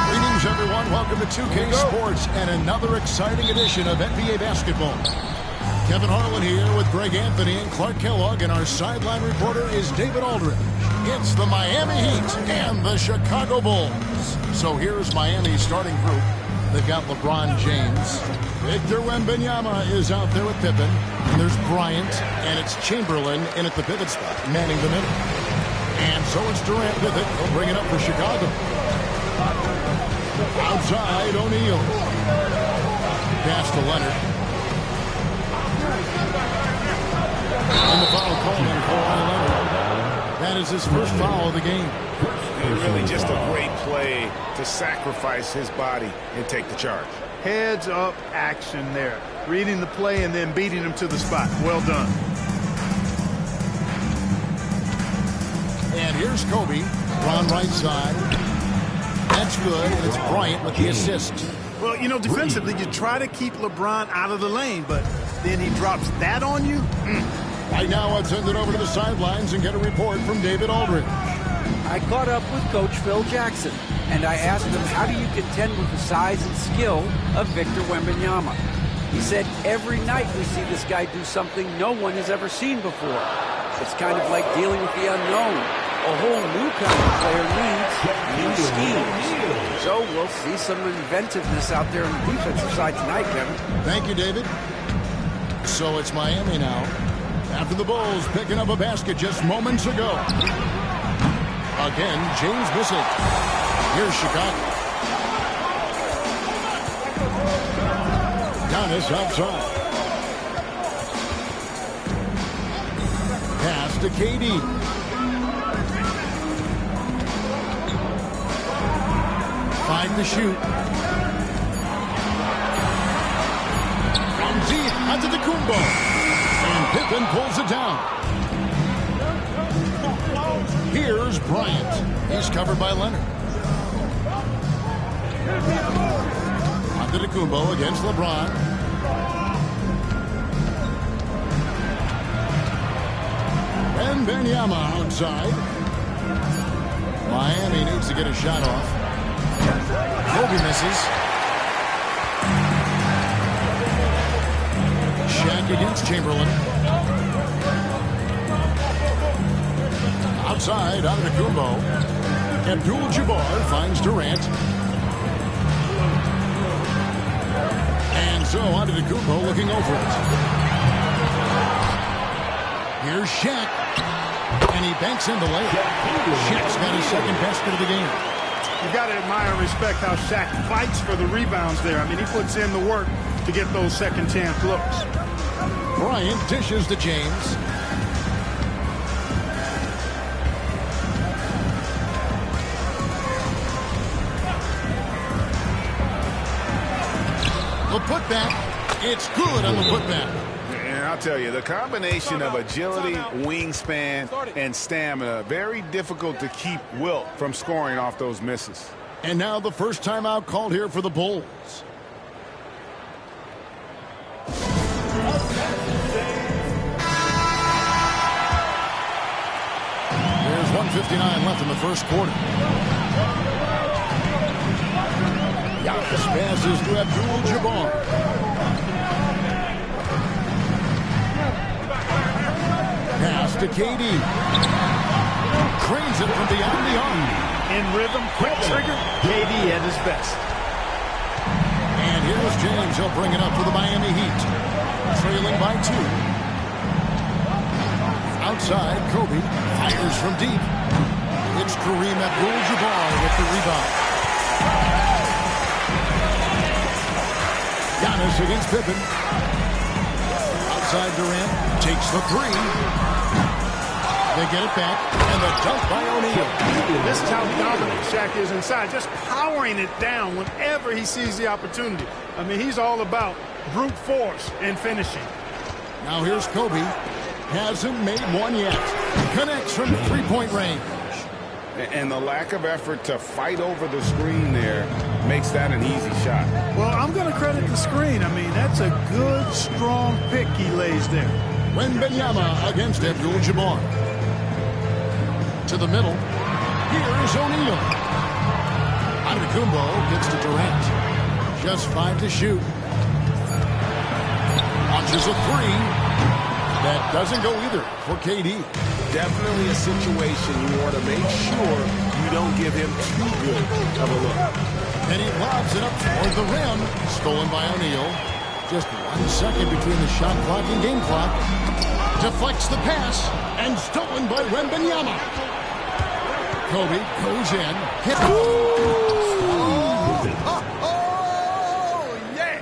Greetings, everyone. Welcome to 2K Sports and another exciting edition of NBA basketball. Kevin Harlan here with Greg Anthony and Clark Kellogg, and our sideline reporter is David Aldridge. It's the Miami Heat and the Chicago Bulls. So here's Miami's starting group. They've got LeBron James. Victor Wembanyama is out there with Pippen. And there's Bryant, and it's Chamberlain in at the pivot spot, manning the middle. And so it's Durant with it. He'll bring it up for Chicago. Outside, O'Neal. Pass to Leonard. And the foul called on Kawhi Leonard. That is his first foul of the game. And really just a great play to sacrifice his body and take the charge. Heads-up action there. Reading the play and then beating him to the spot. Well done. And here's Kobe. Ron right side. That's good, and it's Bryant with the assist. Well, you know, defensively, you try to keep LeBron out of the lane, but then he drops that on you? Right now, I'd send it over to the sidelines and get a report from David Aldridge. I caught up with Coach Phil Jackson, and I asked him, how do you contend with the size and skill of Victor Wembanyama? He said, every night we see this guy do something no one has ever seen before. It's kind of like dealing with the unknown. A whole new kind of player needs new schemes. So we'll see some inventiveness out there on the defensive side tonight, Kevin. Thank you, David. So it's Miami now. After the Bulls picking up a basket just moments ago. Again, James missing. Here's Chicago. Giannis outside. Pass to KD. Find the shoot. From deep, Antetokounmpo. And Pippen pulls it down. Here's Bryant. He's covered by Leonard. Antetokounmpo against LeBron. Wembanyama outside. Miami needs to get a shot off. Kobe misses. Shaq against Chamberlain. Outside, Antetokounmpo. Abdul-Jabbar finds Durant. And so Antetokounmpo looking over it. Here's Shaq. And he banks in the layup. Shaq's got his second basket of the game. You got to admire and respect how Shaq fights for the rebounds there. I mean, he puts in the work to get those second chance looks. Bryant dishes to James. The putback. It's good on the putback. And I'll tell you, the combination of agility, wingspan, and stamina, very difficult to keep Wilt from scoring off those misses. And now the first timeout called here for the Bulls. 2:59 left in the first quarter. Giannis passes to Abdul-Jabbar. Pass to KD. Cranes it from beyond the arc. In rhythm, quick trigger, KD at his best. And here's James. He'll bring it up for the Miami Heat. Trailing by 2. Outside, Kobe fires from deep. It's Kareem Abdul-Jabbar with the rebound. Giannis against Pippen. Outside Durant takes the 3. They get it back, and the dunk by O'Neal. This is how dominant Shaq is inside, just powering it down whenever he sees the opportunity. I mean, he's all about brute force and finishing. Now here's Kobe. Hasn't made one yet. Connects from three-point range. And the lack of effort to fight over the screen there makes that an easy shot. Well, I'm going to credit the screen. I mean, that's a good, strong pick he lays there. Wembanyama against Abdul-Jabbar. To the middle. Here's O'Neal. Antetokounmpo gets to Durant. Just 5 to shoot. Launches a 3. That doesn't go either for KD. Definitely a situation you want to make sure you don't give him too good of a look. And he lobs it up toward the rim. Stolen by O'Neal. Just 1 second between the shot clock and game clock. Deflects the pass. And stolen by Wembanyama. Kobe goes in. Hit. Yeah!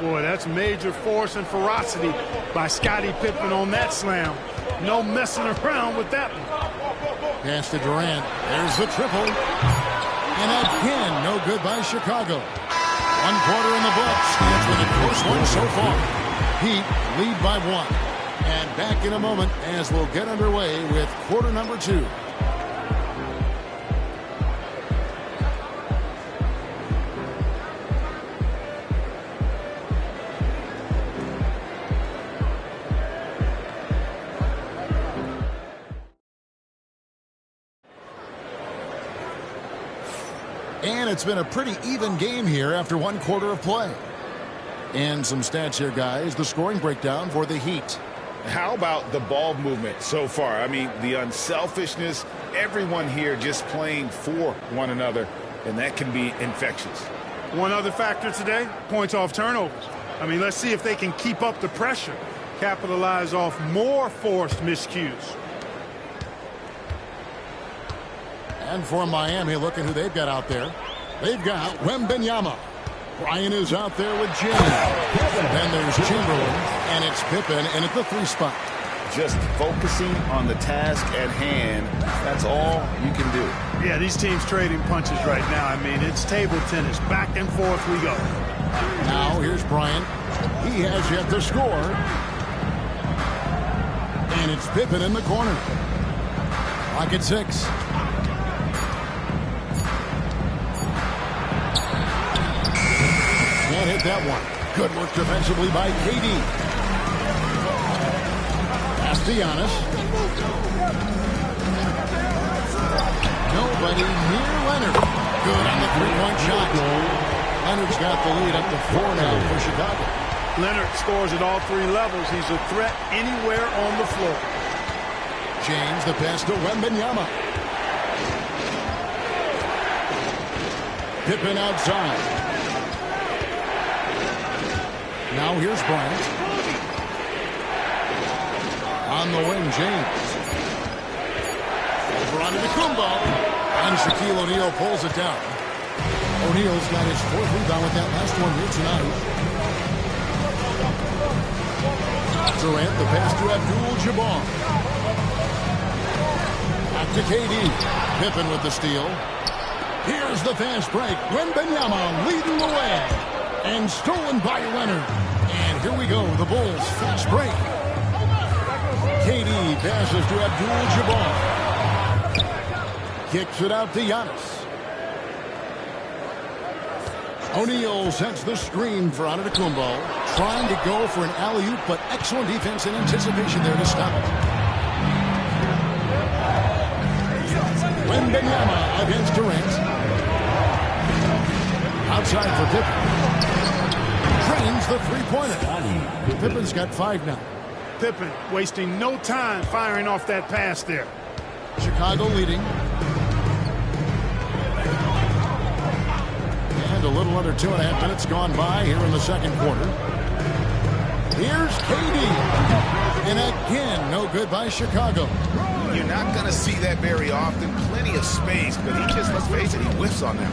Boy, that's major force and ferocity by Scottie Pippen on that slam. No messing around with that one. Pass to Durant. There's the triple. And again, no good by Chicago. 1 quarter in the books. It's been a close one so far. Heat lead by 1. And back in a moment as we'll get underway with quarter number 2. And it's been a pretty even game here after 1 quarter of play. And some stats here, guys. The scoring breakdown for the Heat. How about the ball movement so far? I mean, the unselfishness, everyone here just playing for one another, and that can be infectious. One other factor today, points off turnovers. I mean, let's see if they can keep up the pressure, capitalize off more forced miscues. And for Miami, looking who they've got out there. They've got Wembanyama. Bryant is out there with James. Then there's Chamberlain, and it's Pippen in at the 3 spot. Just focusing on the task at hand, that's all you can do. Yeah, these teams trading punches right now. I mean, it's table tennis. Back and forth we go. Now here's Bryant. He has yet to score. And it's Pippen in the corner. Clock at 6. Can't hit that one. Good work defensively by KD. Pass to Giannis. Nobody near Leonard. Good on the 3-point shot. Leonard's got the lead up to 4 now for Chicago. Leonard scores at all 3 levels. He's a threat anywhere on the floor. James, the pass to Wembanyama. Pippen outside. Now here's Bryant. On the wing, James. Over onto Antetokounmpo. And Shaquille O'Neal pulls it down. O'Neal's got his 4th rebound with that last one here tonight. Durant, the pass to Abdul-Jabbar. Back to KD. Pippen with the steal. Here's the fast break. Wembanyama leading the way. And stolen by Leonard. And here we go, the Bulls fast break. KD passes to Abdul-Jabbar. Kicks it out to Giannis. O'Neal sets the screen for Antetokounmpo. Trying to go for an alley-oop, but excellent defense and anticipation there to stop it. Wembanyama against Durant. Outside for Pippen. Drains the three-pointer. Pippen's got 5 now. Pippen wasting no time firing off that pass there. Chicago leading. And a little under 2.5 minutes gone by here in the second quarter. Here's KD. And again, no good by Chicago. You're not going to see that very often. Plenty of space, but he just, let's face it, he whiffs on that.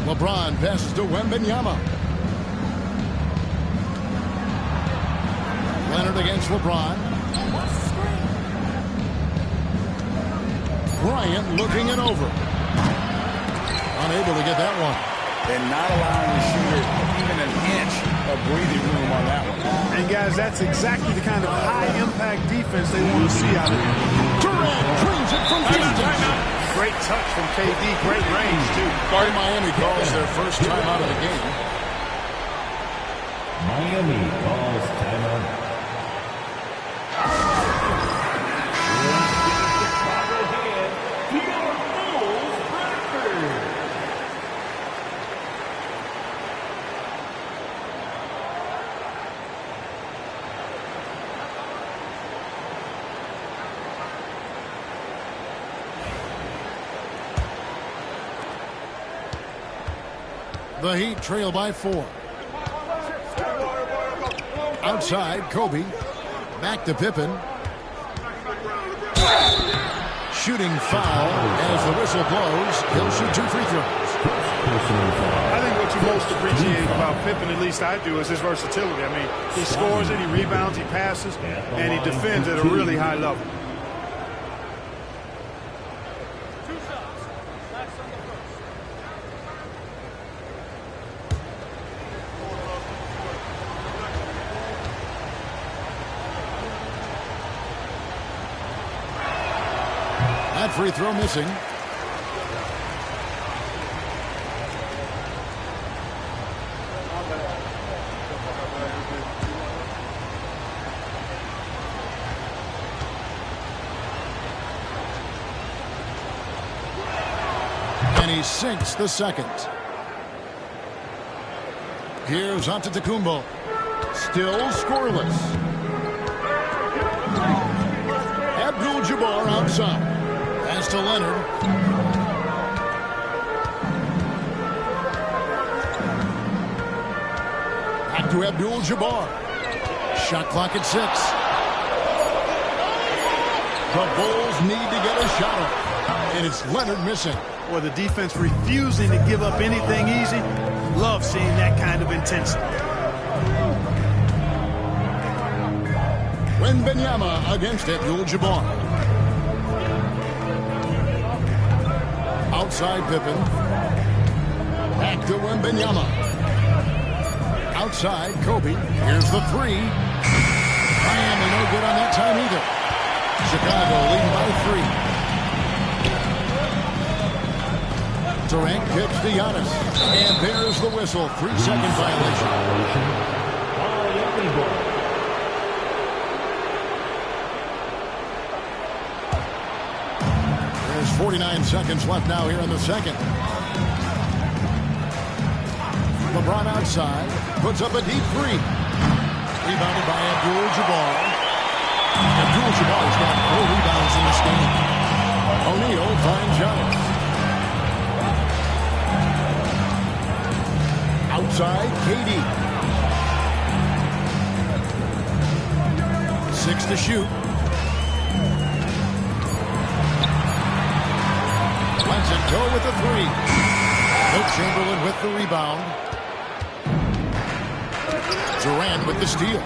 LeBron passes to Wembanyama. Leonard against LeBron. Bryant looking it over. Unable to get that one. And not allowing the shooter even an inch of breathing room on that one. And guys, that's exactly the kind of high-impact defense they want to see out of here. Durant cleans it from distance. Great touch from KD, great range, too. Miami calls their first time out of the game. Miami calls timeout. The Heat trail by 4. Outside, Kobe. Back to Pippen. Shooting foul as the whistle blows. He'll shoot 2 free throws. I think what you most appreciate about Pippen, at least I do, is his versatility. I mean, he scores it, he rebounds, he passes, and he defends at a really high level. That free throw missing. And he sinks the second. Here's Antetokounmpo. Still scoreless. Abdul-Jabbar outside. Pass to Leonard. Back to Abdul-Jabbar. Shot clock at 6. The Bulls need to get a shot off. And it's Leonard missing. Well, the defense refusing to give up anything easy. Love seeing that kind of intensity. Wembanyama against Abdul-Jabbar. Outside Pippen. Back to Wembanyama. Outside Kobe. Here's the 3. Miami no good on that time either. Chicago leading by 3. Durant gives to Giannis. And there's the whistle. 3-second violation. 49 seconds left now here in the second. LeBron outside. Puts up a deep 3. Rebounded by Abdul-Jabbar. Abdul-Jabbar's got 4 rebounds in this game. O'Neal finds Giannis. Outside, KD. 6 to shoot. Lets it go with the 3. Wilt Chamberlain with the rebound. Durant with the steal.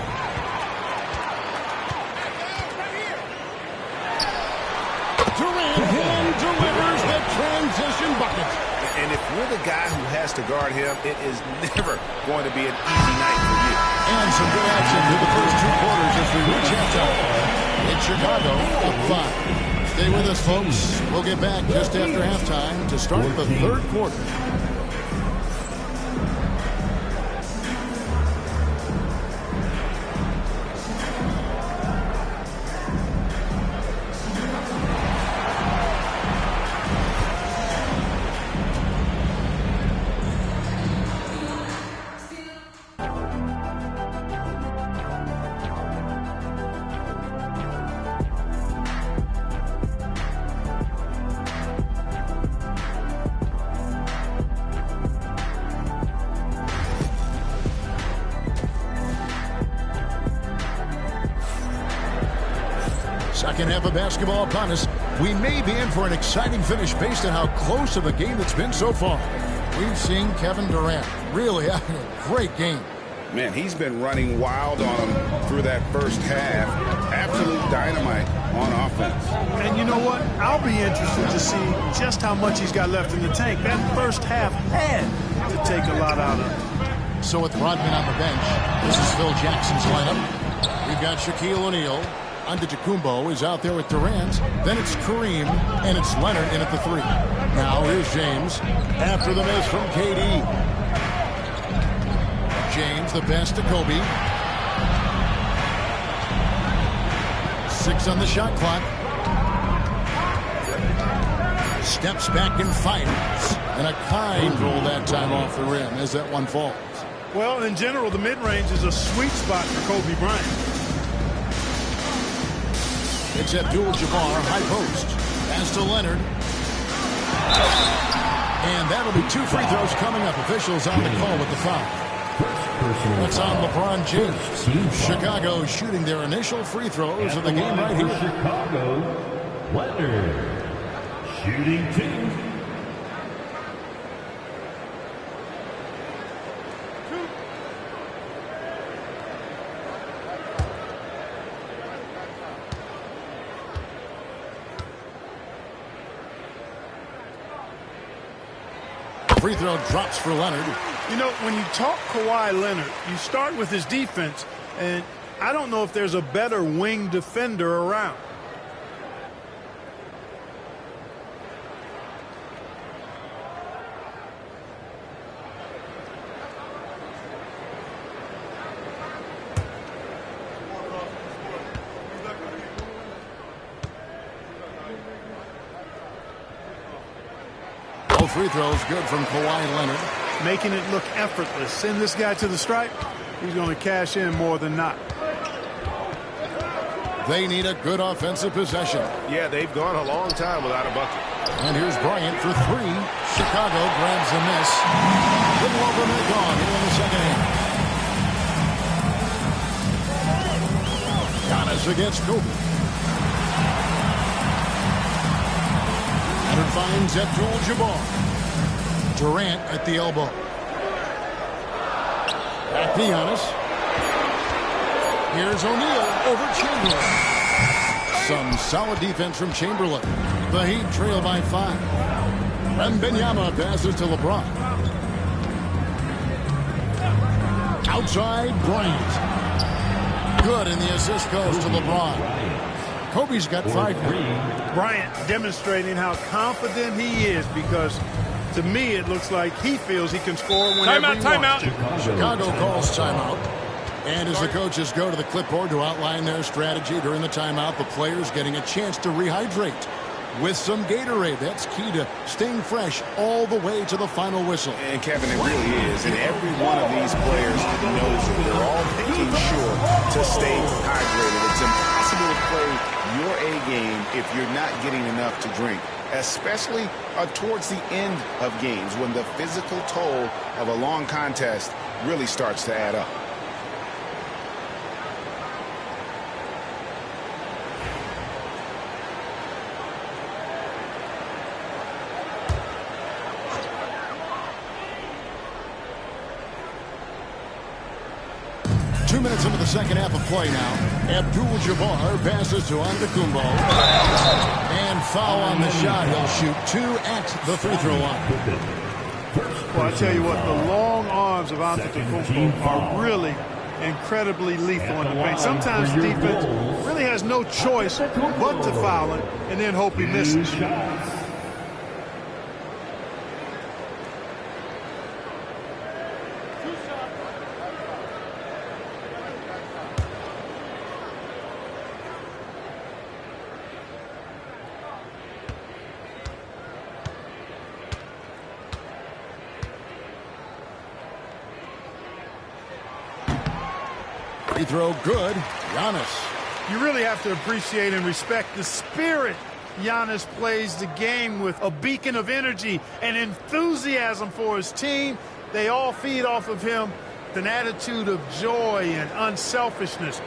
Durant hand delivers the transition bucket. And if you're the guy who has to guard him, it is never going to be an easy night for you. And some good action through the first 2 quarters as we reach halftime. In Chicago, up 5. Stay with us, folks. We'll get back just after halftime to start the third quarter. Second half of basketball upon us. We may be in for an exciting finish based on how close of a game it's been so far. We've seen Kevin Durant really having a great game. Man, he's been running wild on him through that first half. Absolute dynamite on offense. And you know what? I'll be interested to see just how much he's got left in the tank. That first half had to take a lot out of him. So with Rodman on the bench, this is Phil Jackson's lineup. We've got Shaquille O'Neal. Antetokounmpo is out there with Durant. Then it's Kareem, and it's Leonard in at the 3. Now here's James after the miss from KD. James, the pass to Kobe. 6 on the shot clock. Steps back and fires. And a kind roll that time off the rim as that one falls. Well, in general, the mid-range is a sweet spot for Kobe Bryant. It's Abdul-Jabbar, high post. Pass to Leonard. And that'll be 2 free throws coming up. Officials on the call with the foul. That's on LeBron James. Chicago shooting their initial free throws of the game right here. Chicago, Leonard, shooting 2. Free throw drops for Leonard. You know, when you talk Kawhi Leonard, you start with his defense, and I don't know if there's a better wing defender around. All free throws good from Kawhi Leonard. Making it look effortless. Send this guy to the stripe, he's going to cash in more than not. They need a good offensive possession. Yeah, they've gone a long time without a bucket. And here's Bryant for 3. Chicago grabs the miss. Little over a minute gone here in the second half. Giannis against Kobe. Leonard finds Abdul-Jabbar. Durant at the elbow. Back to Giannis. Here's O'Neal over Chamberlain. Some solid defense from Chamberlain. The Heat trail by 5. Wembanyama passes to LeBron. Outside, Bryant. Good, and the assist goes to LeBron. Kobe's got 5. Bryant demonstrating how confident he is, because to me it looks like he feels he can score whenever he wants to. Chicago calls timeout. And as the coaches go to the clipboard to outline their strategy during the timeout, the players getting a chance to rehydrate with some Gatorade. That's key to staying fresh all the way to the final whistle. And Kevin, it really is. And every one of these players knows that they're all making sure to stay hydrated. It's impossible to play your A game if you're not getting enough to drink, especially towards the end of games when the physical toll of a long contest really starts to add up. Minutes into the second half of play now. Abdul-Jabbar passes to Antetokounmpo. And foul on the shot. He'll shoot 2 at the free throw line. Well, I tell you what, the long arms of Antetokounmpo are really incredibly lethal in the paint. Sometimes the defense really has no choice but to foul him and then hope he misses. Free throw good. Giannis. You really have to appreciate and respect the spirit Giannis plays the game with. A beacon of energy and enthusiasm for his team. They all feed off of him with an attitude of joy and unselfishness.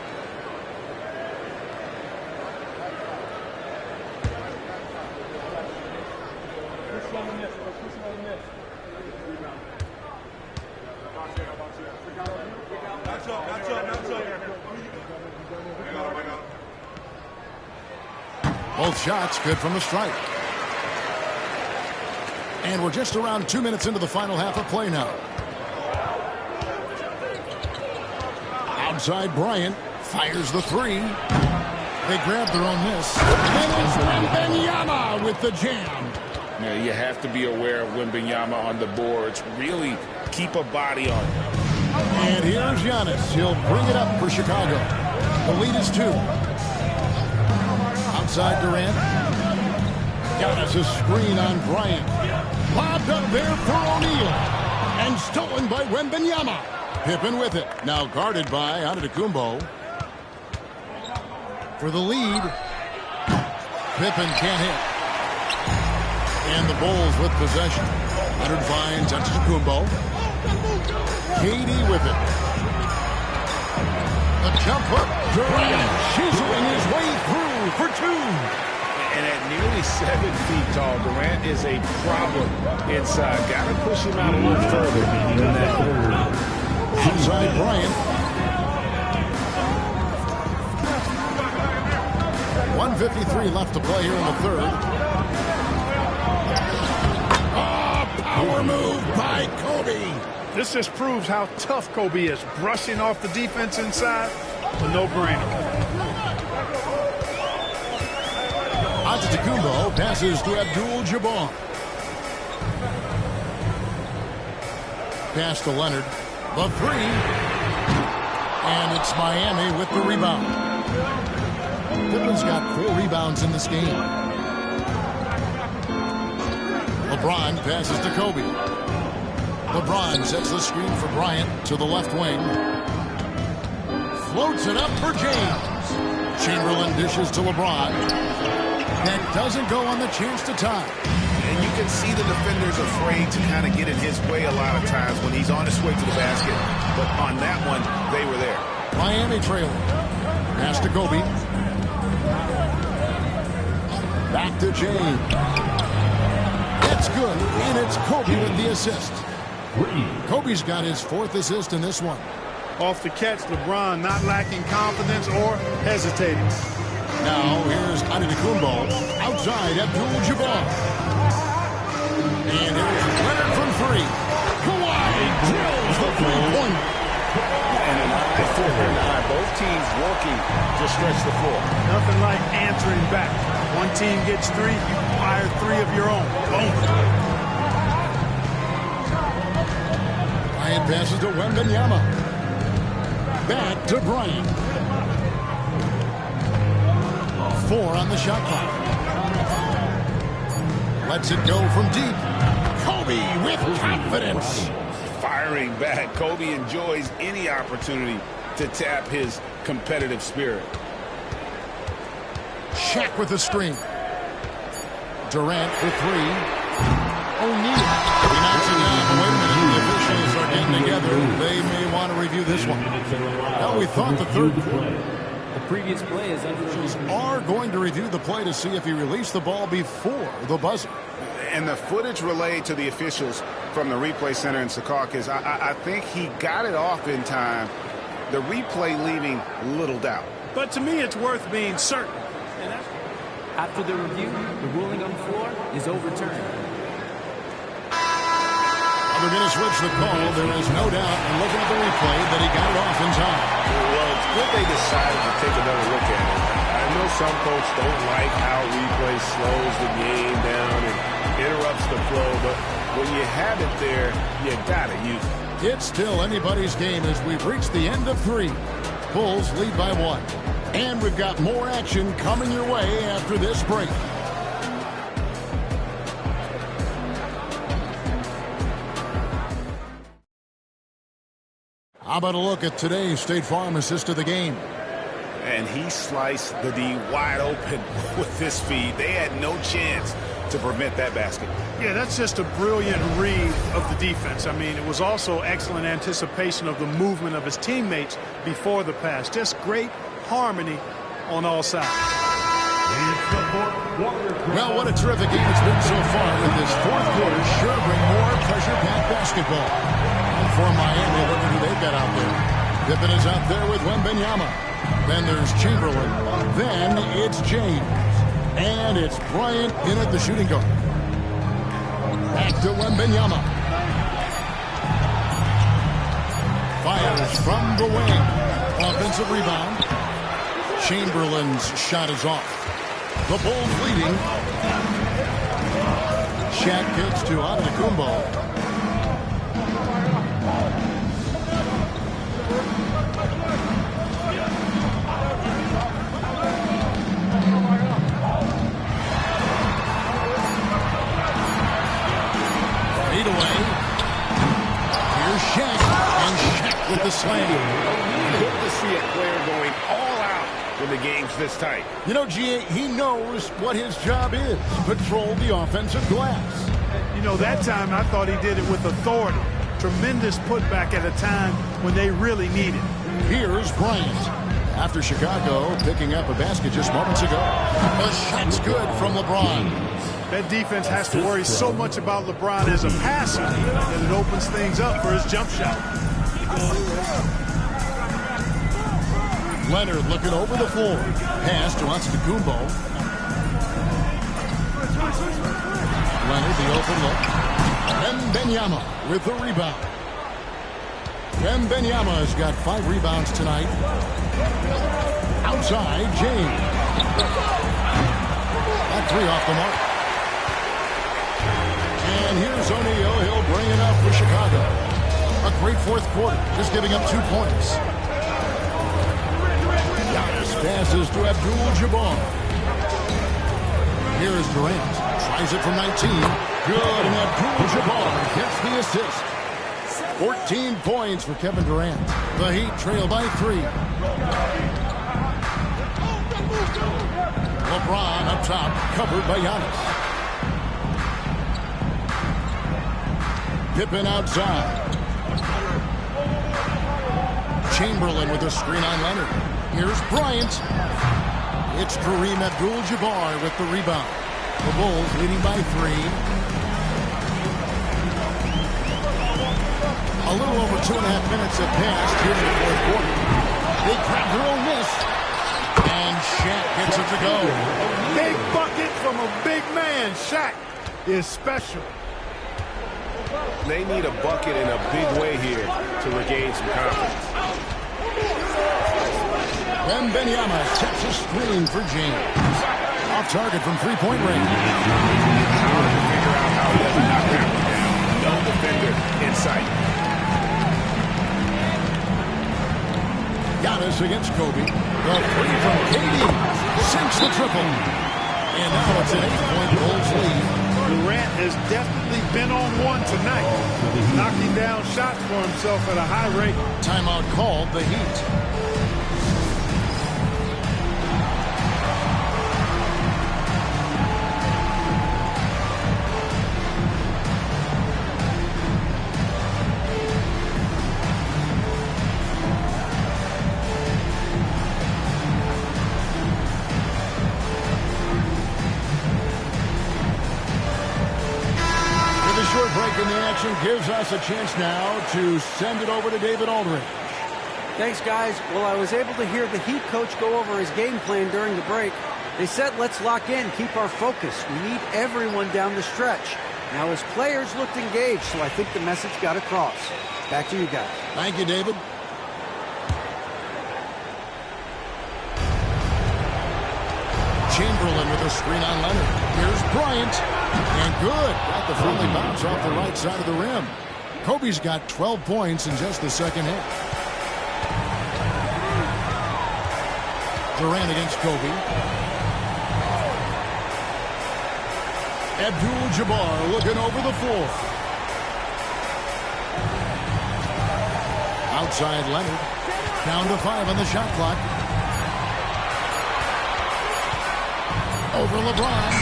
Both shots good from the stripe. And we're just around 2 minutes into the final half of play now. Outside Bryant fires the three. They grab their own miss. And it's Wembanyama with the jam. Now, you have to be aware of Wembanyama on the boards. Really keep a body on him. And here's Giannis. He'll bring it up for Chicago. The lead is 2. Outside Durant. Giannis a screen on Bryant. Lobbed up there for O'Neal. And stolen by Wembanyama. Pippen with it. Now guarded by Antetokounmpo. For the lead. Pippen can't hit. And the Bulls with possession. Leonard finds Antetokounmpo. KD with it. The jump hook. Durant chiseling his way through for 2. And at nearly 7 feet tall, Durant is a problem inside. Got to push him out a little further than that. Outside Bryant. 1:53 left to play here in the third. Power move by Kobe. This just proves how tough Kobe is. Brushing off the defense inside, a no-brainer. Antetokounmpo passes to Abdul-Jabbar. Pass to Leonard. The three. And it's Miami with the rebound. Pippen's got 4 rebounds in this game. LeBron passes to Kobe. LeBron sets the screen for Bryant to the left wing. Floats it up for James. Chamberlain dishes to LeBron. That doesn't go on the chance to tie. And you can see the defenders afraid to kind of get in his way a lot of times when he's on his way to the basket. But on that one, they were there. Miami trailing. Pass to Kobe. Back to James. That's good. And it's Kobe with the assist. Kobe's got his 4th assist in this one. Off the catch, LeBron not lacking confidence or hesitating. Now here's Antetokounmpo outside Abdul-Jabbar. And here's Leonard from 3. Kawhi drills the 3-pointer. And an eye for an eye. Both teams working to stretch the floor. Nothing like answering back. One team gets 3, you fire 3 of your own. Boom. Bryant passes to Wembanyama. Back to Bryant. 4 on the shot clock. Lets it go from deep. Kobe with confidence. Firing back. Kobe enjoys any opportunity to tap his competitive spirit. Shaq with the screen. Durant for 3. O'Neal. He knocks it down. Wait a minute. The officials are getting together. They may want to review this one. Well, we thought the third quarter. The previous play is under review. Are going to review the play to see if he released the ball before the buzzer. And the footage relayed to the officials from the replay center in Secaucus, I think he got it off in time. The replay leaving little doubt. But to me, it's worth being certain. After the review, the ruling on the floor is overturned. They're going to switch the call. There is no doubt, and looking at the replay, that he got it off in time. Well, it's good they decided to take another look at it. I know some folks don't like how replay slows the game down and interrupts the flow, but when you have it there, you got to use it. It's still anybody's game as we've reached the end of 3. Bulls lead by 1. And we've got more action coming your way after this break. How about a look at today's State Farm assist of the game? And he sliced the D wide open with this feed. They had no chance to prevent that basket. Yeah, that's just a brilliant read of the defense. I mean, it was also excellent anticipation of the movement of his teammates before the pass. Just great harmony on all sides. Well, what a terrific game it's been so far, with this 4th quarter sure bring more pressure-packed basketball. And for Miami, look at who they've got out there. Pippen is out there with Wembanyama. Then there's Chamberlain. Then it's James. And it's Bryant in at the shooting guard. Back to Wembanyama. Fires from the wing. Offensive rebound. Chamberlain's shot is off. The Bulls leading. Shaq kicks to Antetokounmpo. Away. Here's Shaq, and Shaq with the slam. Good to see a player going all out when the game's this tight. You know, G.A., he knows what his job is. Control the offensive glass. You know, that time I thought he did it with authority. Tremendous putback at a time when they really need it. Here's Bryant. After Chicago picking up a basket just moments ago. A shot's good from LeBron. That defense has to worry so much about LeBron as a passer that it opens things up for his jump shot. Leonard looking over the floor. Pass to Antetokounmpo. Leonard, the open look. Wembanyama with the rebound. Wembanyama has got 5 rebounds tonight. Outside, James. That 3 off the mark. And here's O'Neal. He'll bring it up for Chicago. A great fourth quarter, just giving up 2 points. Giannis passes to Abdul-Jabbar. Here's Durant. Tries it from 19. Good, and Abdul-Jabbar gets the assist. 14 points for Kevin Durant. The Heat trail by 3. LeBron up top, covered by Giannis. Pippen outside. Chamberlain with a screen on Leonard. Here's Bryant. It's Kareem Abdul-Jabbar with the rebound. The Bulls leading by 3. A little over 2.5 minutes have passed here in the fourth quarter. They grab their own miss. And Shaq gets it to go. A big bucket from a big man. Shaq is special. They need a bucket in a big way here to regain some confidence. Wembanyama sets a screen for James. Off target from 3-point range. Hard to figure out how he doesn't knock that one down. No defender in sight. Giannis against Kobe. The 3 from KD. Sinks the triple. And now it's an 8-point Bulls lead. Durant has definitely been on one tonight, knocking down shots for himself at a high rate. Timeout called, the Heat. Break in the action gives us a chance now to send it over to David Aldridge. Thanks, guys. Well, I was able to hear the Heat coach go over his game plan during the break. They said, let's lock in, keep our focus. We need everyone down the stretch. Now, his players looked engaged, so I think the message got across. Back to you guys. Thank you, David. Chamberlain with a screen on Leonard. Here's Bryant. And good. Got the friendly bounce off the right side of the rim. Kobe's got 12 points in just the second half. Durant against Kobe. Abdul-Jabbar looking over the floor. Outside Leonard. Down to 5 on the shot clock. Over LeBron.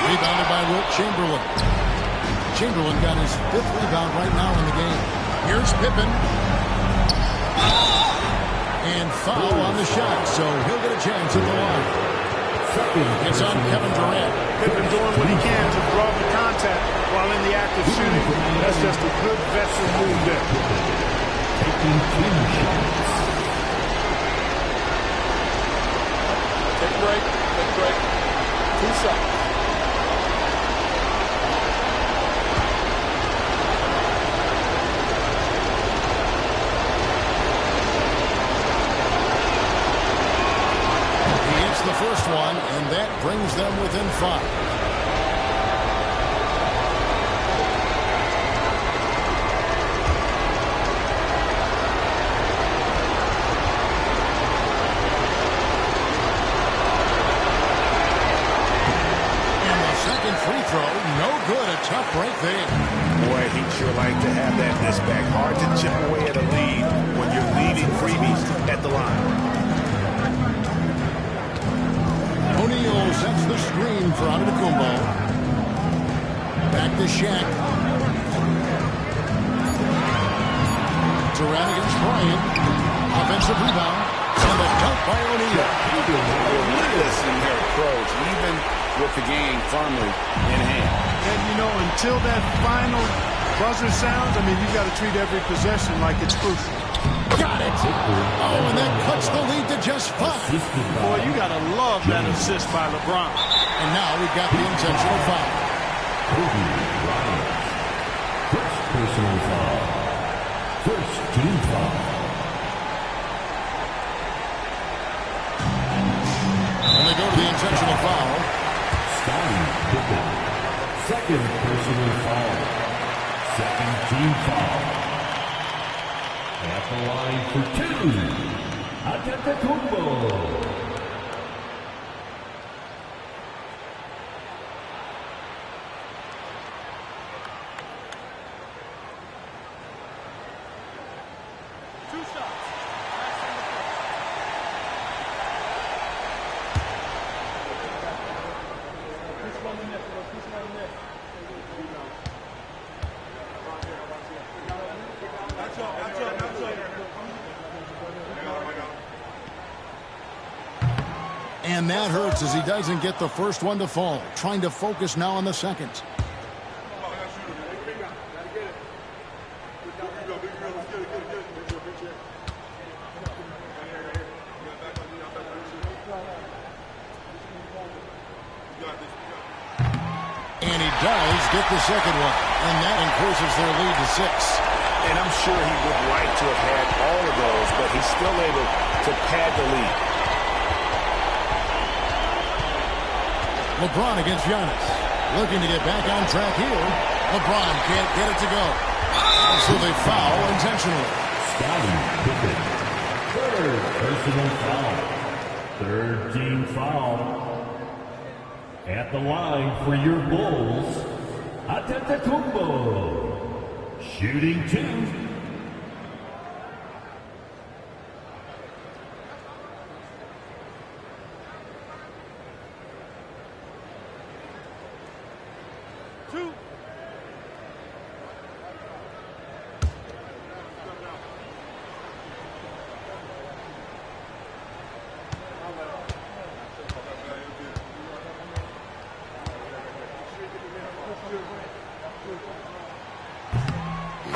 Rebounded by Wilt Chamberlain. Chamberlain got his 5th rebound right now in the game. Here's Pippen. And foul on the shot, so he'll get a chance at the line. It's on Kevin Durant. Pippen doing what he can to draw the contact while in the act of shooting. That's just a good veteran move there. Taking 2 shots. Take a break. Take a break. piece up. He hits the first one, and that brings them within 5. Free throw, no good. A tough break there. Boy, he'd sure like to have that misback. Hard to chip away at a lead when you're leading freebies at the line. O'Neal sets the screen for Antetokounmpo. Back to Shaq. Durant against Bryant. Offensive rebound. And the dunk by O'Neal. Relentless in their approach, even with the game firmly in hand. And, you know, until that final buzzer sounds, I mean, you got to treat every possession like it's crucial. Got it. Oh, and that cuts the lead to just 5. Boy, you got to love that assist by LeBron. And now we've got the intentional foul. Kobe Bryant. First personal foul. First team foul. And they go to the intentional foul. Scottie Pippen. Second personal foul. Second team foul. At the line for 2, Antetokounmpo. And that hurts as he doesn't get the first one to fall. Trying to focus now on the second. And he does get the second one. And that increases their lead to 6. And I'm sure he would like to have had all of those, but he's still able to pad the lead. LeBron against Giannis. Looking to get back on track here. LeBron can't get it to go. So they foul intentionally. Scottie Pippen. Third personal foul. Third team foul. At the line for your Bulls, Antetokounmpo. Shooting 2.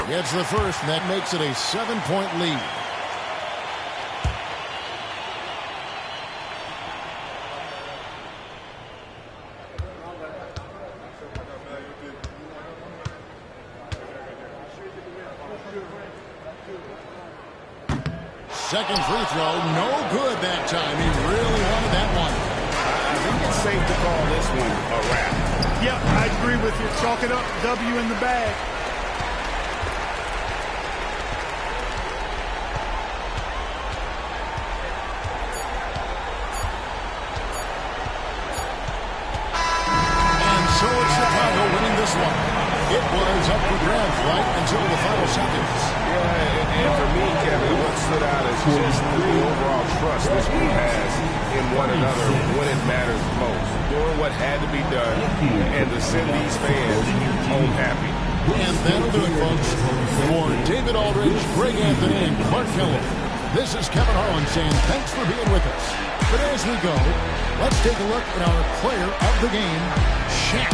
Gets the first, and that makes it a 7-point lead. Second free throw, no good that time. He really wanted that one. I think it's safe to call this one a wrap. Yep, I agree with you. Chalk it up. W in the bag. So it's Chicago winning this one. It was up for grabs right until the final seconds. Yeah, and for me, Kevin, what stood out is just the overall trust this group has in one another when it matters most. Doing what had to be done and to send these fans home happy. And that'll do it, folks. For David Aldridge, Greg Anthony, and Clark Kellogg, this is Kevin Harlan saying thanks for being with us. But as we go, let's take a look at our player of the game, Shaq.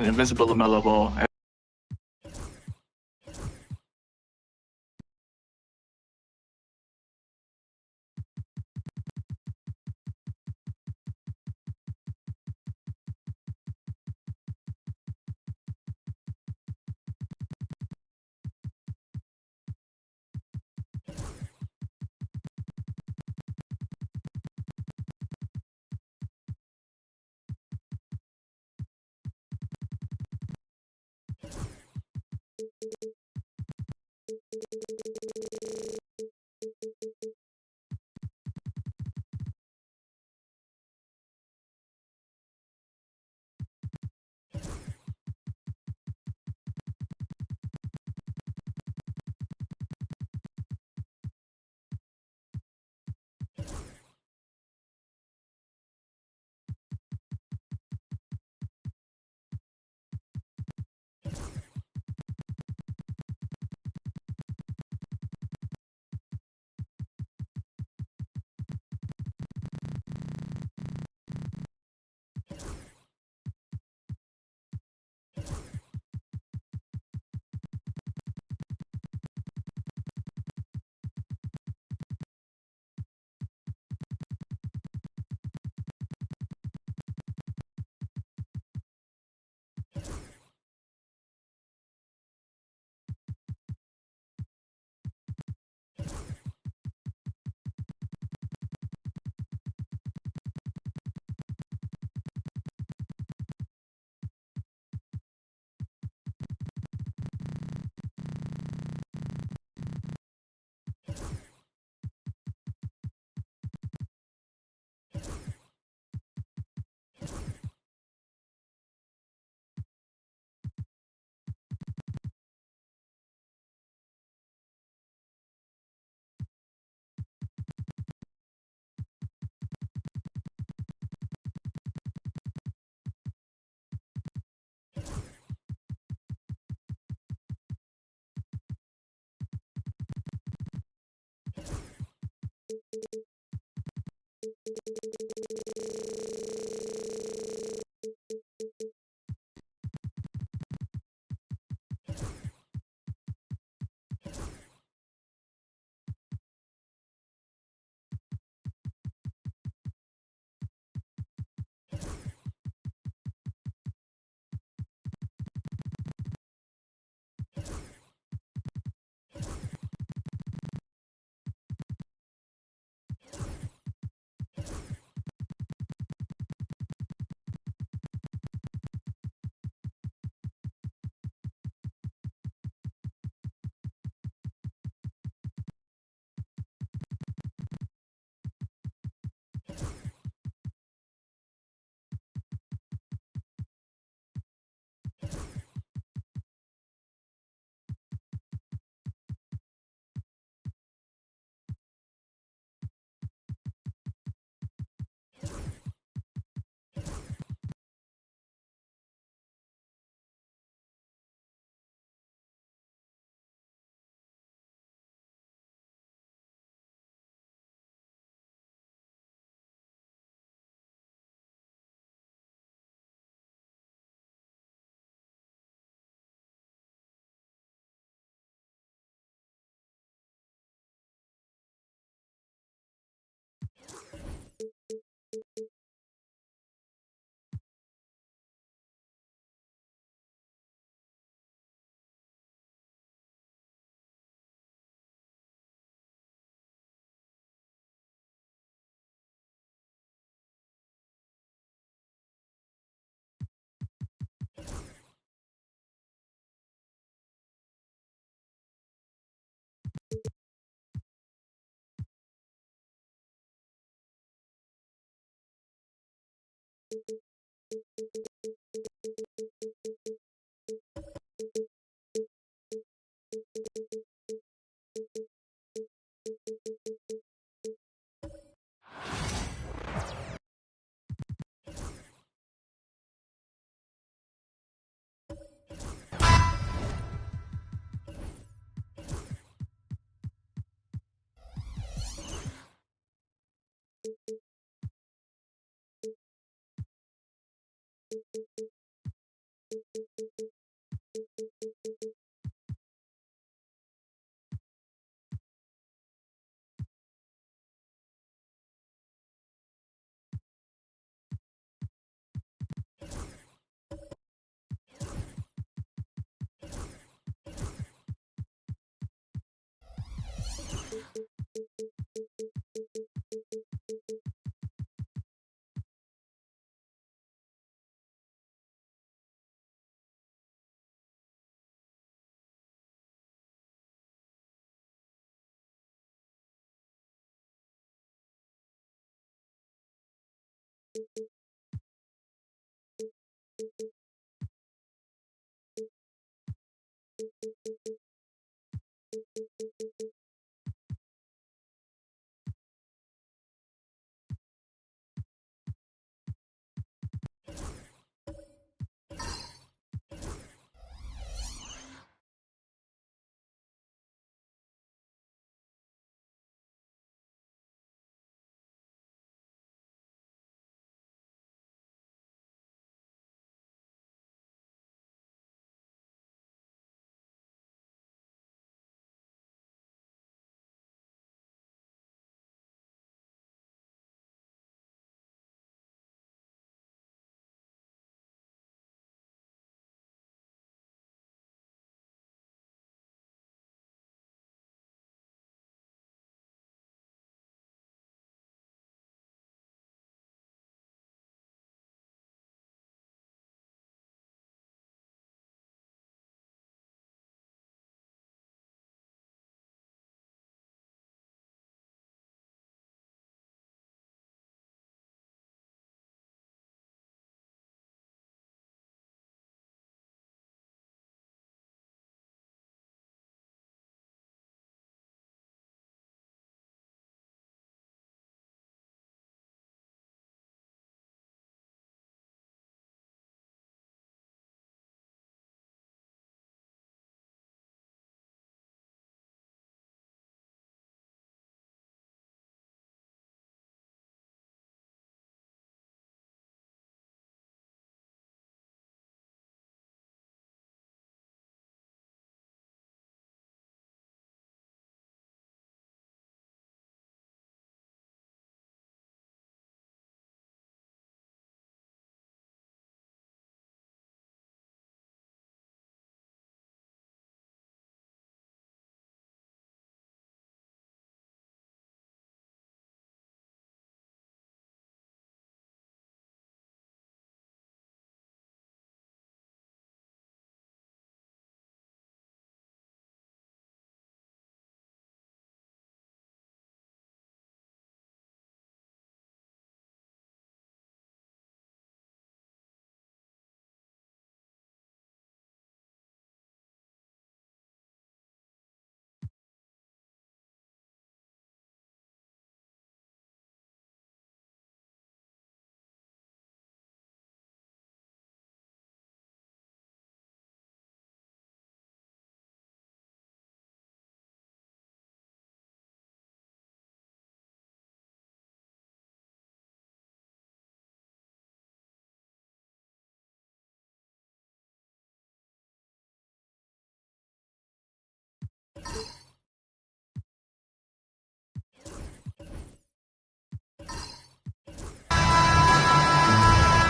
an invincible LaMelo Ball.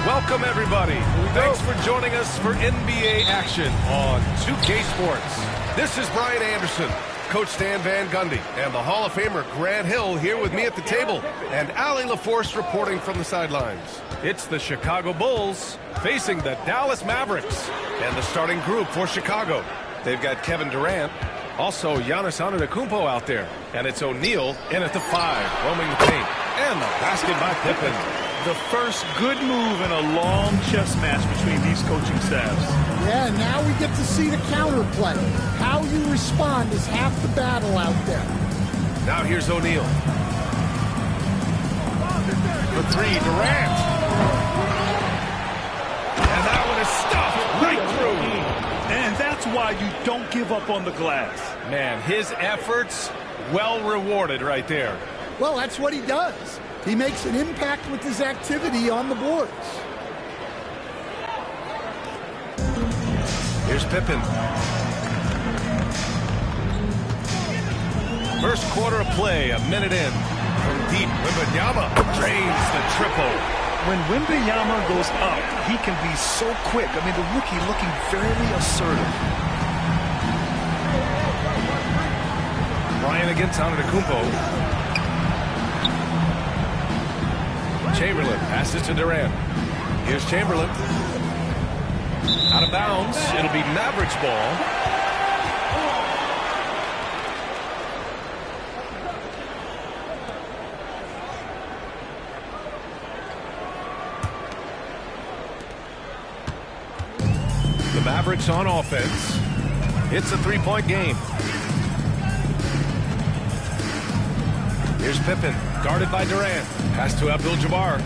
Welcome, everybody. Thanks for joining us for NBA action on 2K Sports. This is Brian Anderson, Coach Stan Van Gundy, and the Hall of Famer Grant Hill here with me at the table, and Allie LaForce reporting from the sidelines. It's the Chicago Bulls facing the Dallas Mavericks, and the starting group for Chicago. They've got Kevin Durant, also Giannis Antetokounmpo out there, and it's O'Neal in at the 5, roaming the paint, and the basket by Pippen. The first good move in a long chess match between these coaching staffs. Yeah, now we get to see the counterplay. How you respond is half the battle out there. Now here's O'Neal. For 3, Durant. And that one is stuffed right through. And that's why you don't give up on the glass. Man, his efforts well rewarded right there. Well, that's what he does. He makes an impact with his activity on the boards. Here's Pippen. First quarter of play, a minute in. From deep, Wembanyama drains the triple. When Wembanyama goes up, he can be so quick. I mean, the rookie looking very assertive. Bryant against Antetokounmpo. Chamberlain passes to Durant. Here's Chamberlain. Out of bounds. It'll be Mavericks ball. Mavericks on offense. It's a three-point game. Here's Pippen, guarded by Durant. Pass to Abdul-Jabbar.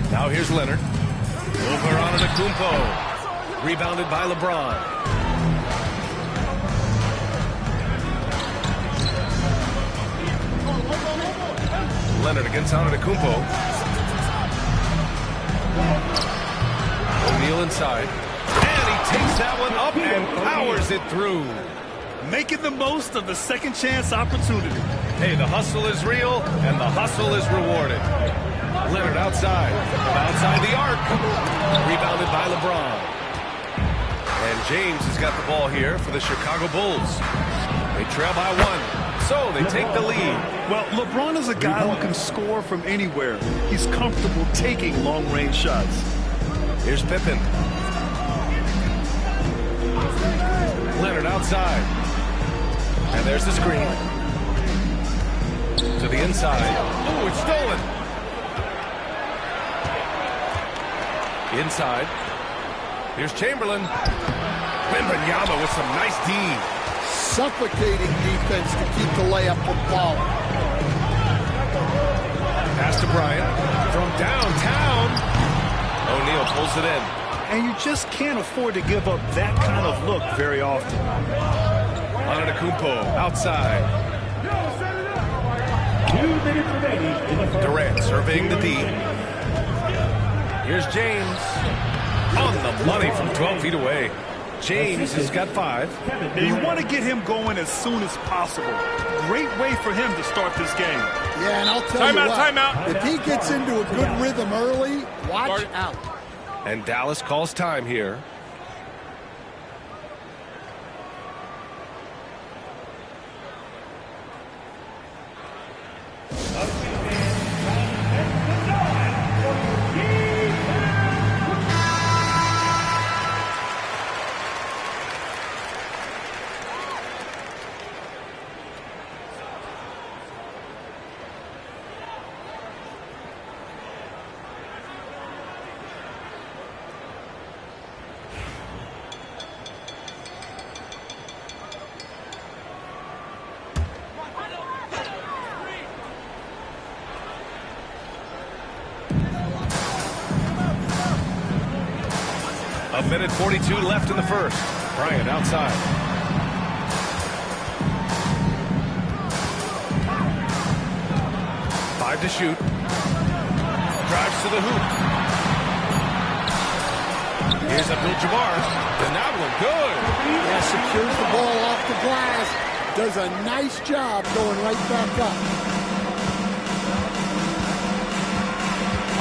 Now here's Leonard. Over on Antetokounmpo. Rebounded by LeBron. Leonard against Antetokounmpo. O'Neal inside. And he takes that one up and powers it through. Making the most of the second chance opportunity. Hey, the hustle is real, and the hustle is rewarded. Leonard outside. Outside the arc. Rebounded by LeBron. And James has got the ball here for the Chicago Bulls. They trail by one, so they take the lead. Well, LeBron is a guy who can score from anywhere. He's comfortable taking long-range shots. Here's Pippen. Leonard outside. And there's the screen. To the inside. Oh, it's stolen. Inside. Here's Chamberlain. Wembanyama with some nice D. Suffocating defense to keep the layup from falling. Pass to Bryant. From downtown. O'Neal pulls it in. And you just can't afford to give up that kind of look very often. Antetokounmpo outside. 2 minutes remaining in the first. Durant surveying the D. Here's James. On the money from 12 feet away. James has got 5. And you want to get him going as soon as possible. Great way for him to start this game. Yeah, and I'll tell you what. Timeout. If he gets into a good rhythm early, watch out. And Dallas calls time here. A minute 42 left in the first. Bryant outside. Five to shoot. Drives to the hoop. Here's Abdul-Jabbar. And that one good. Yeah, secures the ball off the glass. Does a nice job going right back up.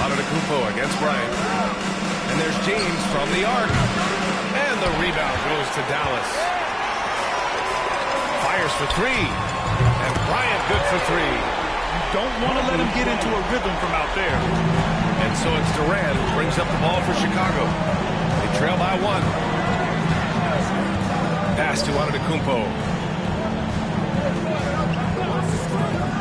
Antetokounmpo against Bryant. And there's James from the arc. And the rebound goes to Dallas. Fires for 3. And Bryant good for 3. You don't want to let him get into a rhythm from out there. And so it's Durant who brings up the ball for Chicago. They trail by 1. Pass to Antetokounmpo.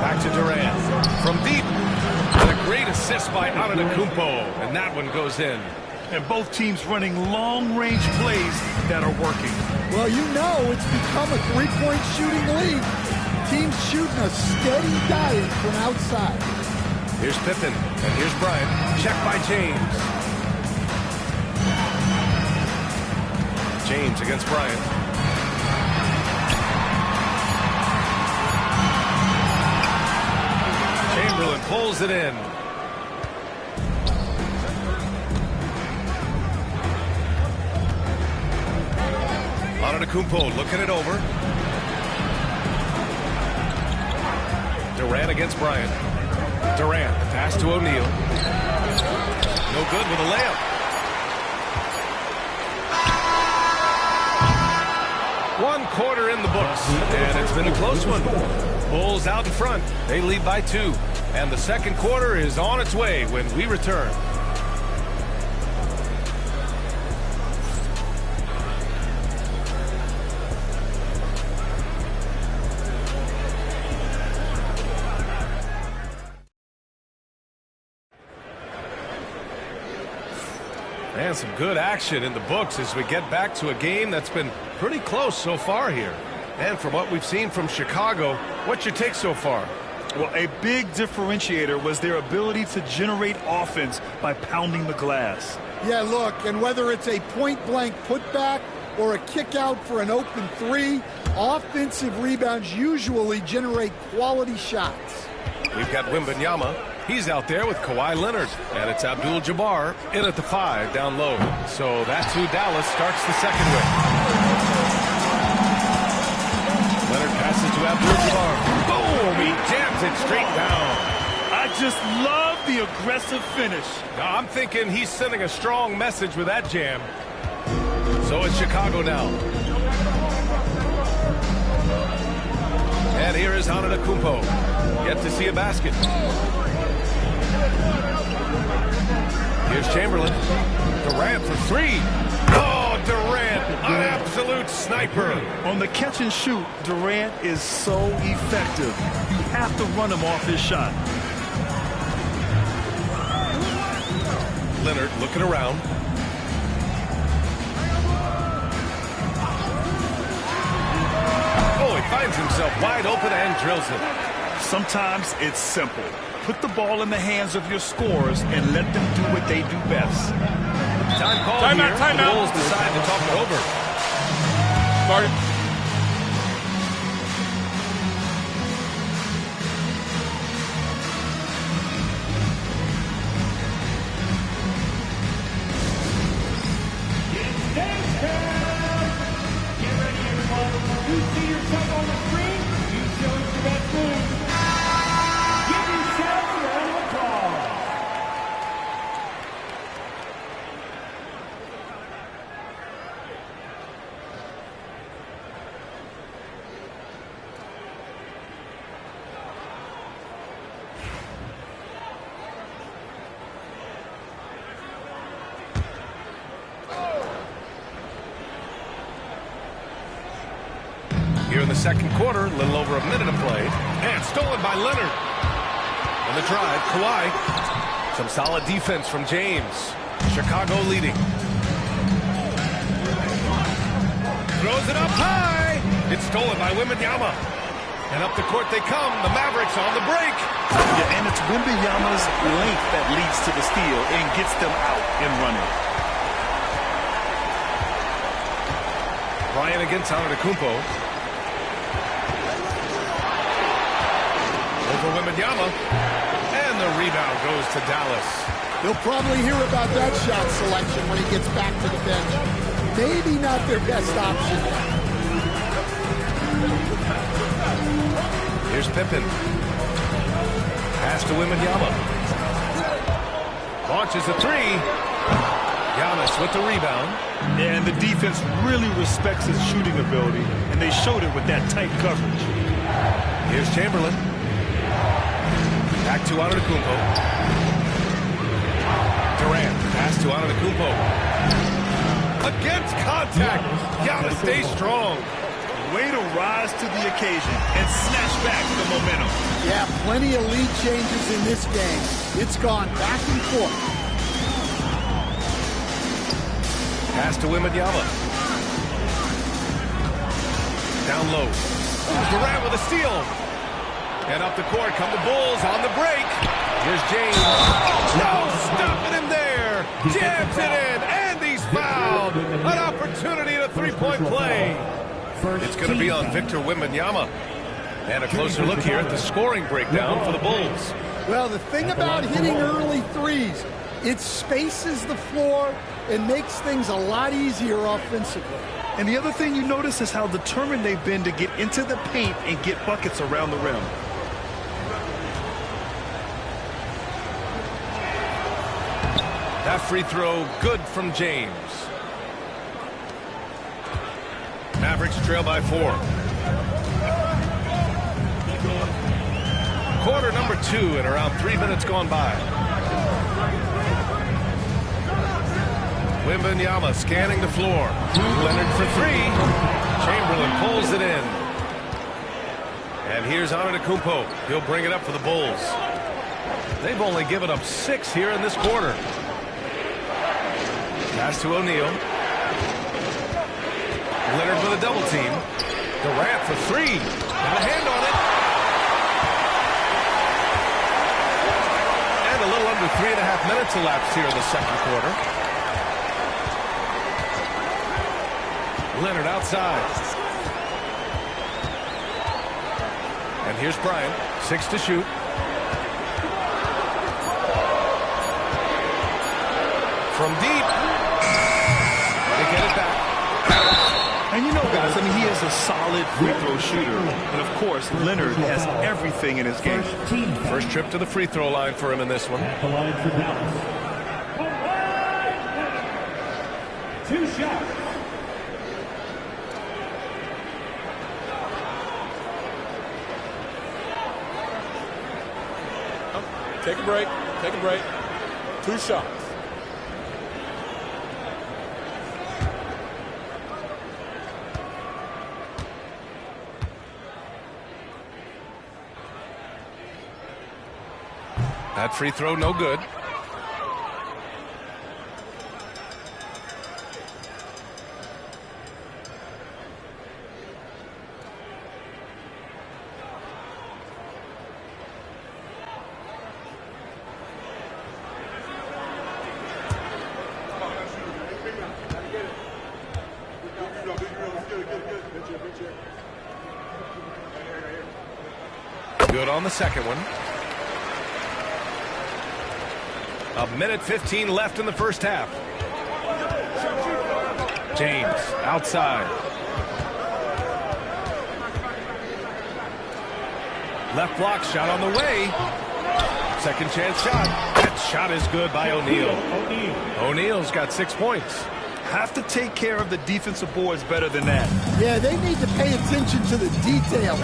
Back to Durant. From deep. And a great assist by Antetokounmpo. And that one goes in. And both teams running long-range plays that are working. Well, you know it's become a three-point shooting league. Teams shooting a steady diet from outside. Here's Pippen, and here's Bryant. Check by James. James against Bryant. Chamberlain pulls it in. Antetokounmpo looking it over. Durant against Bryant. Durant, pass to O'Neal. No good with a layup. One quarter in the books, and it's been a close one. Bulls out in front. They lead by 2. And the second quarter is on its way when we return. And some good action in the books as we get back to a game that's been pretty close so far here. And from what we've seen from Chicago, what's your take so far? Well, a big differentiator was their ability to generate offense by pounding the glass. Yeah, look, and whether it's a point-blank putback or a kick out for an open three, offensive rebounds usually generate quality shots. We've got Wembanyama. He's out there with Kawhi Leonard. And it's Abdul-Jabbar in at the 5 down low. So that's who Dallas starts the second with. Leonard passes to Abdul-Jabbar. Boom! He jams it straight down. I just love the aggressive finish. Now, I'm thinking he's sending a strong message with that jam. So it's Chicago now. And here is Antetokounmpo. Yet to see a basket. Here's Chamberlain. Durant for 3. Oh, Durant, an absolute sniper. On the catch and shoot, Durant is so effective. You have to run him off his shot. Leonard looking around. Oh, he finds himself wide open and drills it. Sometimes it's simple. Put the ball in the hands of your scorers and let them do what they do best. Time called here. The Bulls decide to talk it over. Start. Here in the second quarter, a little over a minute of play. And stolen by Leonard. On the drive, Kawhi. Some solid defense from James. Chicago leading. Throws it up high. It's stolen by Wembanyama. And up the court they come. The Mavericks on the break. Yeah, and it's Wembanyama's length that leads to the steal and gets them out and running. Bryant against Antetokounmpo. Over Wembanyama, and the rebound goes to Dallas. They'll probably hear about that shot selection when he gets back to the bench. Maybe not their best option. Here's Pippen. Pass to Wembanyama. Launches a 3. Giannis with the rebound. And the defense really respects his shooting ability, and they showed it with that tight coverage. Here's Chamberlain. Back to Antetokounmpo. Durant, pass to Antetokounmpo. Against contact. Giannis stays strong. Way to rise to the occasion and snatch back the momentum. Yeah, plenty of lead changes in this game. It's gone back and forth. Pass to Wembanyama. Down low. Durant with a steal. And up the court come the Bulls on the break. Here's James. No stopping him there. Jams it in, and he's fouled. An opportunity at a three-point play. It's going to be on Victor Wembanyama. And a closer look here at the scoring breakdown for the Bulls. Well, the thing about hitting early threes, it spaces the floor and makes things a lot easier offensively. And the other thing you notice is how determined they've been to get into the paint and get buckets around the rim. That free throw good from James. Mavericks trail by 4. Quarter number 2 and around 3 minutes gone by. Wembanyama scanning the floor. Leonard for 3. Chamberlain pulls it in. And here's Antetokounmpo. He'll bring it up for the Bulls. They've only given up 6 here in this quarter. Pass to O'Neal. Leonard with a double team. Durant for three. And a hand on it. And a little under 3.5 minutes elapsed here in the second quarter. Leonard outside. And here's Bryant. 6 to shoot. From deep. They get it back. And you know, guys, I mean, he is a solid free throw shooter. And, of course, Leonard has everything in his game. First trip to the free throw line for him in this one. At the line for Dallas. 2 shots. Take a break. Take a break. 2 shots. That free throw, no good. Good on the second one. 1:15 left in the first half. James outside. Left block shot on the way. Second chance shot. That shot is good by O'Neal. O'Neal's got 6 points. Have to take care of the defensive boards better than that. Yeah, they need to pay attention to the details.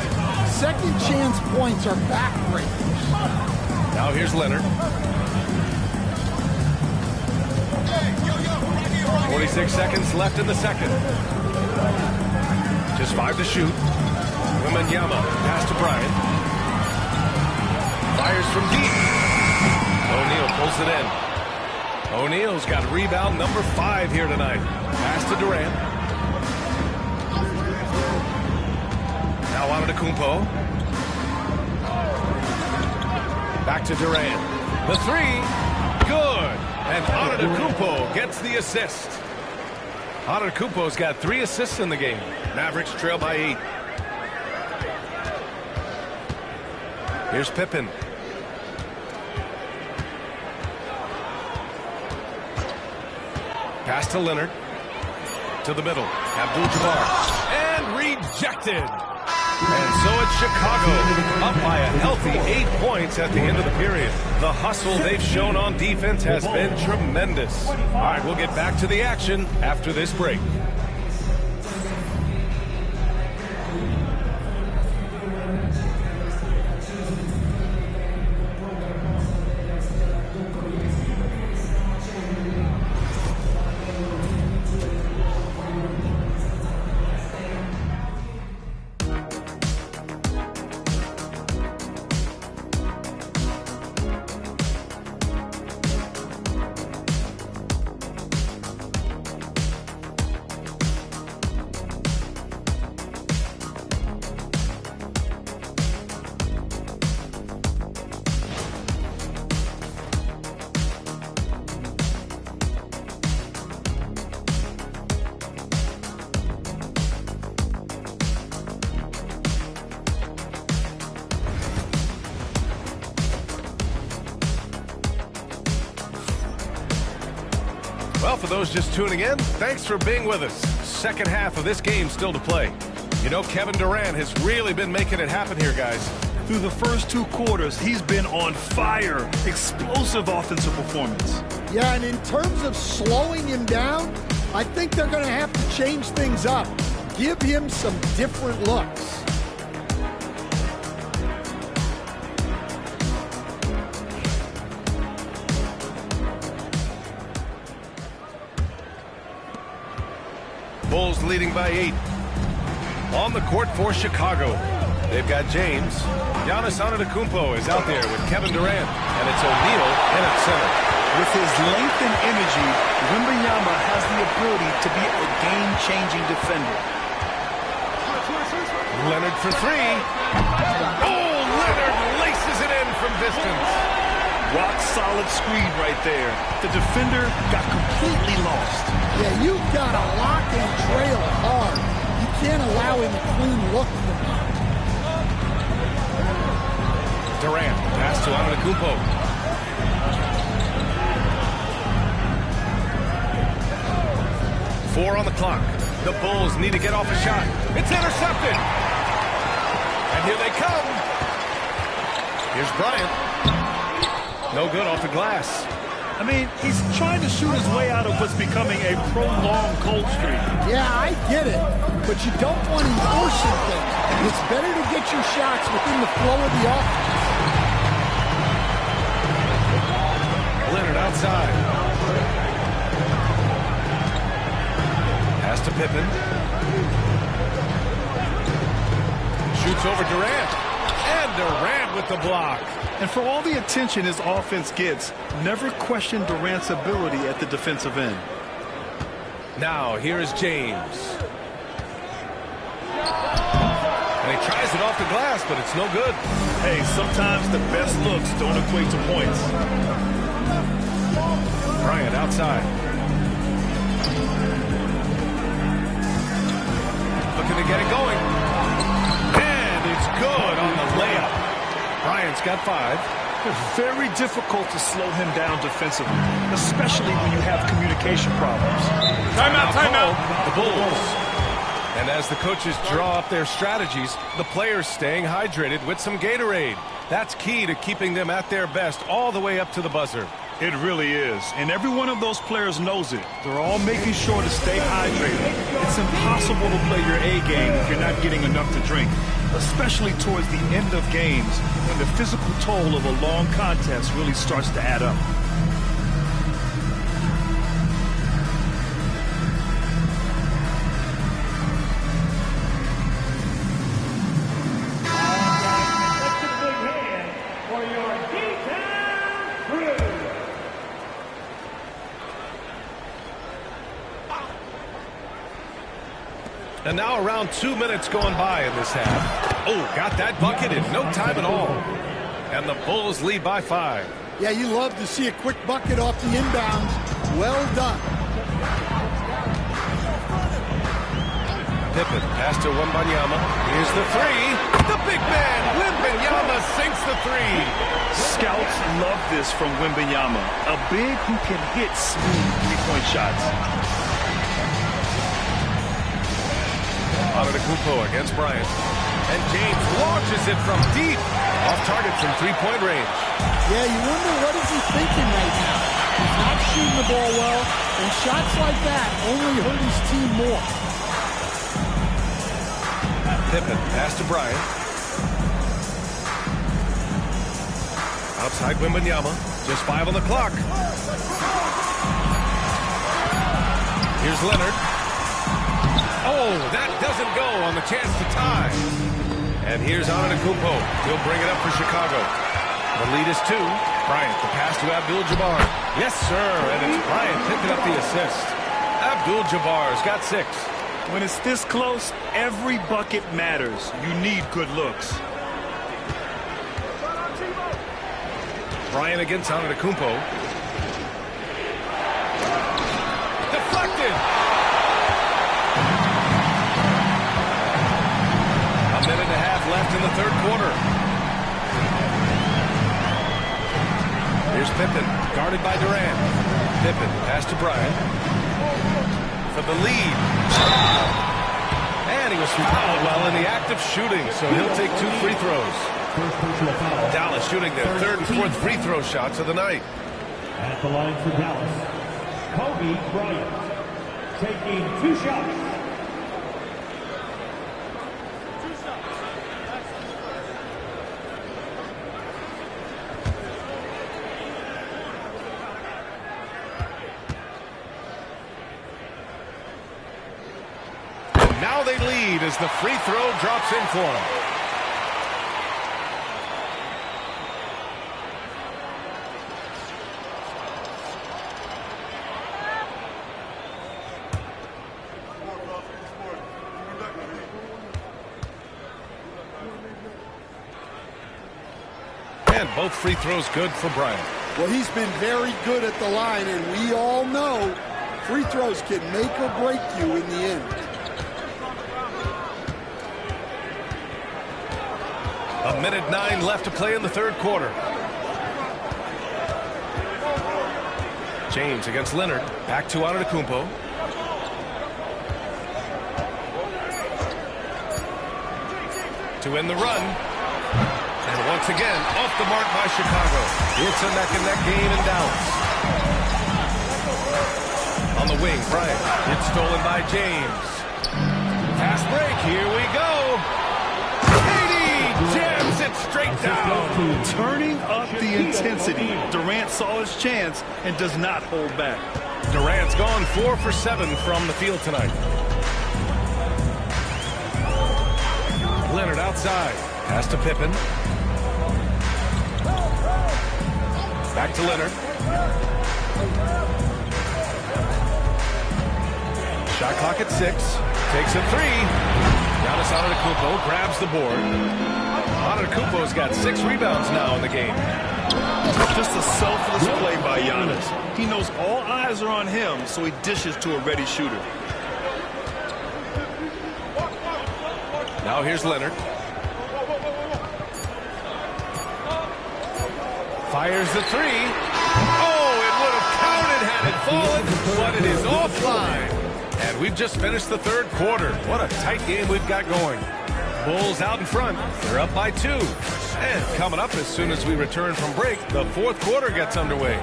Second chance points are backbreakers. Now here's Leonard. 46 seconds left in the second. Just 5 to shoot. Wembanyama pass to Bryant. Fires from deep. O'Neal pulls it in. O'Neal's got rebound number 5 here tonight. Pass to Durant. Now Antetokounmpo. Back to Durant. The 3. Good. And Antetokounmpo gets the assist. Antetokounmpo's got 3 assists in the game. Mavericks trail by 8. Here's Pippen. Pass to Leonard. To the middle. Abdul-Jabbar. And rejected. And so it's Chicago, up by a healthy 8 points at the end of the period. The hustle they've shown on defense has been tremendous. All right, we'll get back to the action after this break. Well, for those just tuning in, thanks for being with us. Second half of this game still to play. You know, Kevin Durant has really been making it happen here, guys. Through the first 2 quarters, he's been on fire. Explosive offensive performance. Yeah, and in terms of slowing him down, I think they're going to have to change things up. Give him some different looks. Bulls leading by 8. On the court for Chicago, they've got James. Giannis Antetokounmpo is out there with Kevin Durant, and it's O'Neal in at center. With his length and energy, Wembanyama has the ability to be a game-changing defender. Leonard for three. Oh, Leonard laces it in from distance. Rock-solid screen right there. The defender got completely lost. Yeah, you've got to lock and trail hard. You can't allow him a clean look from him. Durant, pass to Antetokounmpo. Four on the clock. The Bulls need to get off a shot. It's intercepted. And here they come. Here's Bryant. No good off the glass. I mean, he's trying to shoot his way out of what's becoming a prolonged cold streak. Yeah, I get it, but you don't want him forcing things. It's better to get your shots within the flow of the offense. Leonard outside. Pass to Pippen. Shoots over Durant. And Durant with the block. And for all the attention his offense gets, never question Durant's ability at the defensive end. Now, here is James. And he tries it off the glass, but it's no good. Hey, sometimes the best looks don't equate to points. Bryant outside. Looking to get it going. And it's good on the layup. Bryant's got 5. It's very difficult to slow him down defensively, especially when you have communication problems. Timeout. The Bulls. And as the coaches draw up their strategies, the players staying hydrated with some Gatorade. That's key to keeping them at their best all the way up to the buzzer. It really is. And every one of those players knows it. They're all making sure to stay hydrated. It's impossible to play your A game if you're not getting enough to drink, especially towards the end of games when the physical toll of a long contest really starts to add up. And now around 2 minutes going by in this half. Oh, got that bucket in no time at all. And the Bulls lead by 5. Yeah, you love to see a quick bucket off the inbounds. Well done. Pippen, pass to Wembanyama. Here's the three. The big man, Wembanyama, sinks the three. Scouts love this from Wembanyama. A big who can hit smooth three-point shots. Antetokounmpo against Bryant. And James launches it from deep. Off target from three-point range. Yeah, you wonder what is he thinking right now. He's not shooting the ball well, and shots like that only hurt his team more. Pippen, pass to Bryant. Outside Wembanyama. Just 5 on the clock. Here's Leonard. Oh, that doesn't go on the chance to tie. And here's Antetokounmpo. He'll bring it up for Chicago. The lead is 2. Bryant, the pass to Abdul-Jabbar. Yes, sir, and it's Bryant picking up the assist. Abdul-Jabbar's got 6. When it's this close, every bucket matters. You need good looks. Bryant against Antetokounmpo. Deflected. Minute and a half left in the third quarter. Here's Pippen, guarded by Durant. Pippen, pass to Bryant. For the lead. And he was fouled while in the act of shooting, so he'll take 2 free throws. Dallas shooting their 3rd and 4th free throw shots of the night. At the line for Dallas, Kobe Bryant, taking 2 shots. Now they lead as the free throw drops in for them. And both free throws good for Bryant. Well, he's been very good at the line, and we all know free throws can make or break you in the end. A minute 9 left to play in the third quarter. James against Leonard. Back to Antetokounmpo. To end the run. And once again, off the mark by Chicago. It's a neck-and-neck game in Dallas. On the wing, Bryant. It's stolen by James. Fast break. Here we go. KD jams it straight down. Turning up the intensity. Durant saw his chance and does not hold back. Durant's gone 4 for 7 from the field tonight. Leonard outside. Pass to Pippen. Back to Leonard. Shot clock at 6. Takes a 3. Giannis Antetokounmpo grabs the board. Antetokounmpo's got 6 rebounds now in the game. Just a selfless play by Giannis. He knows all eyes are on him, so he dishes to a ready shooter. Now here's Leonard. Fires the 3. Oh, it would have counted had it fallen, but it is offline. And we've just finished the third quarter. What a tight game we've got going. Bulls out in front. They're up by 2. And coming up as soon as we return from break, the fourth quarter gets underway.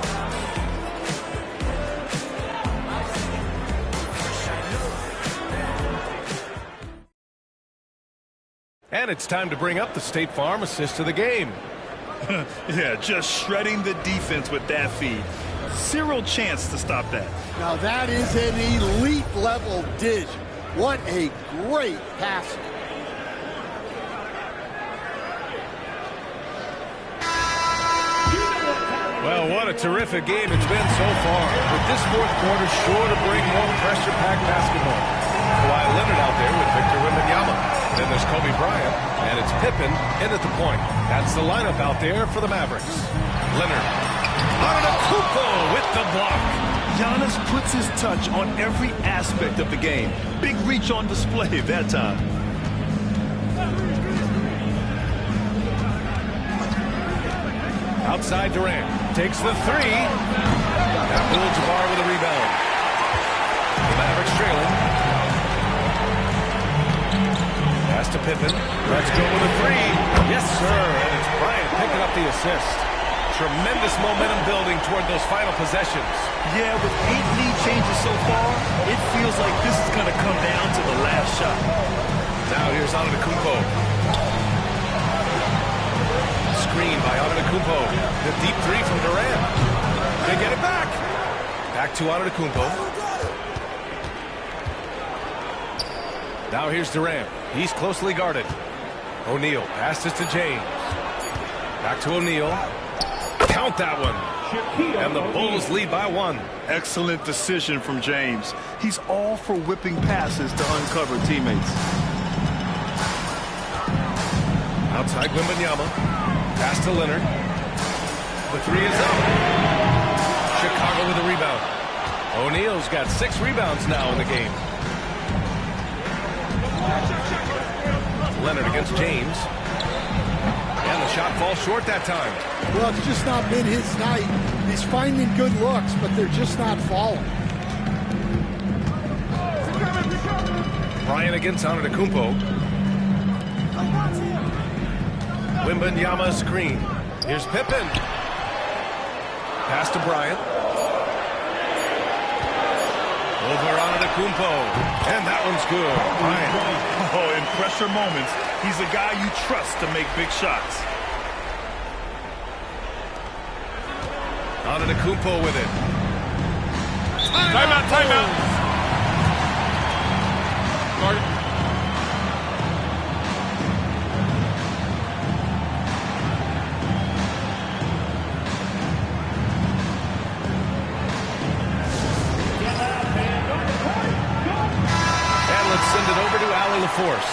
And it's time to bring up the State Farm assist of the game. Yeah, just shredding the defense with that feed. Zero chance to stop that. Now that is an elite level dish. What a great pass. Well, what a terrific game it's been so far. With this fourth quarter sure to bring more pressure-packed basketball. Kawhi Leonard out there with Victor Wembanyama. Then there's Kobe Bryant, and it's Pippen in at the point. That's the lineup out there for the Mavericks. Leonard. Antetokounmpo with the block. Giannis puts his touch on every aspect of the game. Big reach on display that time. Outside Durant. Takes the 3. Abdul-Jabbar with a rebound. The Mavericks trailing. Pass to Pippen. Let's go with a 3. Yes, sir. And it's Bryant picking up the assist. Tremendous momentum building toward those final possessions. Yeah, with 8 lead changes so far, it feels like this is going to come down to the last shot. Now here's Antetokounmpo. Screen by Antetokounmpo. The deep 3 from Durant. They get it back. Back to Antetokounmpo. Now here's Durant. He's closely guarded. O'Neal passes to James. Back to O'Neal. Count that one. And the Bulls lead by 1. Excellent decision from James. He's all for whipping passes to uncover teammates. Outside Wembanyama. Pass to Leonard. The 3 is up. Chicago with a rebound. O'Neal's got 6 rebounds now in the game. Leonard against James. And the shot falls short that time. Well, it's just not been his night. He's finding good looks, but they're just not falling. Bryant against Antetokounmpo. Wembanyama screen. Here's Pippen. Pass to Bryant. Over Antetokounmpo. And that one's good. Bryant. Oh, in pressure moments, he's a guy you trust to make big shots. Antetokounmpo with it. Timeout, timeout. And let's send it over to Allie LaForce.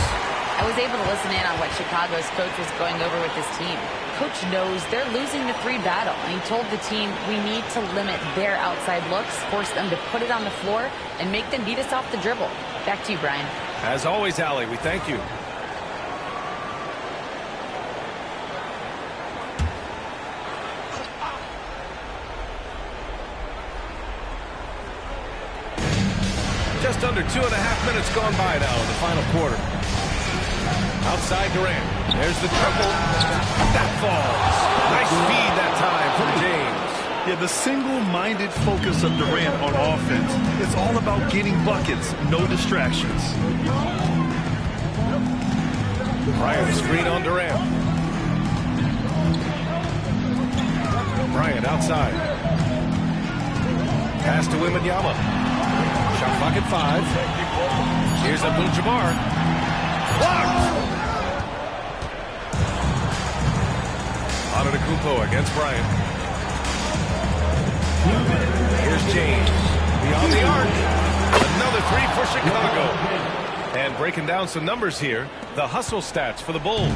I was able to listen in on what Chicago's coach was going over with his team. Coach knows they're losing the 3 battle, and he told the team, we need to limit their outside looks, force them to put it on the floor, and make them beat us off the dribble. Back to you, Brian. As always, Allie, we thank you. Just under 2.5 minutes gone by now in the final quarter. Outside Durant. There's the triple. That falls. Nice feed that time from James. Yeah, the single-minded focus of Durant on offense. It's all about getting buckets, no distractions. Bryant screen on Durant. Bryant outside. Pass to Wembanyama. Shot clock at 5. Here's Abdul-Jabbar. Blocked! Antetokounmpo against Bryant. Here's James. Beyond the arc. Another 3 for Chicago. And breaking down some numbers here, the hustle stats for the Bulls.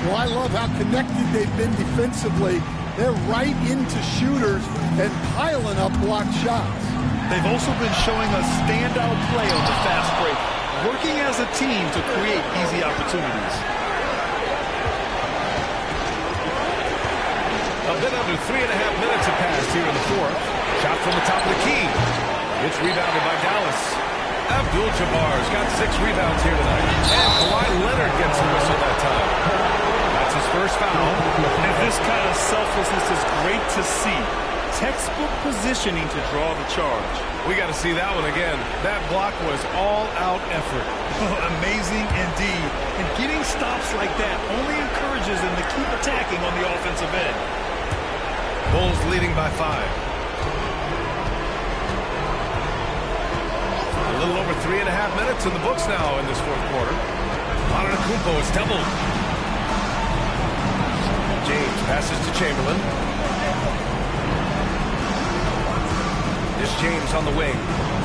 Well, I love how connected they've been defensively. They're right into shooters and piling up blocked shots. They've also been showing a standout play on the fast break, working as a team to create easy opportunities. A bit under 3.5 minutes have passed here in the fourth. Shot from the top of the key. It's rebounded by Dallas. Abdul-Jabbar's got 6 rebounds here tonight. And Kawhi Leonard gets a whistle that time. That's his first foul. And this kind of selflessness is great to see. Textbook positioning to draw the charge. We got to see that one again. That block was all-out effort. Amazing indeed. And getting stops like that only encourages them to keep attacking on the offensive end. Bulls leading by 5. A little over 3.5 minutes in the books now in this fourth quarter. Antetokounmpo is doubled. James passes to Chamberlain. Here's James on the wing.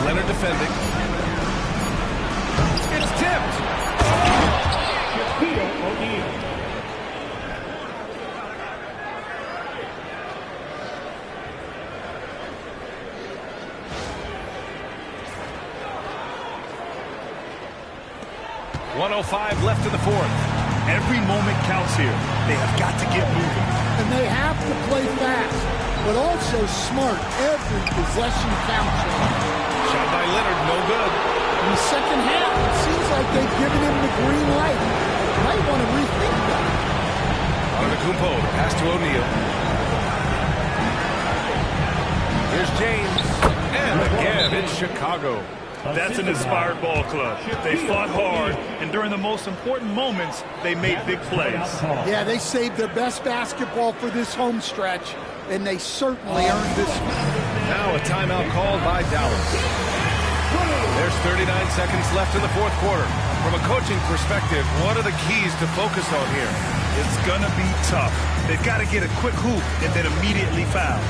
Leonard defending. It's tipped. Shaquille O'Neal. .105 left in the fourth. Every moment counts here. They have got to get moving. And they have to play fast, but also smart. Every possession counts. Shot by Leonard, no good. In the second half, it seems like they've given him the green light. Might want to rethink that. Antetokounmpo, pass to O'Neal. Here's James. And again, it's Chicago. That's an inspired ball club. They fought hard, and during the most important moments, they made big plays. Yeah, they saved their best basketball for this home stretch, and they certainly earned this one. Now a timeout called by Dallas. There's 39 seconds left in the fourth quarter. From a coaching perspective, what are the keys to focus on here? It's going to be tough. They've got to get a quick hoop and then immediately foul.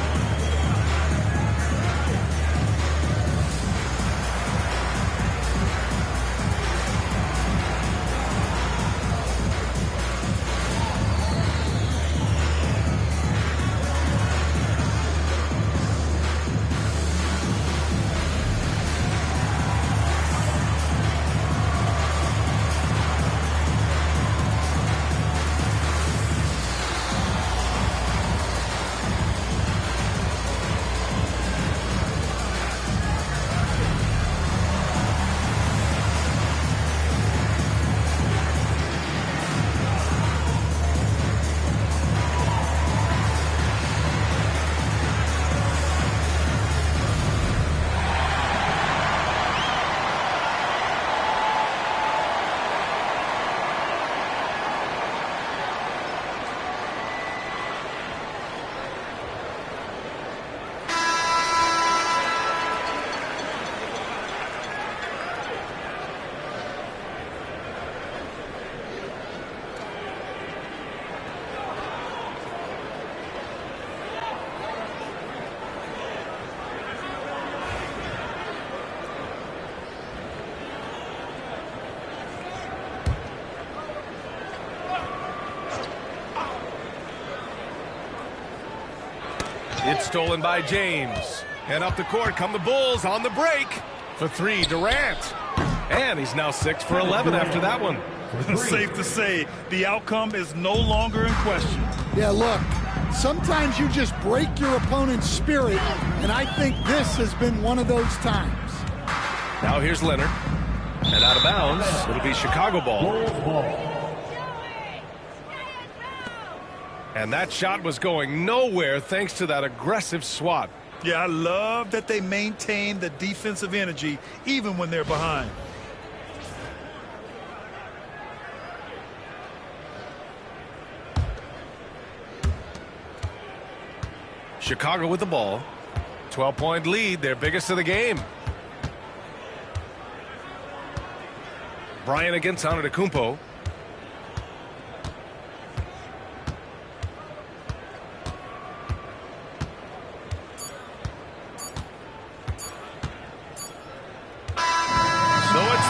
It's stolen by James. And up the court come the Bulls on the break. For three, Durant. And he's now 6 for 11 after that one. Safe to say, the outcome is no longer in question. Yeah, look, sometimes you just break your opponent's spirit, and I think this has been one of those times. Now here's Leonard. And out of bounds, it'll be Chicago ball. And that shot was going nowhere thanks to that aggressive swat. Yeah, I love that they maintain the defensive energy even when they're behind. Chicago with the ball. 12-point lead, their biggest of the game. Bryant against Antetokounmpo.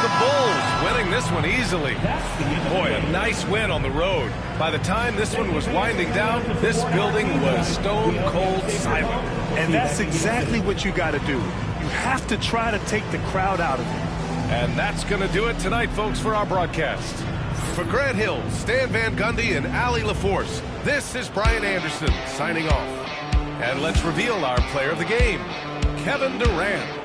The Bulls winning this one easily. Boy, a nice win on the road. By the time this one was winding down, this building was stone cold silent. And that's exactly what you got to do. You have to try to take the crowd out of it. And that's going to do it tonight, folks, for our broadcast. For Grant Hill, Stan Van Gundy, and Allie LaForce, this is Brian Anderson signing off. And let's reveal our player of the game, Kevin Durant.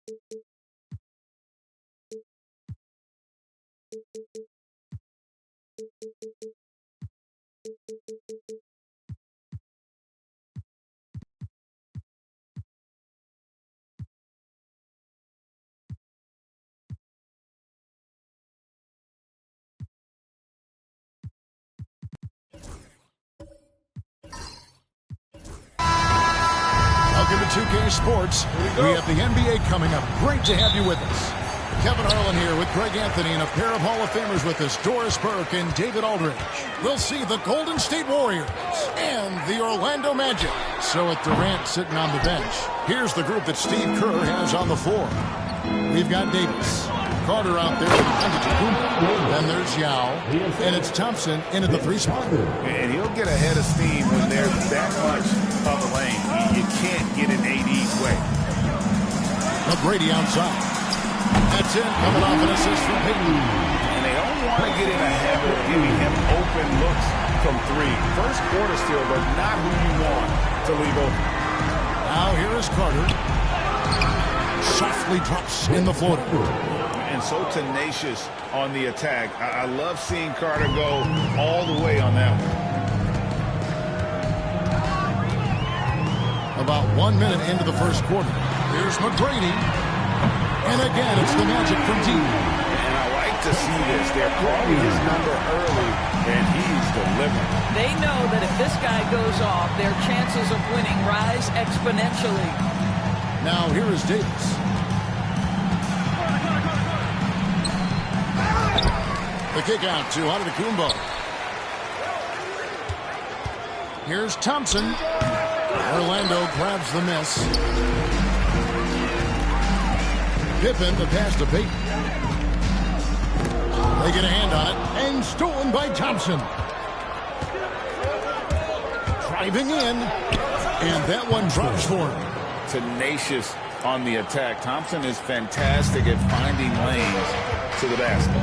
Welcome to 2K Sports. We have the NBA coming up. Great to have you with us. Kevin Harlan here with Greg Anthony and a pair of Hall of Famers with us, Doris Burke and David Aldridge. We'll see the Golden State Warriors and the Orlando Magic. So with Durant sitting on the bench, here's the group that Steve Kerr has on the floor. We've got Davis, Carter out there with Antetokounmpo. Then there's Yao, and it's Thompson into the 3 spot. And he'll get ahead of steam when there's that much of a lane. You can't get in AD's way. McGrady outside. That's it, coming off an assist from Payton. And they don't want to get in a habit of giving him open looks from 3. First quarter still, but not who you want to leave open. Now here is Carter. Softly drops in the floater. And so tenacious on the attack. I love seeing Carter go all the way on that one. About 1 minute into the first quarter. Here's McGrady. And again, it's the Magic from deep. And I like to see this. They're calling his number early, and he's delivering. They know that if this guy goes off, their chances of winning rise exponentially. Now here is Davis. The kick out to Antetokounmpo. Here's Thompson. Orlando grabs the miss. Pippen, the pass to Payton. They get a hand on it, and stolen by Thompson. Driving in, and that one drops for him. Tenacious on the attack. Thompson is fantastic at finding lanes to the basket.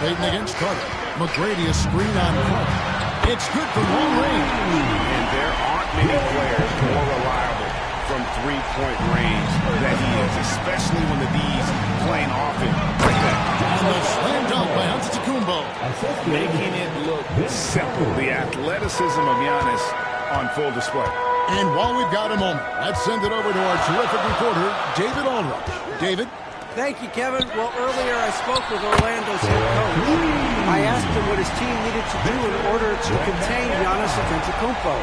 Payton against Carter. McGrady a screen on Carter. It's good for long range. And there aren't many players more reliable from 3-point range than he is, especially when the D's playing offense like that. And the slam dunk by Antetokounmpo. Making it look simple. The athleticism of Giannis on full display. And while we've got a moment, let's send it over to our terrific reporter, David Aldridge. David? Thank you, Kevin. Well, earlier I spoke with Orlando's head coach. I asked him what his team needed to do in order to contain Giannis Antetokounmpo.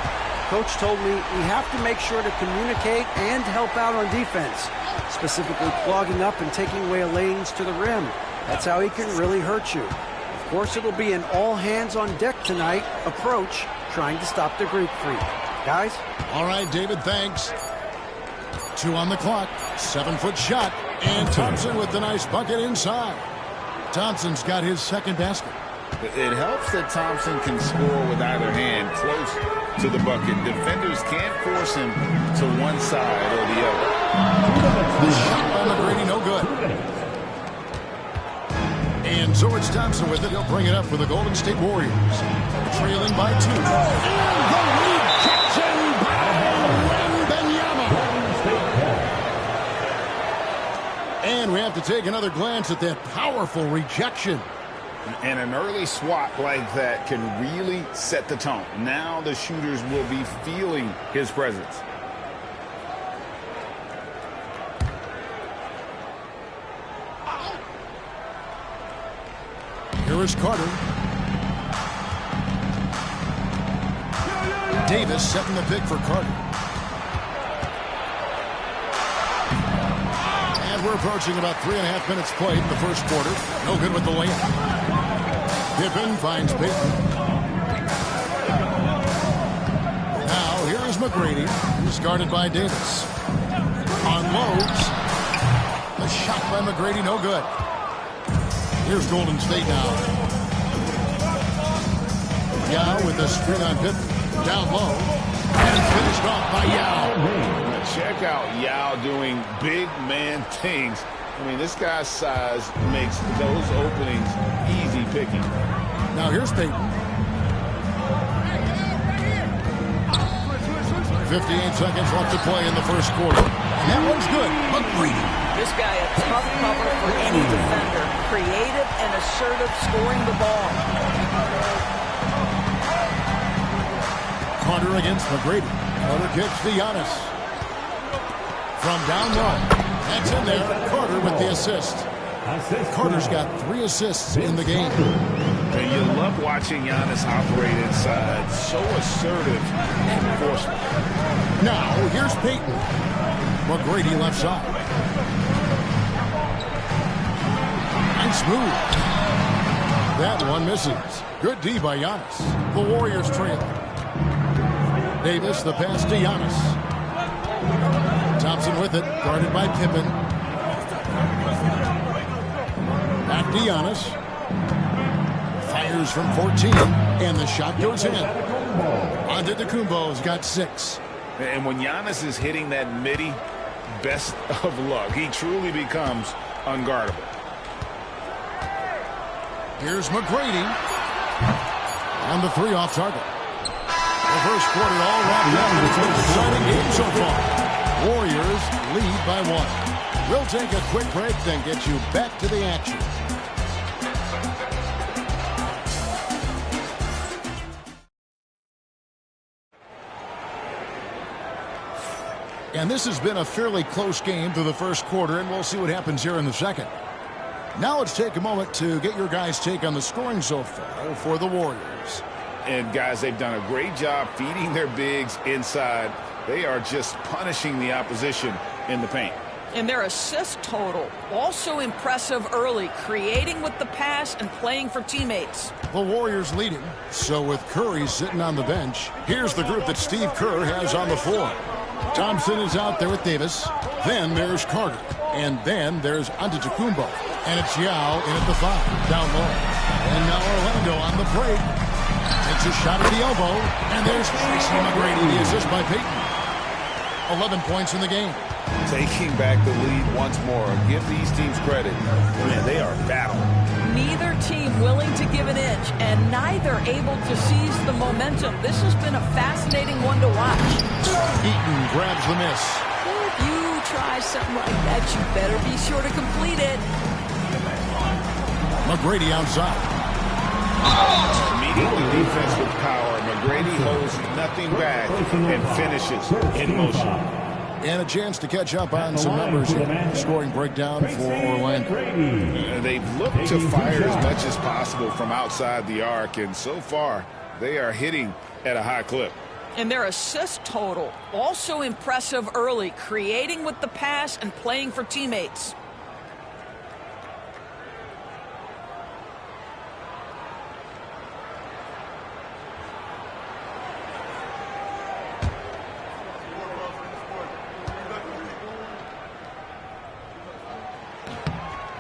Coach told me we have to make sure to communicate and help out on defense, specifically clogging up and taking away lanes to the rim. That's how he can really hurt you. Of course, it'll be an all-hands-on-deck tonight approach, trying to stop the Greek Freak. Guys? All right, David, thanks. 2 on the clock. 7-foot shot. And Thompson with the nice bucket inside. Thompson's got his second basket. It helps that Thompson can score with either hand close to the bucket. Defenders can't force him to one side or the other. The shot by McGrady, no good. And so it's Thompson with it. He'll bring it up for the Golden State Warriors. Trailing by 2. And the rejection by Wembanyama. And we have to take another glance at that powerful rejection. And an early swat like that can really set the tone. Now the shooters will be feeling his presence. Here is Carter. Davis setting the pick for Carter. And we're approaching about 3.5 minutes played in the first quarter. No good with the layup. Pippen finds Payton. Now here is McGrady, who's guarded by Davis. Unloads. The shot by McGrady, no good. Here's Golden State now. Yao with the screen on Pippen. Down low. And it's finished off by Yao. Check out Yao doing big man things. I mean, this guy's size makes those openings easy picking. Now here's Payton. 58 seconds left to play in the first quarter. And that one's good. McGrady. This guy a tough cover for any defender. Creative and assertive scoring the ball. Carter against McGrady. Carter kicks to Giannis. From down low. That's in there. Carter with the assist. Carter's got 3 assists in the game. And you love watching Giannis operate inside. So assertive and forceful. Now, here's Payton. McGrady left side. Nice move. That one misses. Good D by Giannis. The Warriors trail. Davis, the pass to Giannis. Thompson with it, guarded by Pippen. Back to Giannis. Fires from 14, and the shot goes in. Antetokounmpo's got 6. And when Giannis is hitting that midi, best of luck. He truly becomes unguardable. Here's McGrady. On the 3 off target. The first quarter all wrapped up, and it's been an exciting game so far. Warriors lead by 1. We'll take a quick break, then get you back to the action. And this has been a fairly close game through the first quarter, and we'll see what happens here in the second. Now let's take a moment to get your guys' take on the scoring so far for the Warriors. And, guys, they've done a great job feeding their bigs inside. They are just punishing the opposition in the paint. And their assist total, also impressive early, creating with the pass and playing for teammates. The Warriors leading, so with Curry sitting on the bench, here's the group that Steve Kerr has on the floor. Thompson is out there with Davis. Then there's Carter. And then there's Antetokounmpo. And it's Yao in at the 5, down low. And now Orlando on the break. Takes a shot at the elbow. And there's Tracy McGrady, the assist by Payton. 11 points in the game. Taking back the lead once more. Give these teams credit. Man, they are battling. Neither team willing to give an inch, and neither able to seize the momentum. This has been a fascinating one to watch. Eaton grabs the miss. If you try something like that, you better be sure to complete it. McGrady outside. Meeting the defense with power. McGrady holds nothing back and finishes in motion. And a chance to catch up on some numbers here. Scoring breakdown for Orlando. They've looked to fire as much as possible from outside the arc, and so far they are hitting at a high clip. And their assist total, also impressive early, creating with the pass and playing for teammates.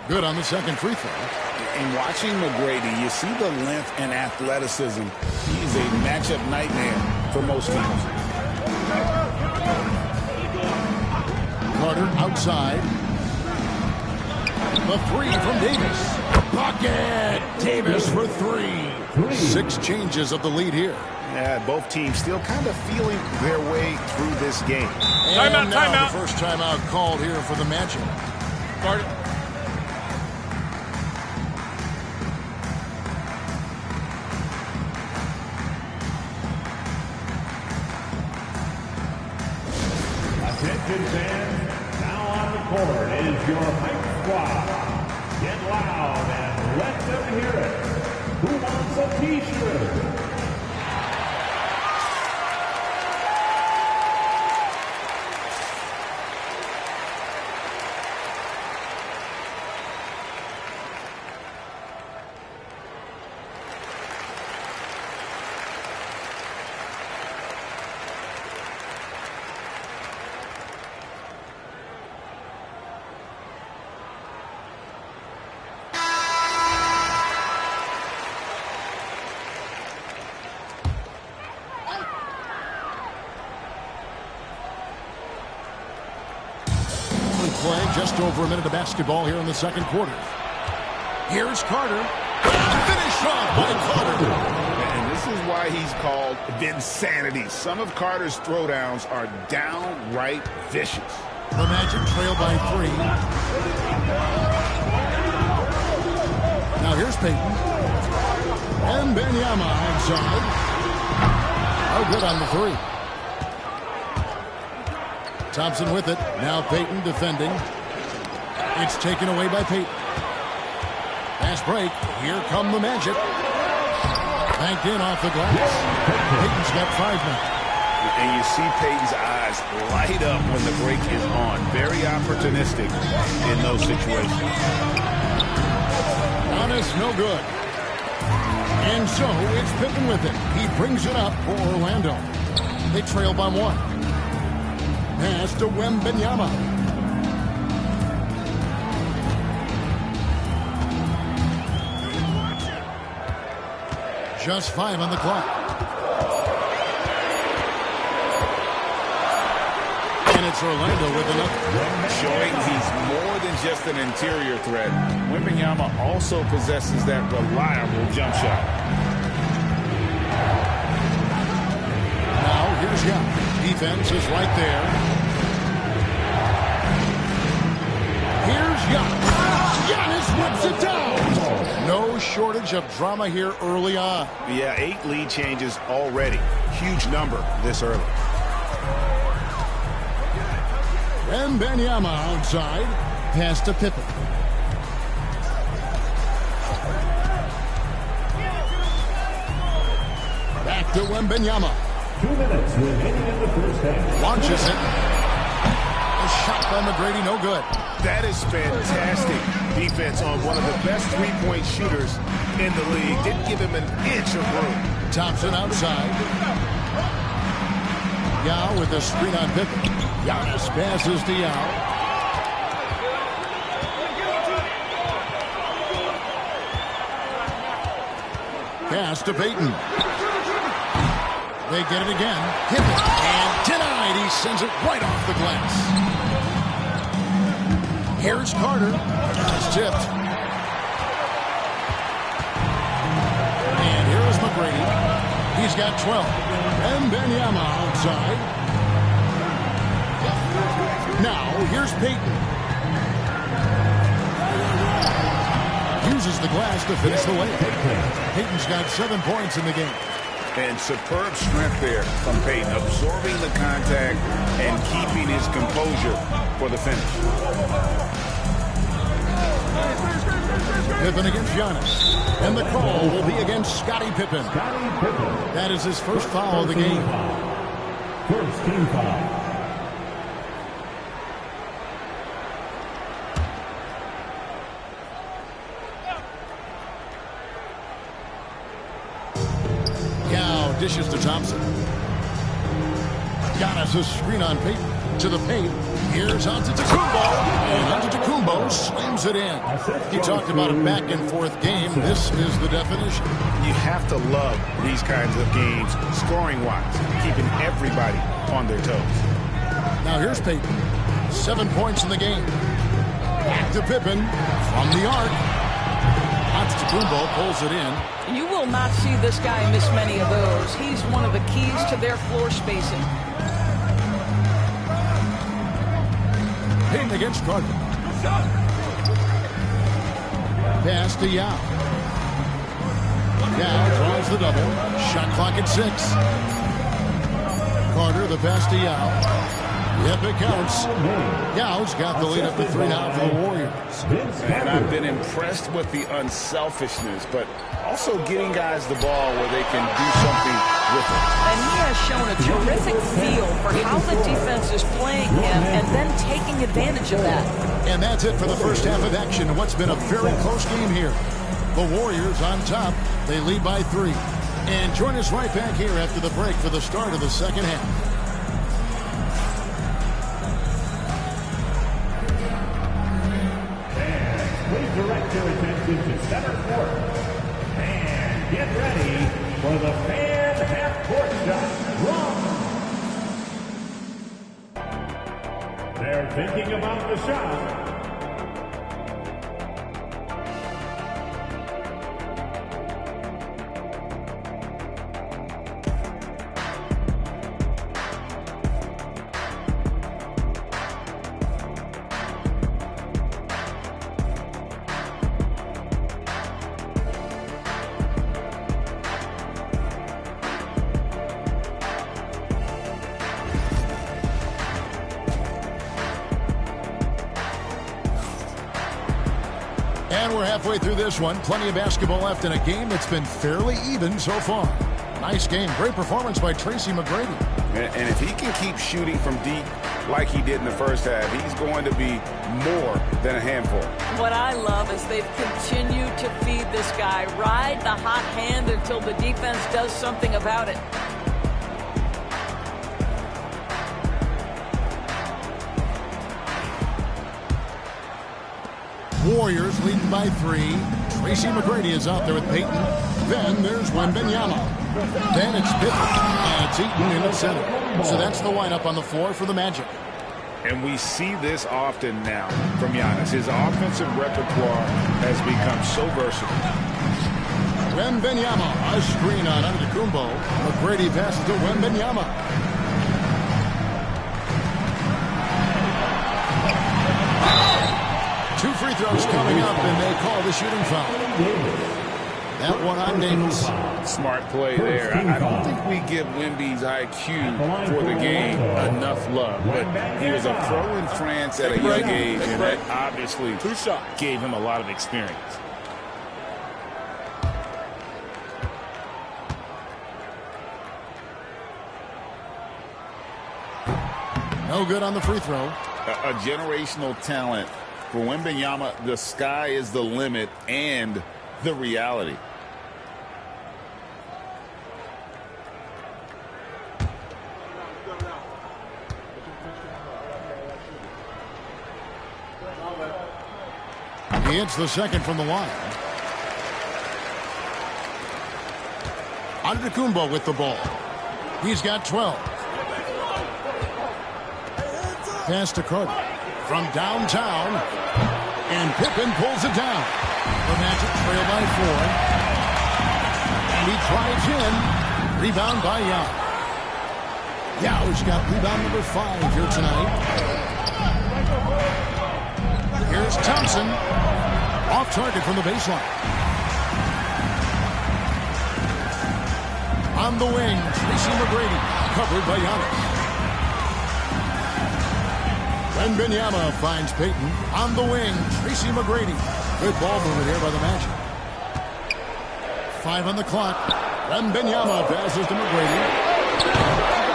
Good on the second free throw. In watching McGrady, you see the length and athleticism. He's a matchup nightmare for most teams. Carter outside. The 3 from Davis. Bucket! Davis for 3. 6 changes of the lead here. Yeah, both teams still kind of feeling their way through this game. And now the first timeout called here for the matchup. Carter. Attention fans, now on the court is your hype squad. Get loud and let them hear it. Who wants a t-shirt? Play just over a minute of basketball here in the second quarter. Here's Carter. Finish off by Carter. And this is why he's called Vinsanity. Some of Carter's throwdowns are downright vicious. The Magic trail by 3. Now here's Payton. And Wembanyama outside. Oh, good on the 3. Thompson with it. Now Payton defending. It's taken away by Payton. Fast break. Here come the Magic. Banked in off the glass. Payton's got 5 now. And you see Payton's eyes light up when the break is on. Very opportunistic in those situations. Honest, no good. And so it's Pippen with it. He brings it up for Orlando. They trail by 1. Pass to Wembanyama. Just 5 on the clock. And it's Orlando with another. Showing he's more than just an interior threat. Wembanyama also possesses that reliable jump shot. Now here's Young. Defense is right there. Here's Young. Giannis whips it down. No shortage of drama here early on. Yeah, 8 lead changes already. Huge number this early. Wembanyama outside. Pass to Pippen. Back to Wembanyama. 2 minutes remaining in the first half. Launches it. A shot by McGrady, no good. That is fantastic defense on one of the best three-point shooters in the league. Didn't give him an inch of room. Thompson outside. Yao with a screen on Pippen. Giannis passes to Yao. Pass to Payton. They get it again. Hit it. And denied. He sends it right off the glass. Here's Carter. It's tipped. And here is McGrady. He's got 12. And Wembanyama outside. Now, here's Payton. Uses the glass to finish the layup. Payton's got 7 points in the game. And superb strength there from Payton, absorbing the contact and keeping his composure for the finish. Pippen against Giannis. And the call will be against Scottie Pippen. That is his first foul of the game. First team foul. Dishes to Thompson. Giannis a screen on Payton. To the paint. Here's Antetokounmpo. And Antetokounmpo slams it in. He talked about a back-and-forth game. This is the definition. You have to love these kinds of games, scoring-wise, keeping everybody on their toes. Now here's Payton. 7 points in the game. Back to Pippen from the arc. Antetokounmpo pulls it in. You will not see this guy miss many of those. He's one of the keys to their floor spacing. Payton against Carter. Pass to Yao. Yao draws the double. Shot clock at 6. Carter, the pass to Yao. Yep, it counts. Yao's got the lead up to 3 now for the Warriors. And I've been impressed with the unselfishness, but also getting guys the ball where they can do something with it. And he has shown a terrific feel for how the defense is playing him and then taking advantage of that. And that's it for the first half of action. What's been a very close game here. The Warriors on top. They lead by 3. And join us right back here after the break for the start of the second half. Please direct your attention to center court. And get ready for the fan half-court shot. They're thinking about the shot. And we're halfway through this one. Plenty of basketball left in a game that's been fairly even so far. Nice game. Great performance by Tracy McGrady. And if he can keep shooting from deep like he did in the first half, he's going to be more than a handful. What I love is they've continued to feed this guy. Ride the hot hand until the defense does something about it. Warriors leading by 3. Tracy McGrady is out there with Payton. Then there's Wembanyama. Then it's Pippen. And it's Eaton in the center. So that's the lineup on the floor for the Magic. And we see this often now from Giannis. His offensive repertoire has become so versatile. Wembanyama, a screen on Antetokounmpo. McGrady passes to Wembanyama. Two free throws coming up, and they call the shooting foul. That one on Davis. Smart play there. I don't think we give Wemby's IQ for the game enough love, but he was a pro in France at a young age, and that obviously gave him a lot of experience. No good on the free throw. A generational talent. For Wembanyama, the sky is the limit and the reality. He hits the second from the line. Antetokounmpo with the ball. He's got 12. Pass to Carter from downtown, and Pippen pulls it down. The Magic trail by 4. And he drives in. Rebound by Yao. Yao's got rebound number 5 here tonight. Here's Thompson. Off target from the baseline. On the wing, Tracy McGrady, covered by Giannis. Wembanyama finds Payton. On the wing, Tracy McGrady. Good ball movement here by the Magic. 5 on the clock. Wembanyama passes to McGrady.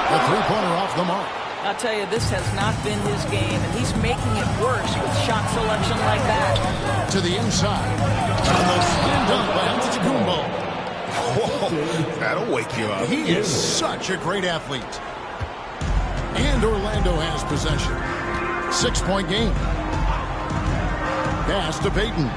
The three-pointer off the mark. I'll tell you, this has not been his game, and he's making it worse with shot selection like that. To the inside. On the slam dunk by Antetokounmpo. Whoa, that'll wake you up. He is such a great athlete. And Orlando has possession. 6-point game. Pass to Payton.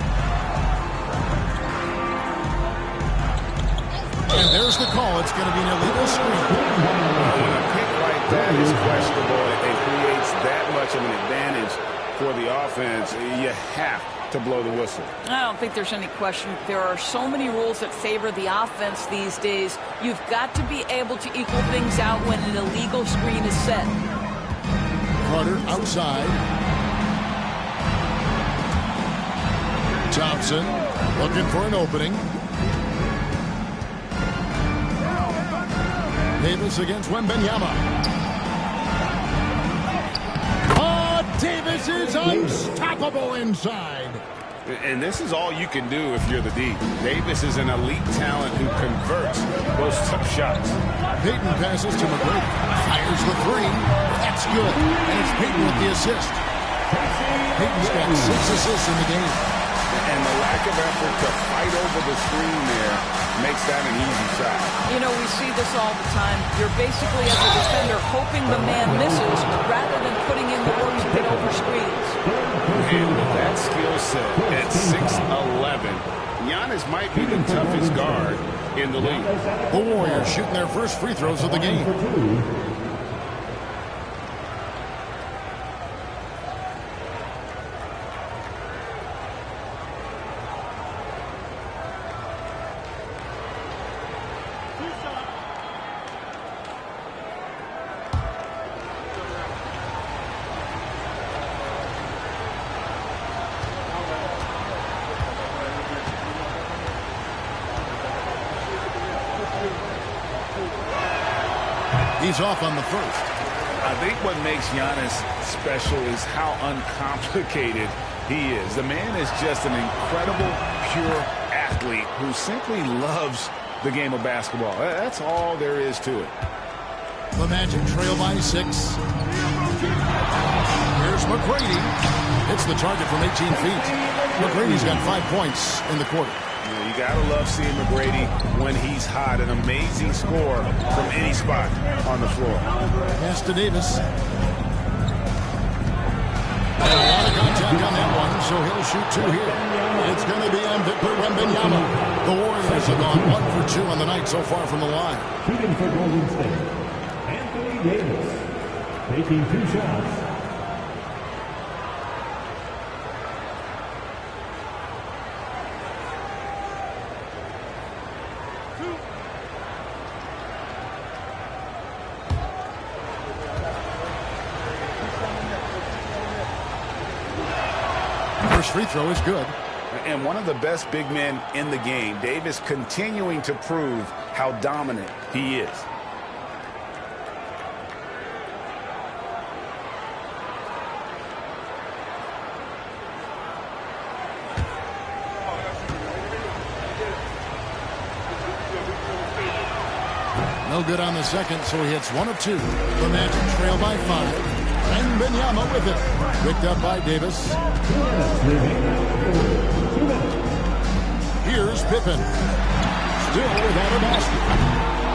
And there's the call. It's going to be an illegal screen. When a pick like that is questionable, it creates that much of an advantage for the offense. You have to blow the whistle. I don't think there's any question. There are so many rules that favor the offense these days. You've got to be able to equal things out when an illegal screen is set. Carter outside. Thompson looking for an opening. Davis against Wembanyama. Oh, Davis is unstoppable inside. And this is all you can do if you're the D. Davis is an elite talent who converts those tough shots. Payton passes to McGrady. Fires the 3. That's good. And it's Payton with the assist. Payton's got 6 assists in the game. And the lack of effort to fight over the screen there makes that an easy shot. You know, we see this all the time. You're basically, as a defender, hoping the man misses rather than putting in the work to get over screens. And with that skill set at 6'11", Giannis might be the toughest guard in the league. The Warriors shooting their first free throws of the game. He's off on the first. think what makes Giannis special is how uncomplicated he is. The man is just an incredible, pure athlete who simply loves the game of basketball. That's all there is to it. The Magic trail by 6. Here's McGrady. Hits the target from 18 feet. McGrady's got 5 points in the quarter. You gotta love seeing McGrady when he's hot. An amazing score from any spot on the floor. Pass to Davis. And a lot of contact on that one, so he'll shoot 2 here. It's going to be on Victor Wembanyama. The Warriors have gone 1 for 2 on the night so far from the line. Shooting for Golden State, Anthony Davis, taking 2 shots. First free throw is good. And one of the best big men in the game, Davis, continuing to prove how dominant he is. No good on the second, so he hits 1 of 2. The Magic trail by 5. And Wembanyama with it. Picked up by Davis. Here's Pippen. Still without a basket.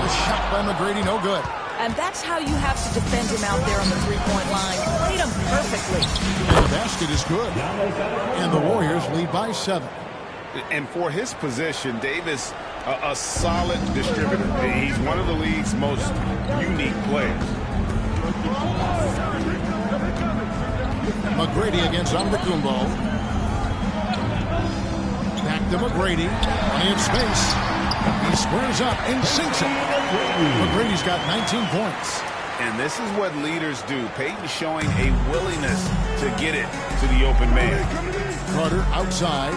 The shot by McGrady, no good. And that's how you have to defend him out there on the three-point line. Played him perfectly. And the basket is good. And the Warriors lead by 7. And for his position, Davis, a solid distributor. He's one of the league's most unique players. McGrady against Antetokounmpo. Back to McGrady. Plenty of space. He squares up and sinks it. McGrady's got 19 points. And this is what leaders do. Peyton showing a willingness to get it to the open man. Carter outside.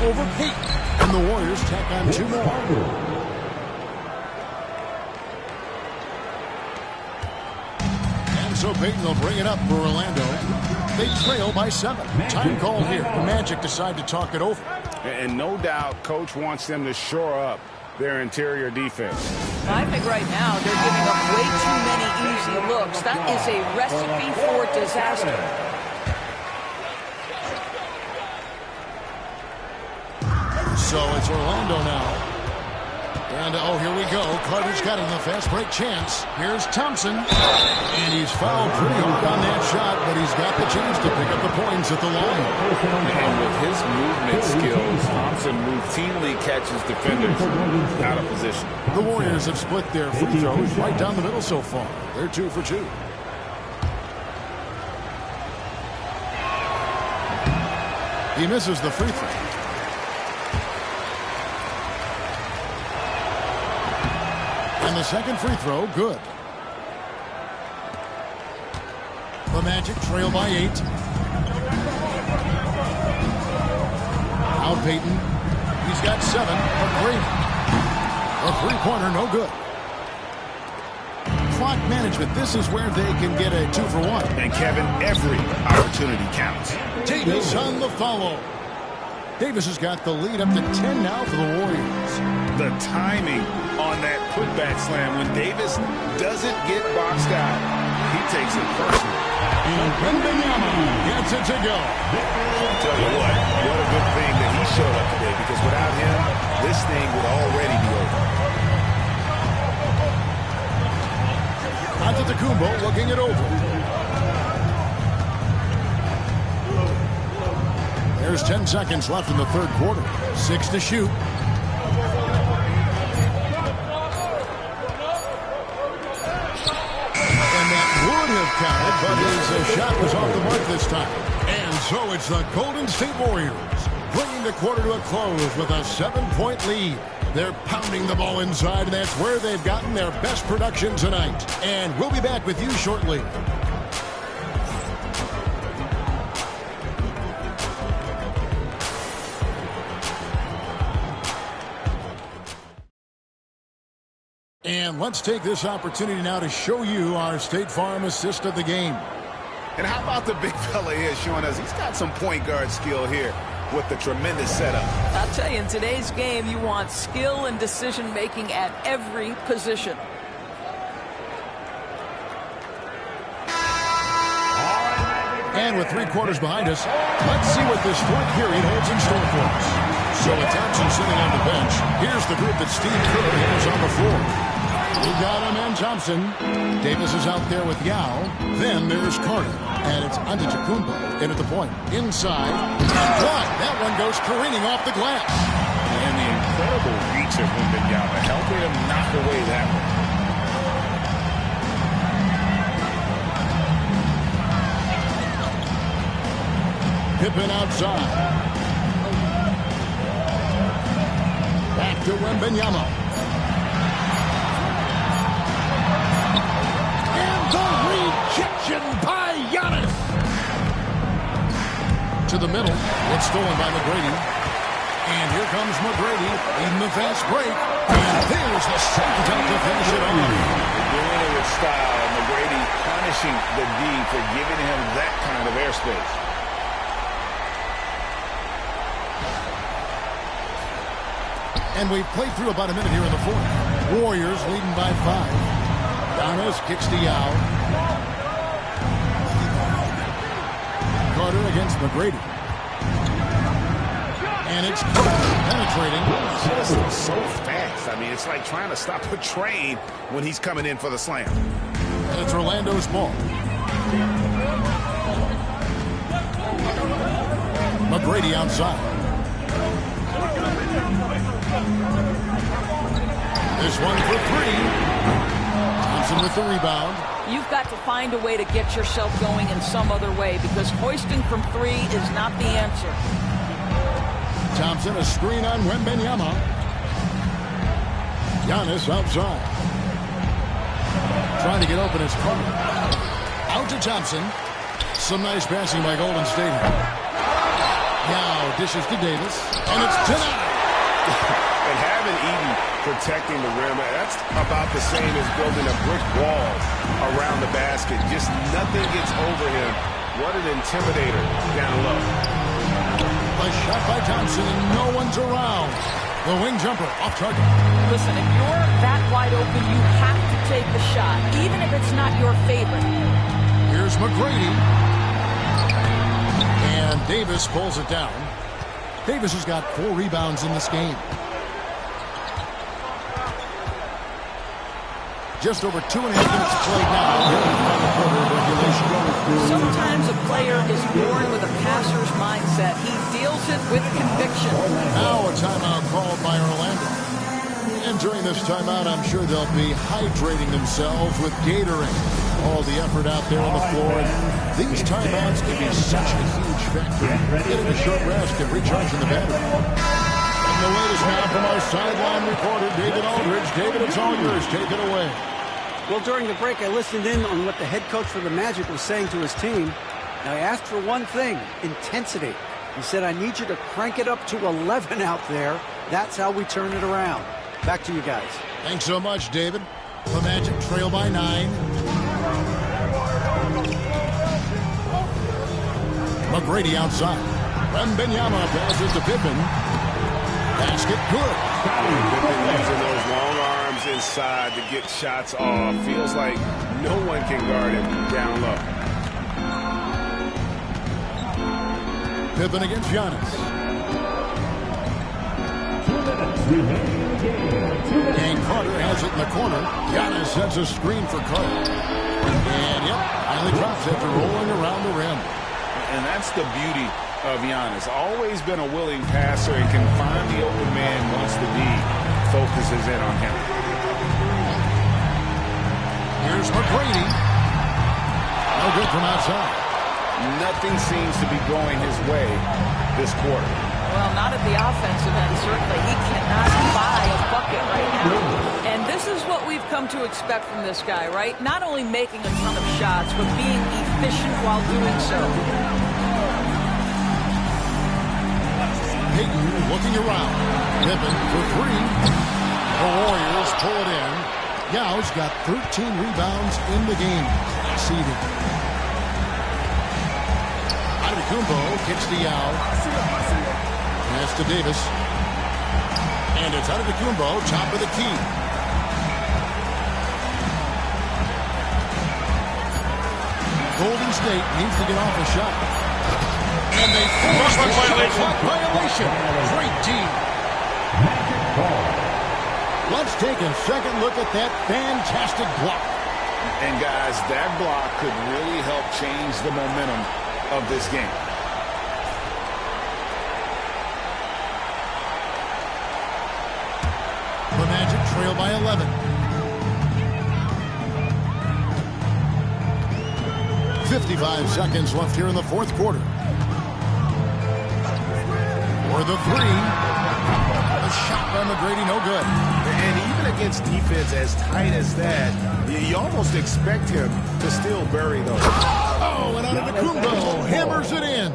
Over Peyton. And the Warriors tack on 2 more. So Peyton will bring it up for Orlando. They trail by 7. Time call here. The Magic decide to talk it over. And no doubt, Coach wants them to shore up their interior defense. I think right now they're giving up way too many easy looks. That is a recipe for disaster. So it's Orlando now. And, oh, here we go. Carter's got it in the fast break chance. Here's Thompson. And he's fouled pretty hard on that shot, but he's got the chance to pick up the points at the line. And with his movement skills, Thompson routinely catches defenders out of position. The Warriors have split their free throws right down the middle so far. They're 2 for 2. He misses the free throw. And the second free throw, good. The Magic trail by 8. Now Peyton. He's got 7. McGrady. A three-pointer, no good. Clock management. This is where they can get a 2 for 1. And Kevin, every opportunity counts. Davis on the follow. Davis has got the lead up to 10 now for the Warriors. The timing on that putback slam when Davis doesn't get boxed out. He takes it personally. And Wembanyama gets it to go. I'll tell you what a good thing that he showed up today, because without him, this thing would already be over. Antetokounmpo looking it over. There's 10 seconds left in the third quarter. 6 to shoot. Counted, but his shot was off the mark this time. And so it's the Golden State Warriors bringing the quarter to a close with a 7-point lead. They're pounding the ball inside, and that's where they've gotten their best production tonight. And we'll be back with you shortly. let's take this opportunity now to show you our State Farm assist of the game. And how about the big fella here showing us he's got some point guard skill here with the tremendous setup. I'll tell you, in today's game, you want skill and decision-making at every position. And with 3 quarters behind us, let's see what this fourth period holds in store for us. So with Thompson sitting on the bench, here's the group that Steve Kerr has on the floor. We got him and Thompson. Davis is out there with Yao. Then there's Carter. And it's Antetokounmpo in at the point. Inside. One. That one goes careening off the glass. And the incredible reach of Wembanyama helping him knock away that one. Pippen outside. Back to Wembanyama. And the rejection by Giannis. To the middle. It's stolen by McGrady. And here comes McGrady in the fast break. And there's the second time to finish it off. Doing it with style. McGrady punishing the D for giving him that kind of airspace. And we've played through about a minute here in the fourth. Warriors leading by 5. Giannis kicks to Yao. Carter against McGrady. And it's Carter penetrating. Just so fast. I mean, it's like trying to stop a train when he's coming in for the slam. And it's Orlando's ball. McGrady outside. This one for 3. Thompson with the rebound. You've got to find a way to get yourself going in some other way, because hoisting from 3 is not the answer. Thompson, a screen on Wembanyama. Giannis outside. Trying to get open is Carter. Out to Thompson. Some nice passing by Golden State here. Now dishes to Davis. And it's denied. And having Eden protecting the rim, that's about the same as building a brick wall around the basket. Just nothing gets over him. What an intimidator down low. A shot by Thompson, and no one's around. The wing jumper off target. Listen, if you're that wide open, you have to take the shot, even if it's not your favorite. Here's McGrady. And Davis pulls it down. Davis has got 4 rebounds in this game. Just over 2.5 minutes played now here in the final quarter of regulation. Sometimes a player is born with a passer's mindset. He deals it with conviction. Now a timeout called by Orlando. And during this timeout, I'm sure they'll be hydrating themselves with Gatorade. All the effort out there on the floor. These timeouts can be such a huge factor. Getting a short rest and recharging the battery. And the latest now from our sideline reporter, David Aldridge. David, it's all yours. Take it away. Well, during the break, I listened in on what the head coach for the Magic was saying to his team. Now, he asked for one thing, intensity. He said, I need you to crank it up to 11 out there. That's how we turn it around. Back to you guys. Thanks so much, David. The Magic trail by 9. McGrady outside. Wembanyama passes to Pippen. Basket good. Pippen using those long arms inside to get shots off. Feels like no one can guard him down low. Pippen against Giannis. And Carter has it in the corner. Giannis sets a screen for Carter. And yep, finally drops after rolling around the rim. And that's the beauty of Giannis. Always been a willing passer and can find the open man once the D focuses in on him. Here's McGrady. No good from outside. Nothing seems to be going his way this quarter. Well, not at the offensive end, certainly. He cannot buy a bucket right now. And this is what we've come to expect from this guy, right? Not only making a ton of shots, but being efficient while doing so. Payton looking around. Pippen for 3. The Warriors pull it in. Yao's got 13 rebounds in the game. Class eating. Antetokounmpo kicks to Yao. Pass to Davis. And it's Antetokounmpo, top of the key. Golden State needs to get off a shot. And they force the shot violation. Great team. Let's take a second look at that fantastic block. And guys, that block could really help change the momentum of this game. The Magic trail by 11. 55 seconds left here in the fourth quarter. For the three. The shot by McGrady, no good. And even against defense as tight as that, you almost expect him to still bury those. Oh, and Antetokounmpo hammers it in.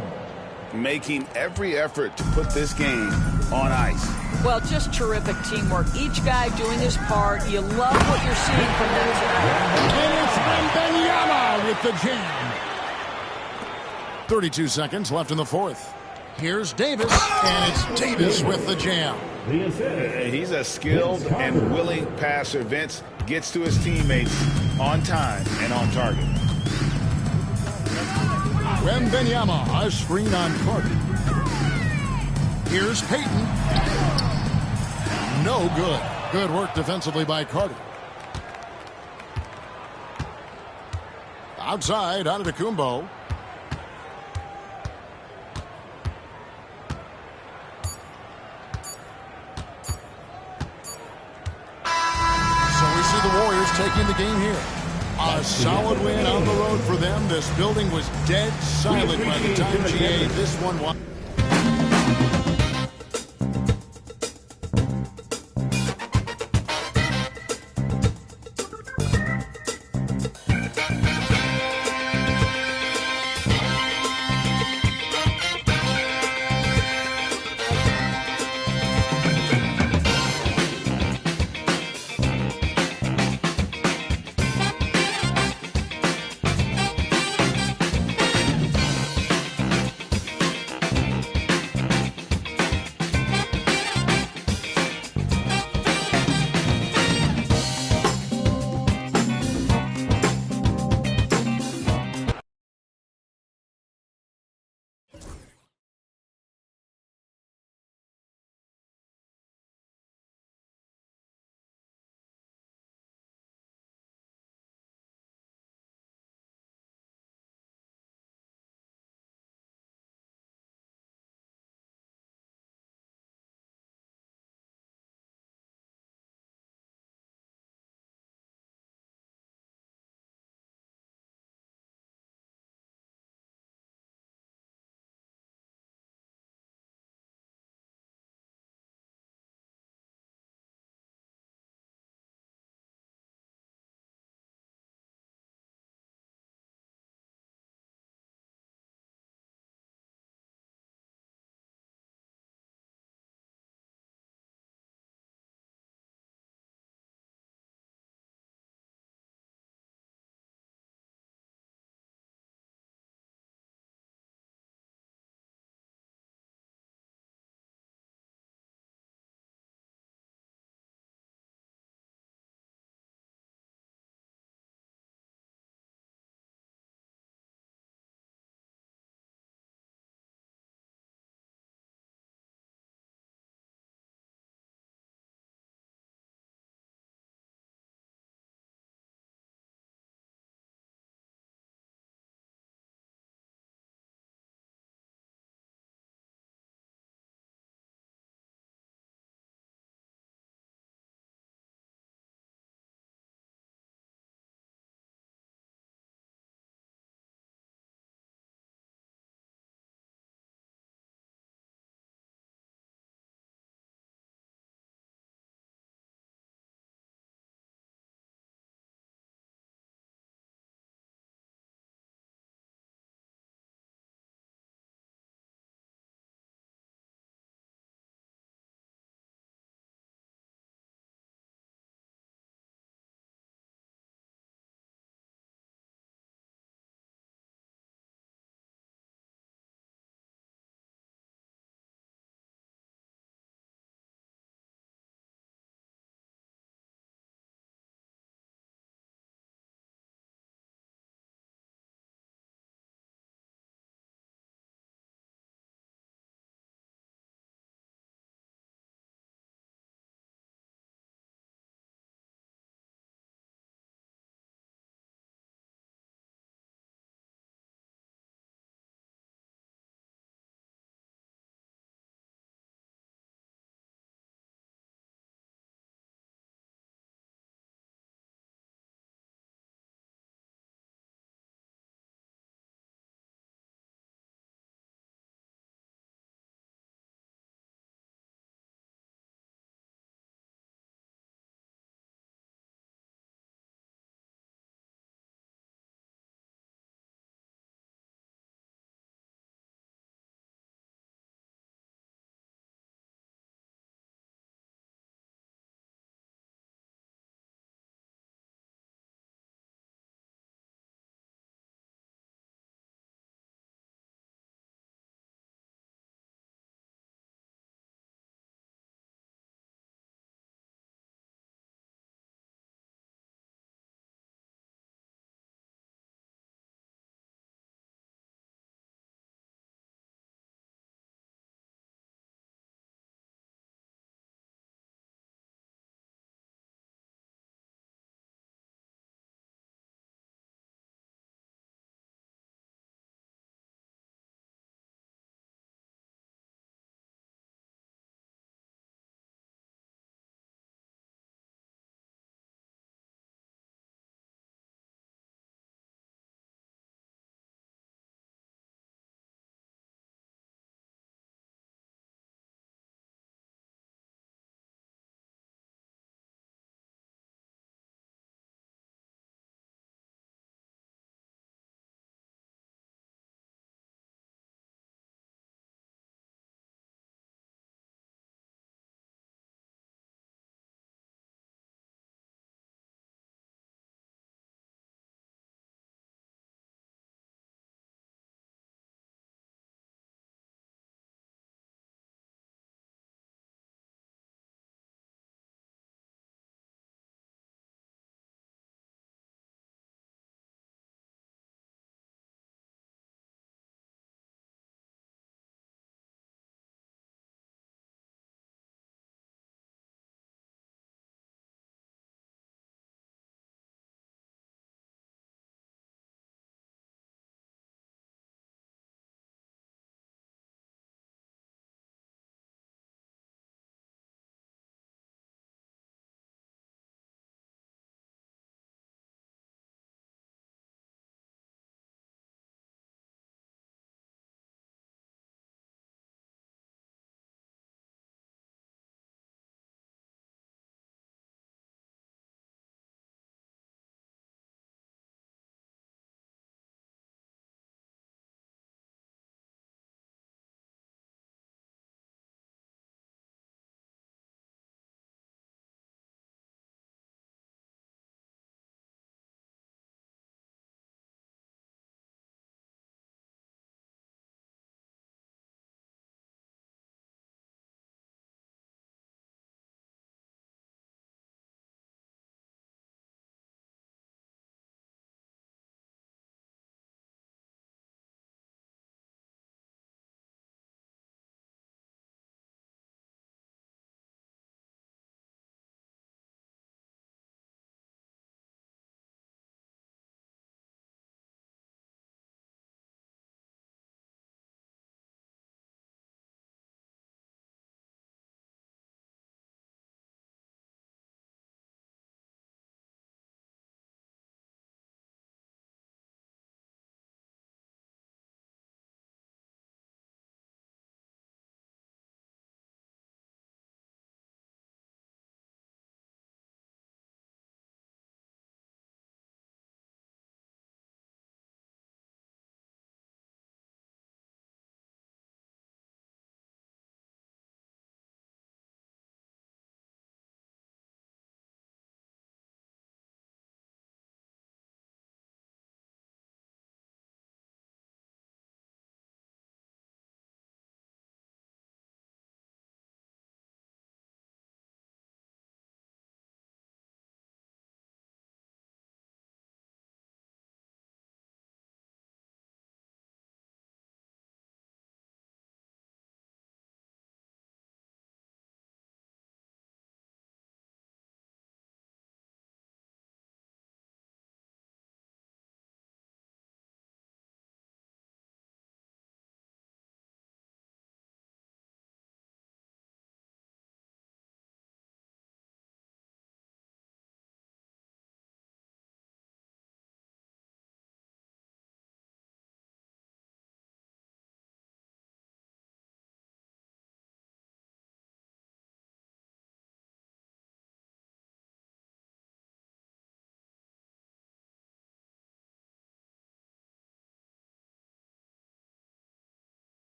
Making every effort to put this game on ice. Well, just terrific teamwork. Each guy doing his part. You love what you're seeing from them tonight. And it's Wembanyama with the jam. 32 seconds left in the fourth. Here's Davis, and it's Davis with the jam. He's a skilled and willing passer. Vince gets to his teammates on time and on target. Wembanyama, a screen on Carter. Here's Payton. No good. Good work defensively by Carter. Outside, Antetokounmpo. The Warriors taking the game here. A solid win on the road for them. This building was dead silent by the time GA this one won.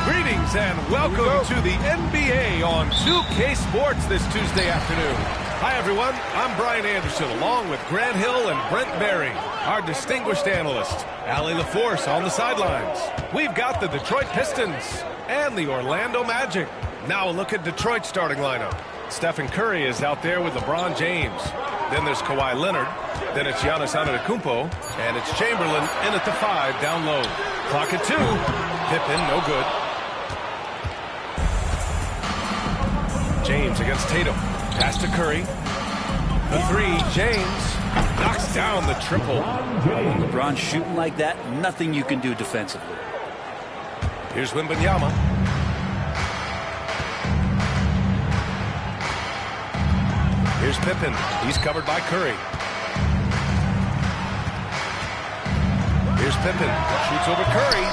Greetings and welcome to the NBA on 2K Sports this Tuesday afternoon. Hi everyone, I'm Brian Anderson along with Grant Hill and Brent Barry, our distinguished analyst. Allie LaForce on the sidelines. We've got the Detroit Pistons and the Orlando Magic. Now a look at Detroit's starting lineup. Stephen Curry is out there with LeBron James. Then there's Kawhi Leonard. Then it's Giannis Antetokounmpo. And it's Chamberlain in at the 5 down low. Clock at 2. Pippen, no good. James against Tatum. Pass to Curry. The 3, James knocks down the triple. When LeBron's shooting like that, nothing you can do defensively. Here's Wembanyama. Here's Pippen. He's covered by Curry. Here's Pippen. Shoots over Curry.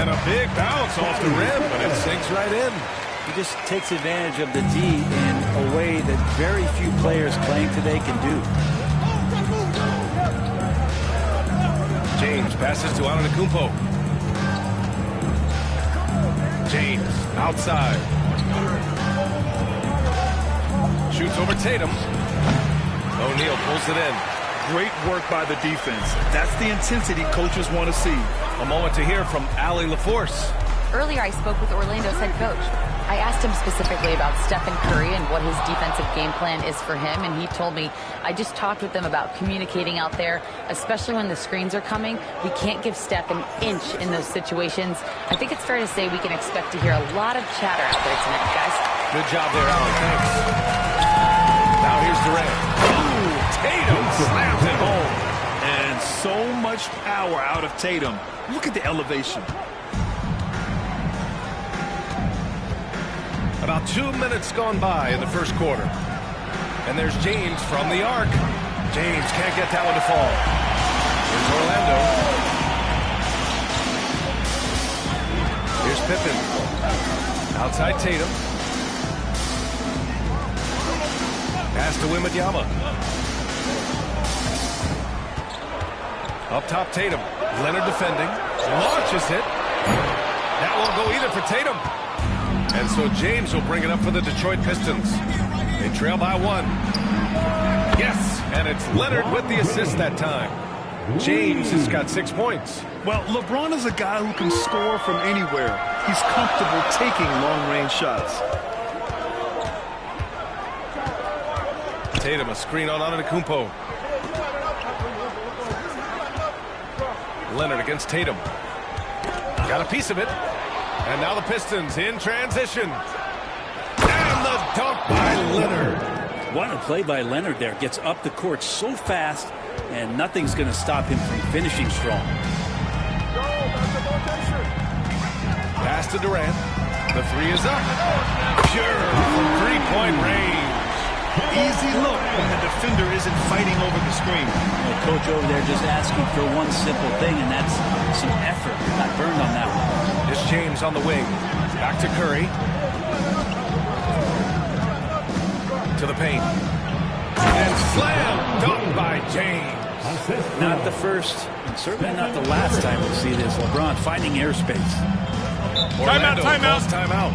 And a big bounce off the rim, but it sinks right in. He just takes advantage of the D in a way that very few players playing today can do. James passes to Antetokounmpo. James outside. Shoots over Tatum. O'Neal pulls it in. Great work by the defense. That's the intensity coaches want to see. A moment to hear from Allie LaForce. Earlier, I spoke with Orlando's head coach. I asked him specifically about Stephen Curry and what his defensive game plan is for him, and he told me, I just talked with them about communicating out there, especially when the screens are coming. We can't give Steph an inch in those situations. I think it's fair to say we can expect to hear a lot of chatter out there tonight, guys. Good job there, Allie. Thanks. Now here's Durant. Ooh, Tatum slams it home. And so much power out of Tatum. Look at the elevation. About 2 minutes gone by in the first quarter. And there's James from the arc. James can't get that one to fall. Here's Orlando. Here's Pippen. Outside Tatum. Pass to Wembanyama. Up top Tatum. Leonard defending. Launches it. That won't go either for Tatum. And so James will bring it up for the Detroit Pistons. They trail by 1. Yes, and it's Leonard with the assist that time. James has got 6 points. Well, LeBron is a guy who can score from anywhere. He's comfortable taking long-range shots. Tatum, a screen on Antetokounmpo. Leonard against Tatum. Got a piece of it. And now the Pistons in transition. And the dunk by Leonard. What a play by Leonard there. Gets up the court so fast, and nothing's going to stop him from finishing strong. Pass to Durant. The 3 is up. Pure from three-point range. Easy look when the defender isn't fighting over the screen. The coach over there just asking for one simple thing, and that's some effort. Got burned on that one. It's James on the wing. Back to Curry. To the paint. And slam dunk by James. Not the first, and certainly not the last time we'll see this. LeBron finding airspace. Orlando timeout. Timeout.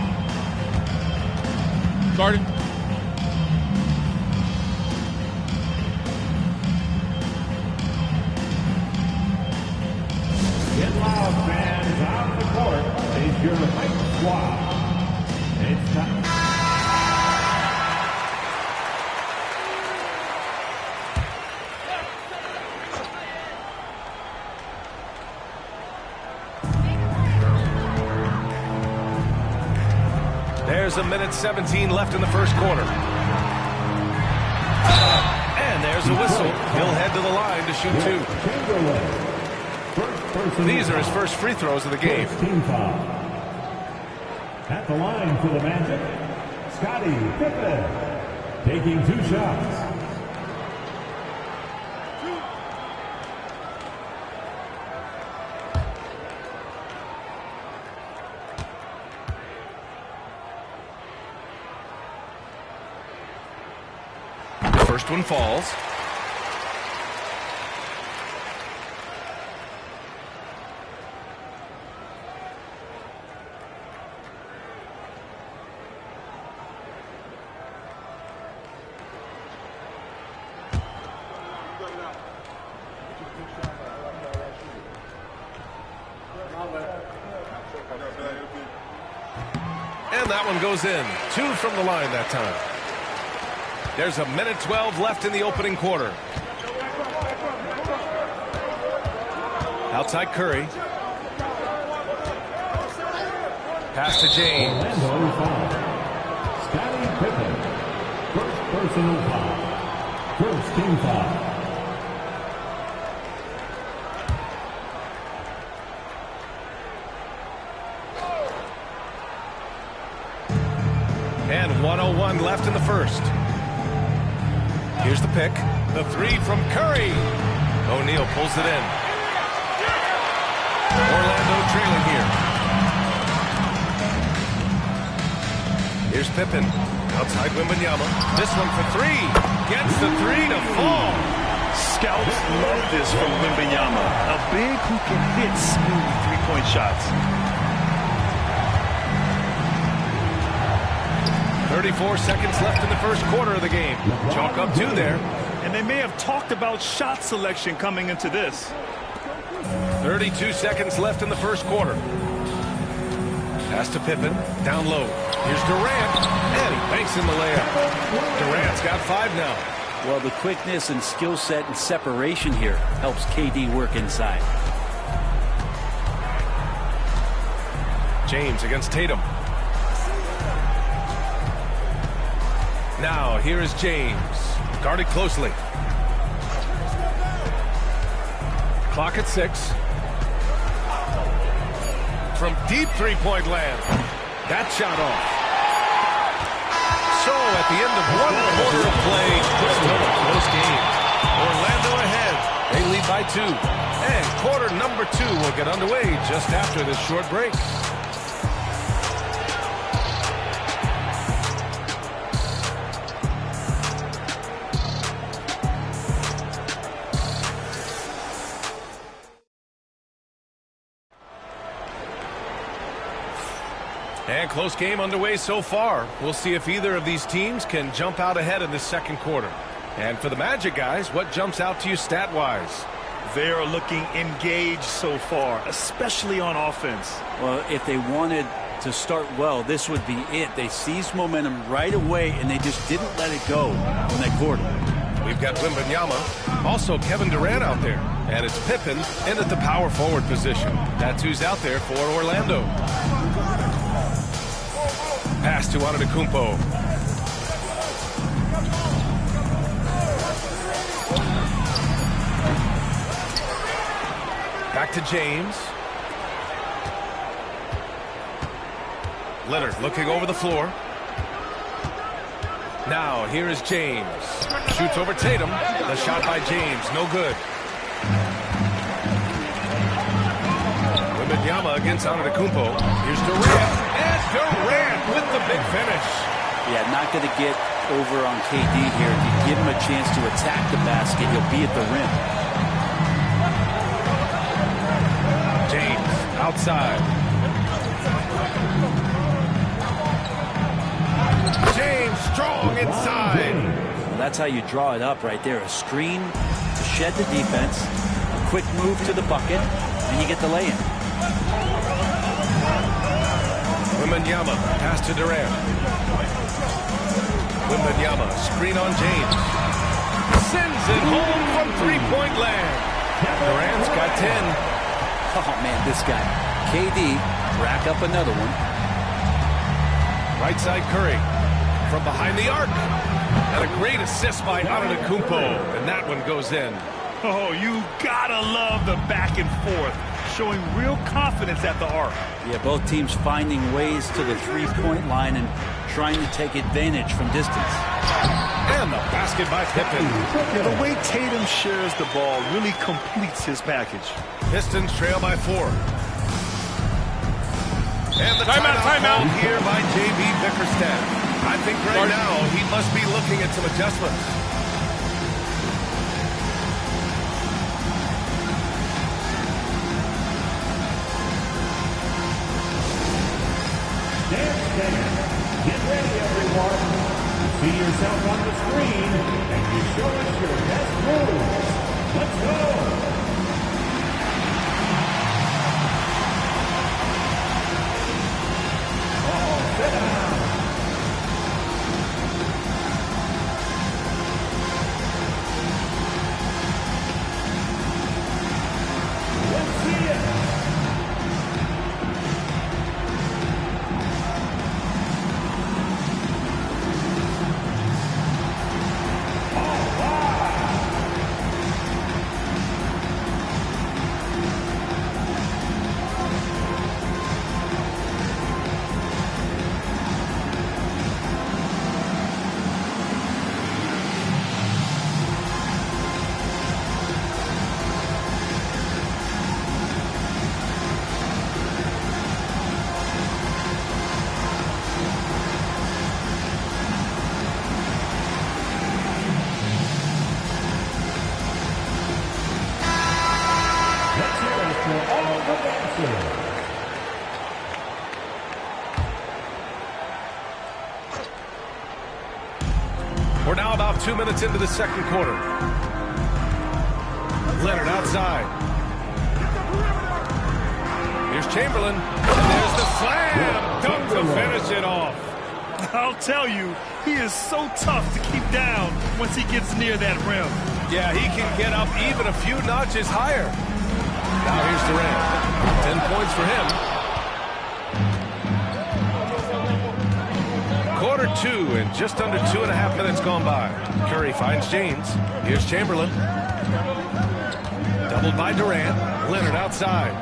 Started. Get loud, fans. On the court is your Hype Squad. It's time. There's a minute 17 left in the first quarter. And there's a whistle. He'll head to the line to shoot 2. These are his first free throws of the game. At the line for the Magic, Scottie Pippen, taking 2 shots. First one falls. And that one goes in. 2 from the line that time. There's a minute 12 left in the opening quarter. Outside Curry. Pass to James. Orlando foul. Scottie Pippen. First personal foul. First team foul. And 1:01 left in the first. Here's the pick. The 3 from Curry. O'Neal pulls it in. Orlando trailing here. Here's Pippen. Outside Wembanyama. This one for 3. Gets the 3 to fall. Scouts love this from Wembanyama. A big who can hit smooth three-point shots. 34 seconds left in the first quarter of the game. Chalk up 2 there. And they may have talked about shot selection coming into this. 32 seconds left in the first quarter. Pass to Pippen. Down low. Here's Durant. And he banks in the layup. Durant's got 5 now. Well, the quickness and skill set and separation here helps KD work inside. James against Tatum. Now, here is James. Guarded closely. Clock at 6. From deep three-point land. That shot off. So, at the end of 1 quarter of play, still a close game. Orlando ahead. They lead by 2. And quarter number 2 will get underway just after this short break. And close game underway so far. We'll see if either of these teams can jump out ahead in this second quarter. And for the Magic guys, what jumps out to you stat-wise? They are looking engaged so far, especially on offense. Well, if they wanted to start well, this would be it. They seized momentum right away, and they just didn't let it go in that quarter. We've got Wembanyama, also Kevin Durant out there. And it's Pippen in at the power forward position. That's who's out there for Orlando. Pass to Antetokounmpo. Back to James. Leonard looking over the floor. Now, here is James. Shoots over Tatum. The shot by James, no good. Wembanyama against Antetokounmpo. Here's Durant. And Durant with the big finish. Yeah, not going to get over on KD here. If you give him a chance to attack the basket, he'll be at the rim. James outside. James strong inside. Well, that's how you draw it up right there. A screen to shed the defense, a quick move to the bucket, and you get the lay-in. Wembanyama, pass to Durant. Wembanyama, screen on James. Sends it home from three-point land. Durant's got 10. Oh, man, this guy. KD, rack up another one. Right side Curry. From behind the arc. And a great assist by Antetokounmpo. And that one goes in. Oh, you gotta love the back and forth. showing real confidence at the arc. Yeah, both teams finding ways to the three-point line and trying to take advantage from distance. And the basket by Pippen. Yeah, the way Tatum shares the ball really completes his package. Pistons trail by 4. And the timeout called here by J.B. Bickerstaff. I think right now he must be looking at some adjustments. Get ready, everyone. You see yourself on the screen, and you show us your best moves. Let's go. Sit down. Let's see it. We're now about 2 minutes into the second quarter. Leonard outside. Here's Chamberlain. And there's the slam. Dunk to finish it off. I'll tell you, he is so tough to keep down once he gets near that rim. Yeah, he can get up even a few notches higher. Now here's Durant. 10 points for him. Quarter 2 and just under 2.5 minutes gone by. Curry finds James. Here's Chamberlain. Doubled by Durant. Leonard outside.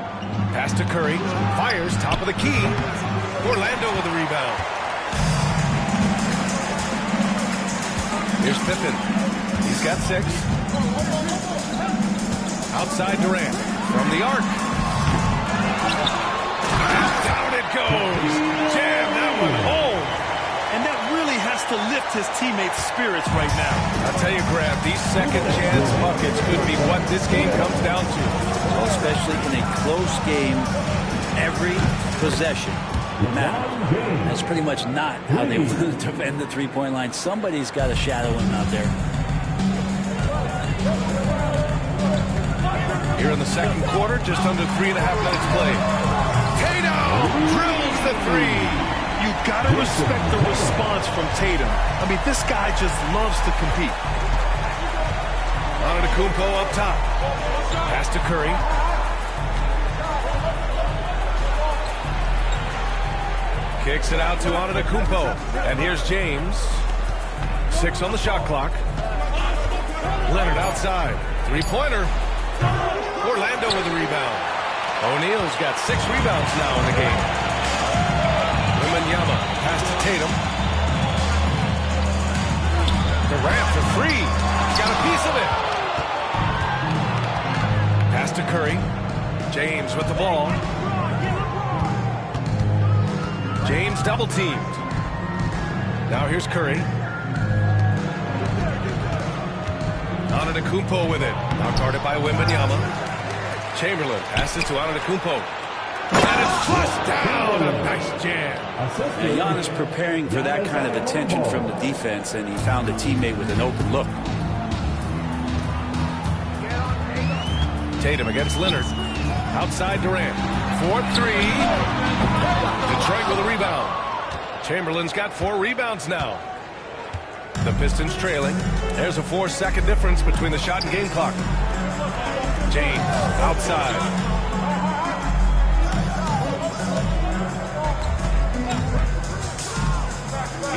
Pass to Curry. Fires top of the key. Orlando with the rebound. Here's Pippen. He's got 6. Outside Durant. From the arc. And down it goes. Jam that one home. And that really has to lift his teammates' spirits right now. I'll tell you, Grab, these second chance buckets could be what this game comes down to. Well, especially in a close game, every possession matters. That's pretty much not how they want to defend the three-point line. Somebody's got to shadow him out there. Here in the second quarter, just under 3.5 minutes played. Tatum drills the 3. You got to respect the response from Tatum. I mean, this guy just loves to compete. Antetokounmpo up top. Pass to Curry. Kicks it out to Antetokounmpo. And here's James. 6 on the shot clock. Leonard outside. Three-pointer. Orlando with the rebound. O'Neal's got 6 rebounds now in the game. Wembanyama, pass to Tatum. Durant for 3. He's got a piece of it. Pass to Curry. James with the ball. James double teamed. Now here's Curry. Antetokounmpo with it. Now guarded by Wembanyama. Chamberlain passes to Antetokounmpo. And it's flushed down. A nice jam. Now, Giannis preparing for that kind of attention from the defense, and he found a teammate with an open look. Tatum against Leonard. Outside Durant. 4-3. Detroit with a rebound. Chamberlain's got 4 rebounds now. The Pistons trailing. There's a 4-second difference between the shot and game clock. James outside.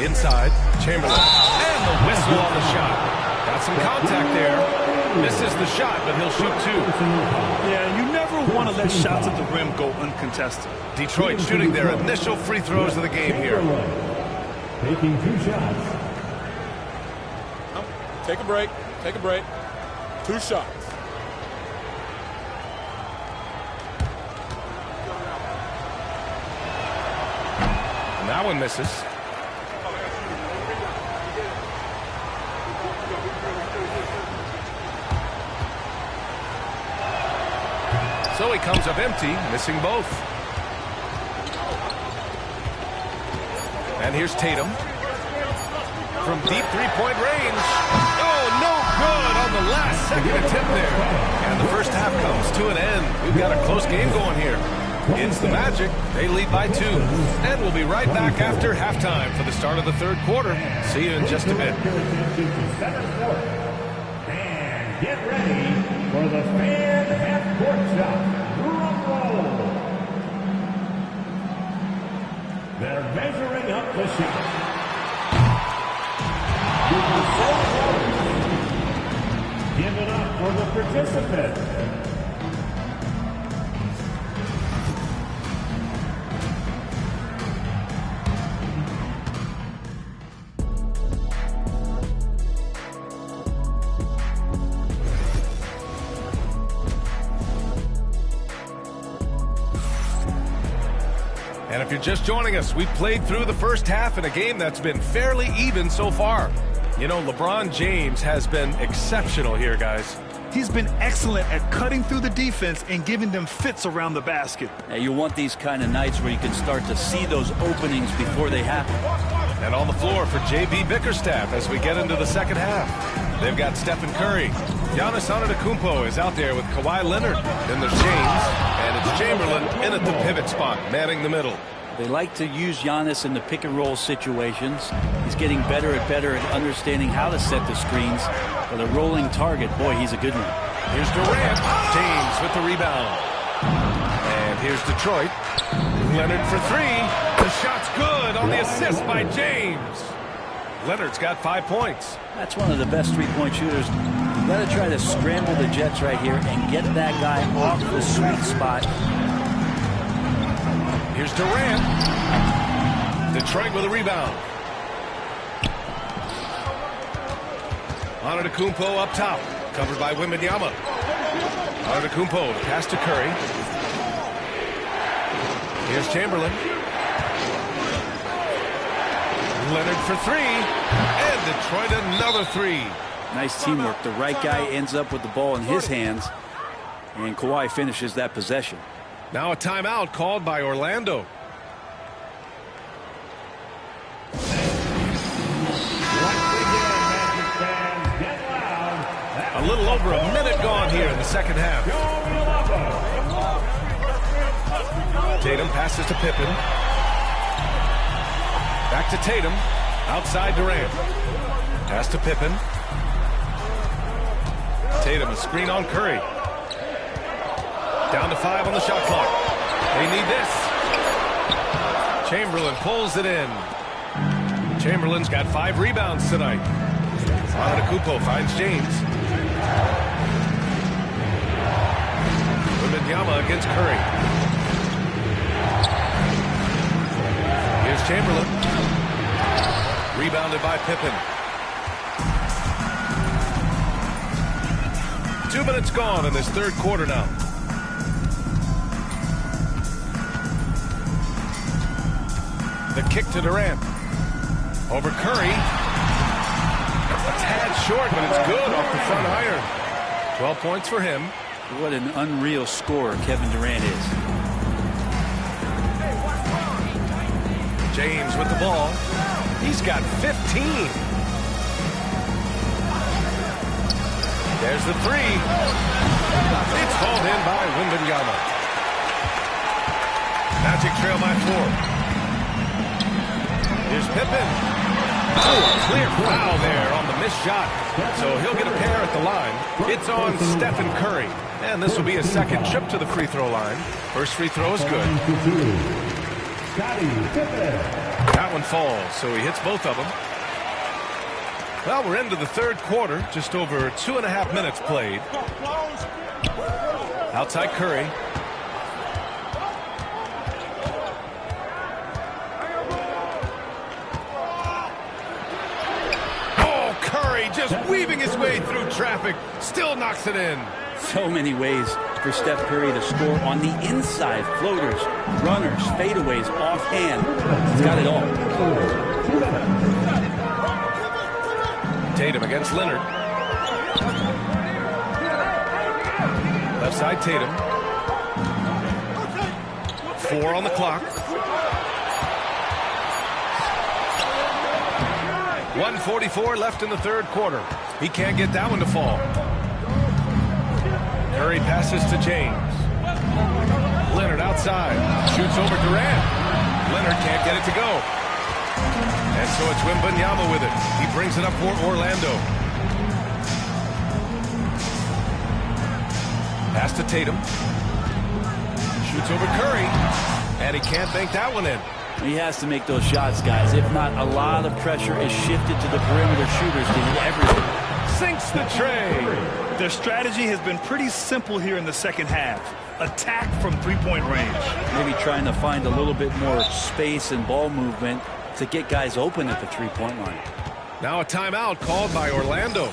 Inside, Chamberlain. And the whistle on the shot. Got some contact there. Misses the shot, but he'll shoot 2. Yeah, you never want to let shots at the rim go uncontested. Detroit shooting their initial free throws of the game here. Taking 2 shots. Take a break. Take a break. 2 shots. And that one misses. So he comes up empty, missing both. And here's Tatum. From deep three-point range. Oh, no good on the last second attempt there. And the first half comes to an end. We've got a close game going here. It's the Magic. They lead by 2. And we'll be right back after halftime for the start of the third quarter. See you in just a bit. And get ready for the fan half-court shot. Drum roll. They're measuring up the shot. Give it up for the participants. And if you're just joining us, we've played through the first half in a game that's been fairly even so far. You know, LeBron James has been exceptional here, guys. He's been excellent at cutting through the defense and giving them fits around the basket. Now, you want these kind of nights where you can start to see those openings before they happen. And on the floor for J.B. Bickerstaff as we get into the second half. They've got Stephen Curry. Giannis Antetokounmpo is out there with Kawhi Leonard. Then there's James, and it's Chamberlain in at the pivot spot, manning the middle. They like to use Giannis in the pick-and-roll situations. He's getting better at understanding how to set the screens. But a rolling target, boy, he's a good one. Here's Durant. James with the rebound. And here's Detroit. Leonard for 3. The shot's good on the assist by James. Leonard's got 5 points. That's one of the best three-point shooters. You've got to try to scramble the Jets right here and get that guy off the sweet spot. Here's Durant. Detroit with a rebound. Antetokounmpo up top. Covered by Wembanyama. Antetokounmpo, the pass to Curry. Here's Chamberlain. Leonard for 3. And Detroit another 3. Nice teamwork. The right guy ends up with the ball in his hands. And Kawhi finishes that possession. Now a timeout called by Orlando. A little over a minute gone here in the second half. Tatum passes to Pippen. Back to Tatum. Outside Durant. Pass to Pippen. Tatum, a screen on Curry. Down to 5 on the shot clock. They need this. Chamberlain pulls it in. Chamberlain's got 5 rebounds tonight. Antetokounmpo finds James. Wembanyama against Curry. Here's Chamberlain. Rebounded by Pippen. 2 minutes gone in this third quarter now. The kick to Durant. Over Curry. A tad short, but it's good off the front iron. 12 points for him. What an unreal scorer Kevin Durant is. James with the ball. He's got 15. There's the 3. It's hauled in by Wembanyama. Magic trail by 4. Here's Pippen. Oh, a clear foul there on the missed shot. So he'll get a pair at the line. It's on Stephen Curry. And this will be his second trip to the free throw line. First free throw is good. That one falls, so he hits both of them. Well, we're into the third quarter, just over 2.5 minutes played. Outside Curry. Oh, Curry just weaving his way through traffic. Still knocks it in. So many ways for Steph Curry to score on the inside. Floaters, runners, fadeaways, offhand. He's got it all. Tatum against Leonard. Left side Tatum. 4 on the clock. 1:44 left in the third quarter. He can't get that one to fall. Curry passes to James. Leonard outside. Shoots over Durant. Leonard can't get it to go. And so it's Wembanyama with it. He brings it up for Orlando. Pass to Tatum. Shoots over Curry. And he can't bank that one in. He has to make those shots, guys. If not, a lot of pressure is shifted to the perimeter shooters to hit everything. Sinks the tray. Their strategy has been pretty simple here in the second half. Attack from three-point range. Maybe trying to find a little bit more space and ball movement to get guys open at the three-point line. Now a timeout called by Orlando.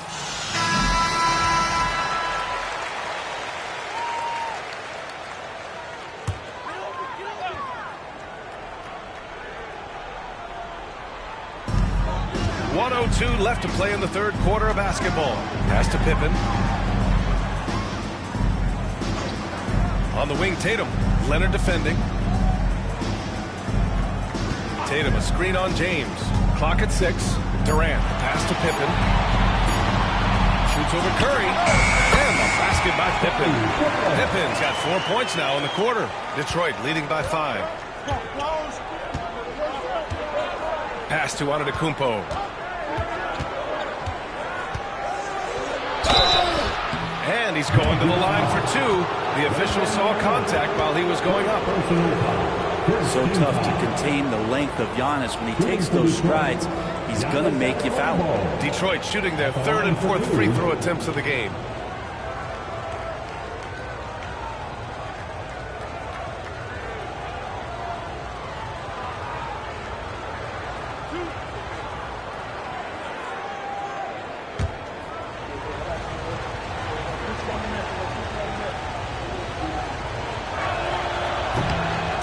.102 left to play in the third quarter of basketball. Pass to Pippen. On the wing, Tatum. Leonard defending. Tatum, a screen on James. Clock at 6. Durant, pass to Pippen. Shoots over Curry. And the basket by Pippen. Pippen's got 4 points now in the quarter. Detroit leading by 5. Pass to Antetokounmpo. And he's going to the line for 2. The official saw contact while he was going up. So tough to contain the length of Giannis when he takes those strides. He's going to make you foul. Detroit shooting their 3rd and 4th free throw attempts of the game.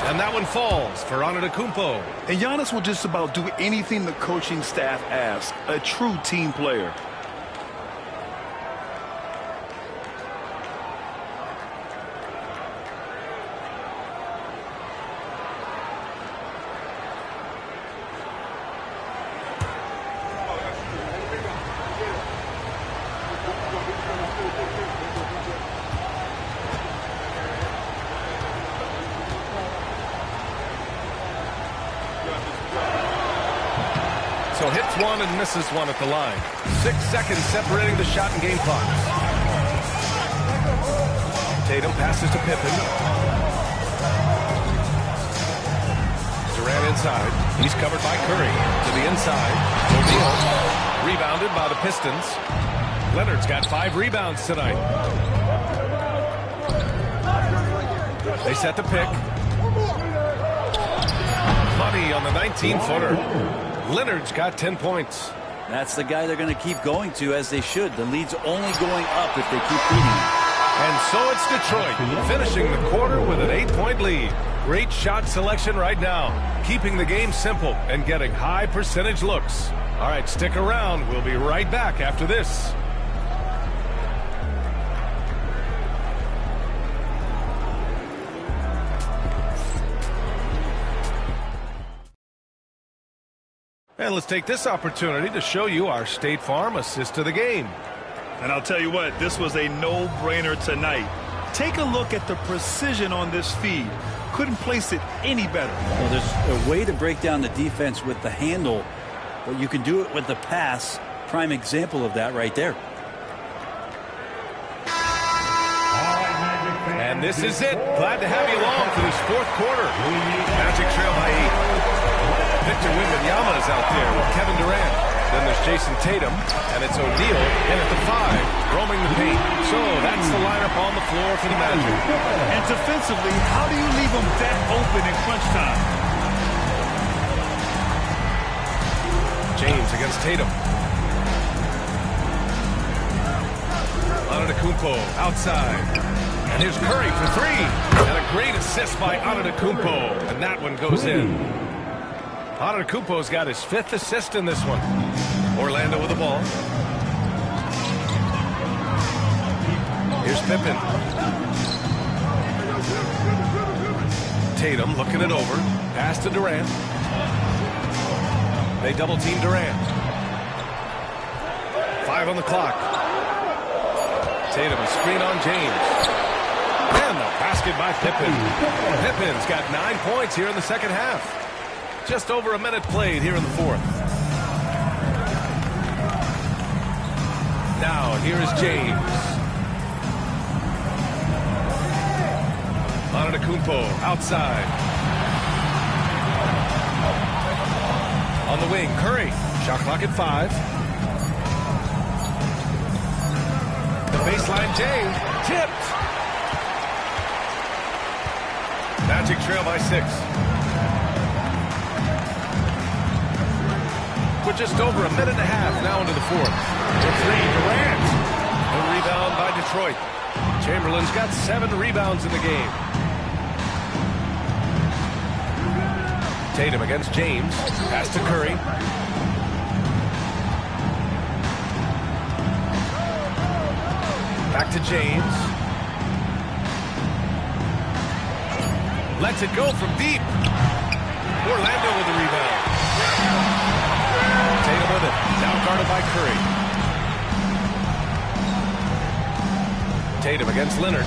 And that one falls for Antetokounmpo. And Giannis will just about do anything the coaching staff asks. A true team player. So hits one and misses one at the line. 6 seconds separating the shot and game clock. Tatum passes to Pippen. Durant inside. He's covered by Curry. To the inside. O'Neal. Rebounded by the Pistons. Leonard's got 5 rebounds tonight. They set the pick. Money on the 19-footer. Leonard's got 10 points. That's the guy they're going to keep going to, as they should. The lead's only going up if they keep beating him. And so it's Detroit finishing the quarter with an 8-point lead. Great shot selection right now, keeping the game simple and getting high percentage looks. All right, stick around. We'll be right back after this. And let's take this opportunity to show you our State Farm assist to the game. And I'll tell you what, this was a no-brainer tonight. Take a look at the precision on this feed. Couldn't place it any better. Well, there's a way to break down the defense with the handle, but you can do it with the pass. Prime example of that right there. And this is it. Glad to have you along for this fourth quarter. Magic trail by 8. Victor Wembanyama is out there with Kevin Durant. Then there's Jason Tatum, and it's O'Neal in at the 5, roaming the paint. So that's the lineup on the floor for the Magic. And defensively, how do you leave them that open in crunch time? James against Tatum. Antetokounmpo outside. And here's Curry for 3. And a great assist by Antetokounmpo. And that one goes in. Antetokounmpo's got his 5th assist in this one. Orlando with the ball. Here's Pippen. Tatum looking it over. Pass to Durant. They double team Durant. 5 on the clock. Tatum, a screen on James. And the basket by Pippen. Pippen's got 9 points here in the second half. Just over a minute played here in the 4th. Now, here is James. Antetokounmpo outside. On the wing, Curry. Shot clock at 5. The baseline, James. Tipped. Magic trail by 6. We're just over a minute and a half now into the 4th. The 3, Durant. A rebound by Detroit. Chamberlain's got 7 rebounds in the game. Tatum against James. Pass to Curry. Back to James. Lets it go from deep. Orlando with the rebound. Tatum with it. Now guarded by Curry. Tatum against Leonard.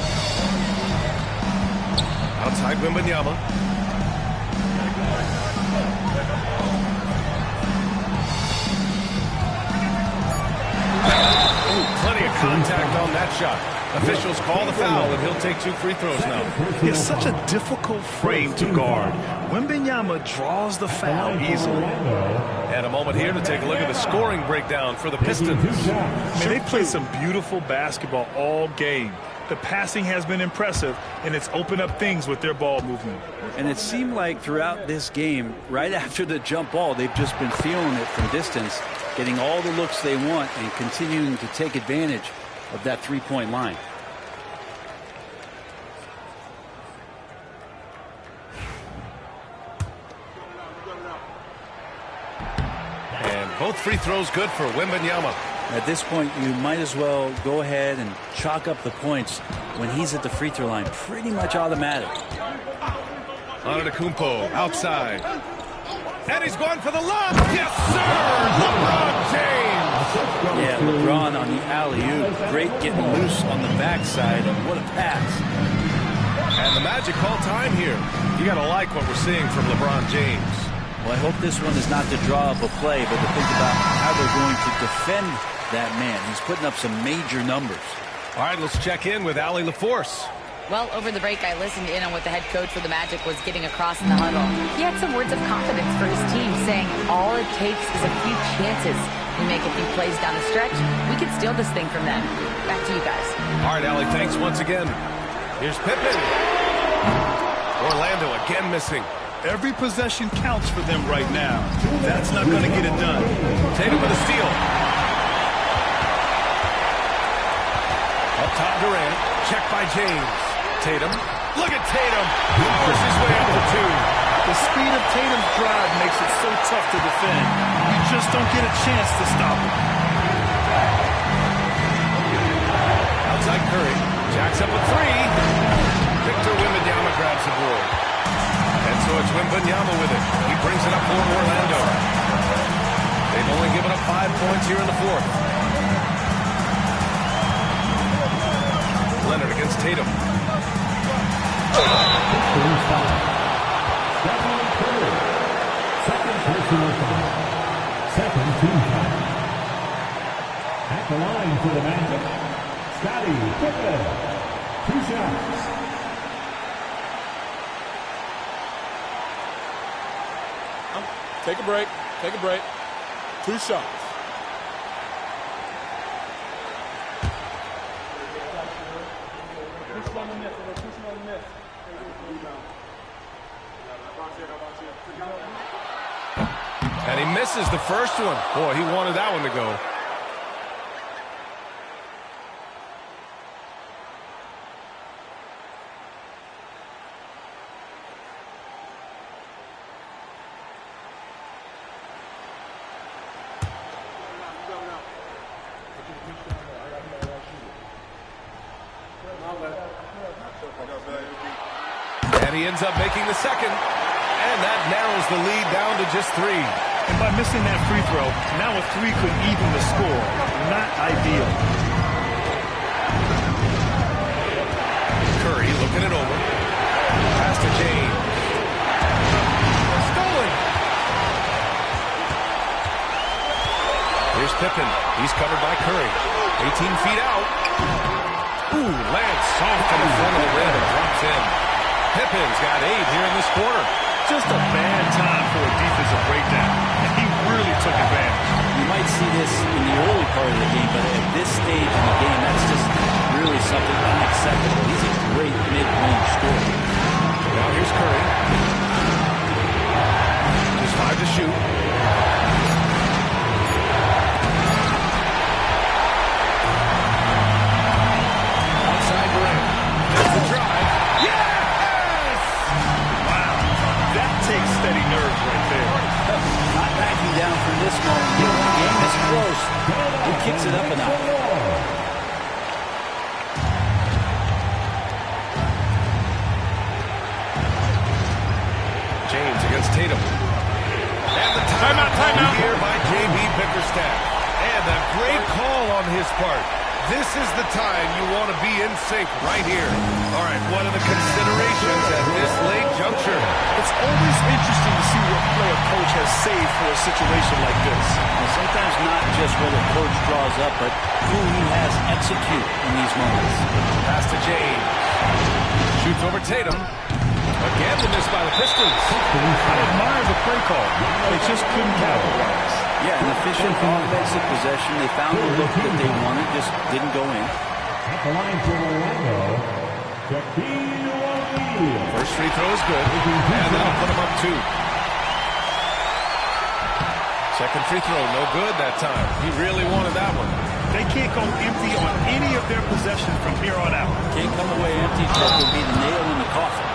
Outside Wembanyama. Plenty of contact on that shot. Officials call the foul, and he'll take 2 free throws now. It's such a difficult frame to guard. Wembanyama draws the foul easily. And a moment here to take a look at the scoring breakdown for the Pistons. They played some beautiful basketball all game. The passing has been impressive, and it's opened up things with their ball movement. And it seemed like throughout this game, right after the jump ball, they've just been feeling it from distance, getting all the looks they want and continuing to take advantage of that three-point line. And both free throws good for Wembanyama. At this point, you might as well go ahead and chalk up the points when he's at the free throw line. Pretty much automatic. Antetokounmpo outside. And he's going for the lob. Yes, sir! LeBron James! Yeah, LeBron on the alley-oop. Great getting loose on the backside. And what a pass. And the Magic call time here. You got to like what we're seeing from LeBron James. Well, I hope this one is not to draw up a play, but to think about how they're going to defend that man. He's putting up some major numbers. All right, let's check in with Allie LaForce. Well, over the break, I listened in on what the head coach for the Magic was getting across in the huddle. He had some words of confidence for his team, saying all it takes is a few chances. We make a few plays down the stretch, we can steal this thing from them. Back to you guys. All right, Allie, thanks once again. Here's Pippen. Orlando again missing. Every possession counts for them right now. That's not going to get it done. Tatum with a steal. Up top, Durant. Checked by James. Tatum. Look at Tatum. Powers his way up for 2. The speed of Tatum's drive makes it so tough to defend. You just don't get a chance to stop him. Outside Curry. Jacks up a 3. Victor Wembanyama grabs the board. And so it's Wembanyama with it. He brings it up for Orlando. They've only given up 5 points here in the 4th. Leonard against Tatum. Second team foul. At the line for the Magic, Scottie Pippen. 2 shots. Take a break. Take a break. 2 shots. And he misses the first one. Boy, he wanted that one to go. And he ends up making the second. And that narrows the lead down to just 3. And by missing that free throw, now a 3 could even the score. Not ideal. Curry looking it over. Pass to James. Stolen. Here's Pippen. He's covered by Curry. 18 feet out. Ooh, lands soft in the front of the rim and drops in. Pippen's got 8 here in this quarter. Just a bad time for a defensive breakdown. And he really took advantage. You might see this in the early part of the game, but at this stage in the game, that's just really something unacceptable. He's a great mid-range scorer. Now here's Curry. Just 5 to shoot. Outside Durant. There's the drive. Yes! Wow. That takes steady nerves right there. Not backing down from this moment. When the game is close, he kicks it up a notch. James against Tatum. And the timeout here by J.B. Bickerstaff. And a great call on his part. This is the time you want to be in sync right here. All right, what are the considerations at this late juncture? It's always interesting to see what play a coach has saved for a situation like this. And sometimes not just what a coach draws up, but who he has execute in these moments. Pass to James. Shoots over Tatum. Again, the miss by the Pistons. I admire the play call. They just couldn't capitalize. Yeah, an efficient offensive possession. They found the look that they wanted, just didn't go in. At the line for Orlando, Shaquille O'Neal. First free throw is good, and that'll put him up 2. Second free throw, no good that time. He really wanted that one. They can't go empty on any of their possessions from here on out. Can't come away empty. That would be the nail in the coffin.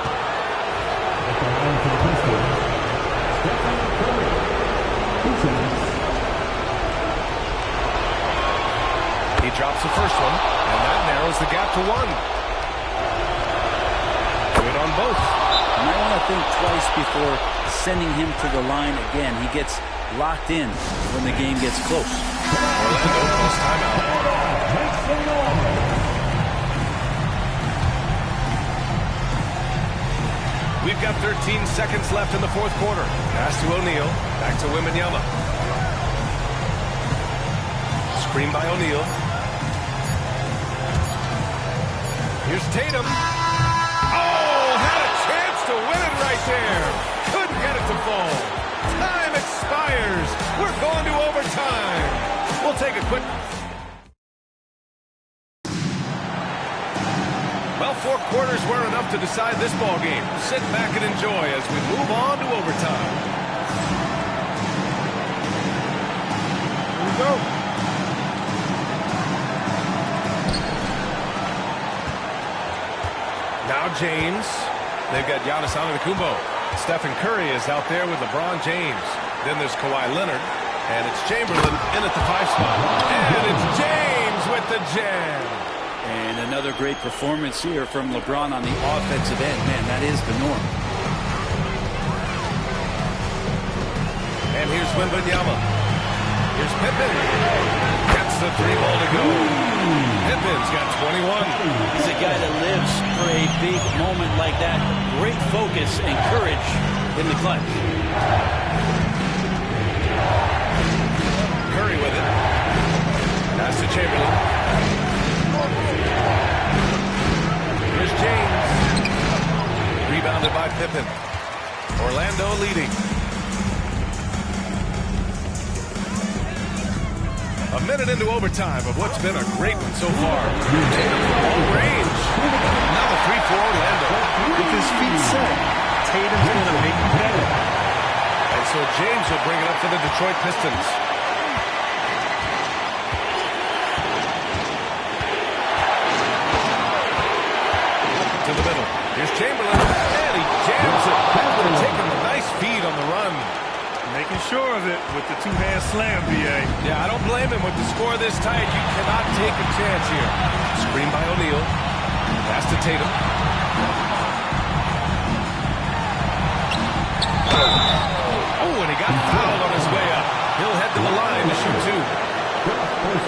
At the line for the Pistons, Stephen Curry. He drops the first one, and that narrows the gap to 1. Good on both. You might want to think twice before sending him to the line again. He gets locked in when the game gets close. Orlando calls timeout. We've got 13 seconds left in the fourth quarter. Pass to O'Neal. Back to Wembanyama. Screen by O'Neal. Here's Tatum. Oh, had a chance to win it right there. Couldn't get it to fall. Time expires. We're going to overtime. We'll take a quick... Well, 4 quarters were enough to decide this ball game. Sit back and enjoy as we move on to overtime. Here we go. Now James. They've got Giannis Antetokounmpo. Stephen Curry is out there with LeBron James. Then there's Kawhi Leonard. And it's Chamberlain in at the 5 spot. And it's James with the jam. And another great performance here from LeBron on the offensive end. Man, that is the norm. And here's Wembanyama. Here's Pippen. Gets the 3-ball to go. Pippen's got 21. He's a guy that lives for a big moment like that. Great focus and courage in the clutch. Curry with it. Pass to Chamberlain. Here's James. Rebounded by Pippen. Orlando leading. A minute into overtime of what's been a great one so far. Tatum from long range. for the Detroit Pistons. To the middle. Here's Chamberlain, and he jams it. After taking a nice feed on the run. Making sure of it with the two-hand slam, B.A. Yeah, I don't blame him. With the score this tight, you cannot take a chance here. Screen by O'Neal. Pass to Tatum. Oh, and he got fouled on his way up. He'll head to the line to shoot two.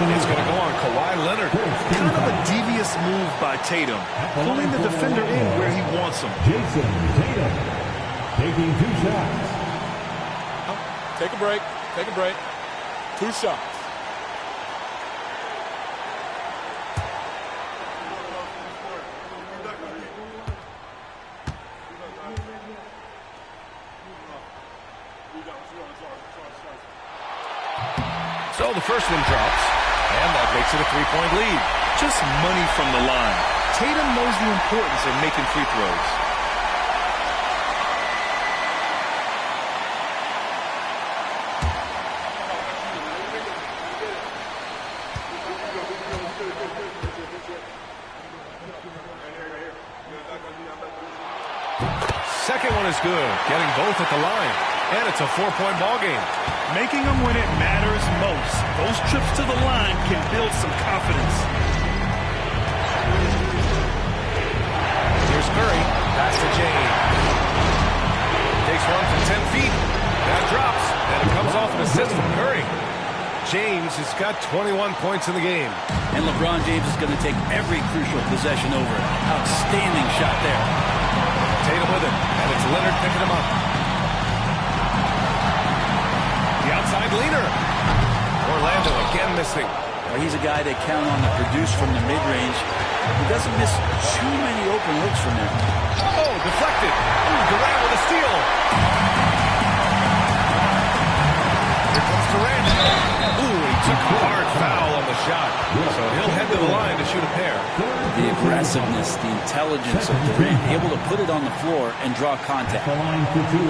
It's going to go on Kawhi Leonard. Kind of a devious move by Tatum, pulling the defender in where he wants him. Jason Tatum taking 2 shots. Take a break. Take a break. 2 shots. So the first one drops, and that makes it a 3-point lead. Just money from the line. Tatum knows the importance of making free throws. Second one is good, getting both at the line. And it's a 4-point ball game. Making them when it matters most. Those trips to the line can build some confidence. Here's Curry. Pass to James. Takes one from 10 feet. That drops, and it comes off an assist from Curry. James has got 21 points in the game. And LeBron James is going to take every crucial possession over. Outstanding shot there. Tatum with it, and it's Leonard picking him up. The outside leaner. Orlando again missing. Well, he's a guy they count on to produce from the mid-range. He doesn't miss too many open looks from there. Oh, deflected. Ooh, Durant with a steal. Here comes Durant. Ooh, he took a hard foul on the shot. So he'll head to the line to shoot a pair. The aggressiveness, the intelligence of Durant, able to put it on the floor and draw contact. The line for 2.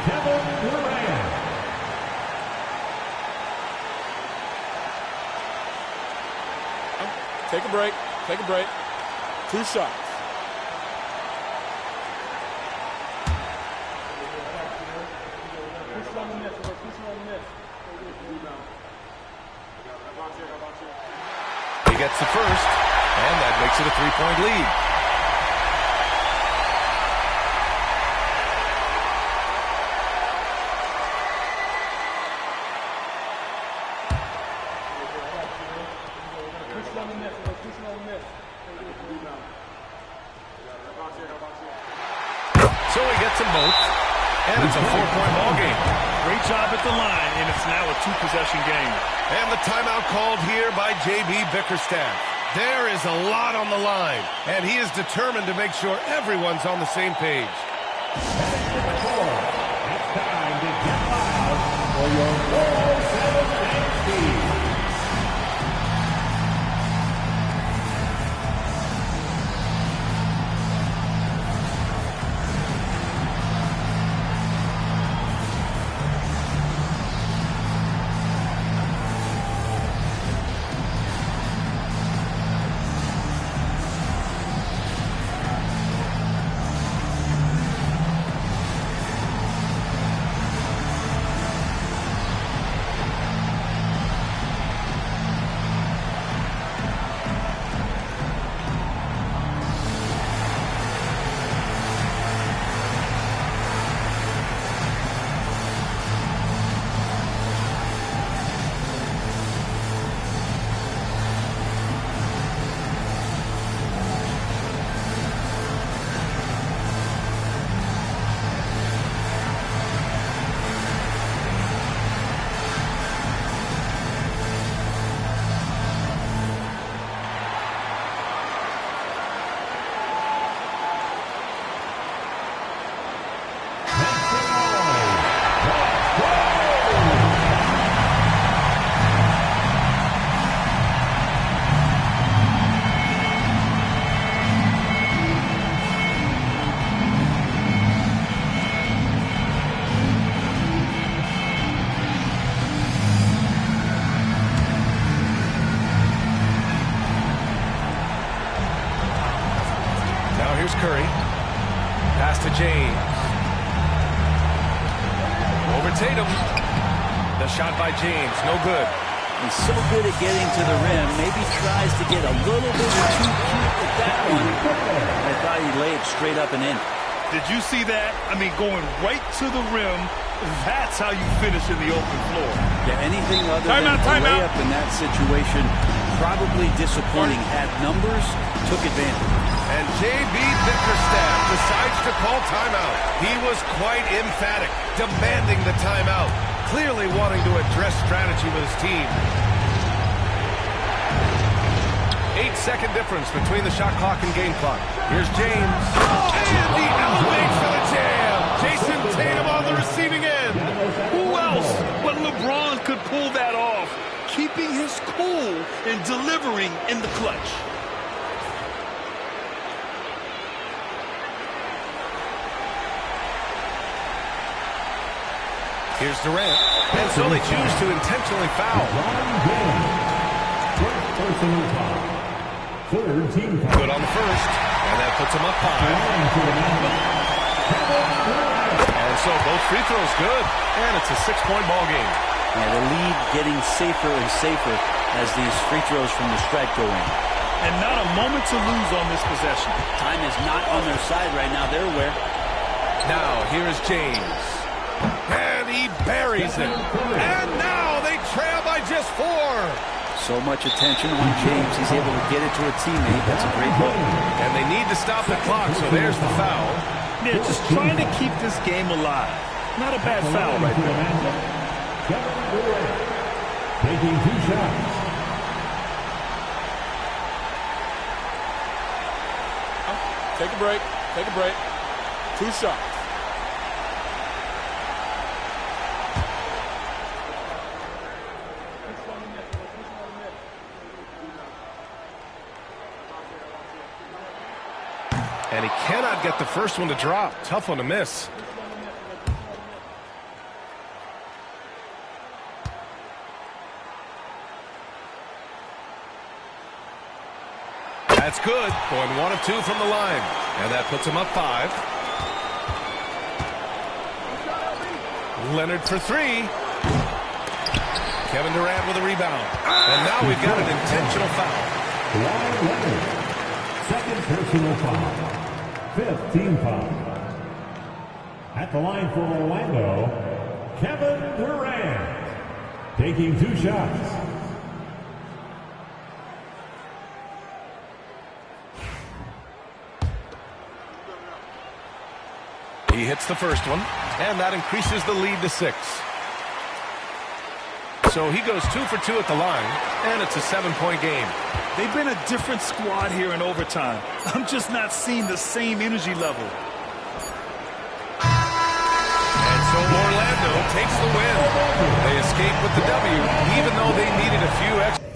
Kevin Durant. Take a break. Take a break. 2 shots. He gets the first, and that makes it a 3-point lead. So he gets them both, and it's a 4-point ball game. Great job at the line, and it's now a 2-possession game. And the timeout called here by J.B. Bickerstaff. There is a lot on the line, and he is determined to make sure everyone's on the same page. It's time to get loud for your 4-7 team. here's Curry. Pass to James. Over Tatum. The shot by James, no good. He's so good at getting to the rim. Maybe tries to get a little bit too cute with that one. I thought he laid it straight up and in. Did you see that? I mean, going right to the rim. That's how you finish in the open floor. Yeah, anything other than a layup in that situation, probably disappointing. Had numbers, took advantage. And J.B. Bickerstaff decides to call timeout. He was quite emphatic, demanding the timeout, clearly wanting to address strategy with his team. 8-second difference between the shot clock and game clock. Here's James. And he elevates for the jam. Jason Tatum on the receiving end. Who else but LeBron could pull that off? Keeping his cool and delivering in the clutch. Here's Durant. And so they choose to intentionally foul. Good on the first. And that puts him up 5. And so both free throws good. And it's a 6-point ball game. Yeah, the lead getting safer and safer as these free throws from the stripe go in. And not a moment to lose on this possession. Time is not on their side right now. They're aware. Now, here is James. And he buries it. And now they trail by just 4. So much attention on James. He's able to get it to a teammate. That's a great look. And they need to stop the clock, so there's the foul. They're just trying to keep this game alive. Not a bad foul right there. Taking 2 shots. Take a break. Take a break. 2 shots. And he cannot get the first one to drop. Tough one to miss. That's good. Going 1 of 2 from the line. And that puts him up 5. Leonard for 3. Kevin Durant with a rebound. And now we've got an intentional foul. Second personal foul. 5th team foul. At the line for Orlando, Kevin Durant. Taking 2 shots. He hits the first one, and that increases the lead to 6. So he goes 2 for 2 at the line, and it's a 7-point game. They've been a different squad here in overtime. I'm just not seeing the same energy level. And so Orlando takes the win. They escape with the W, even though they needed a few extra.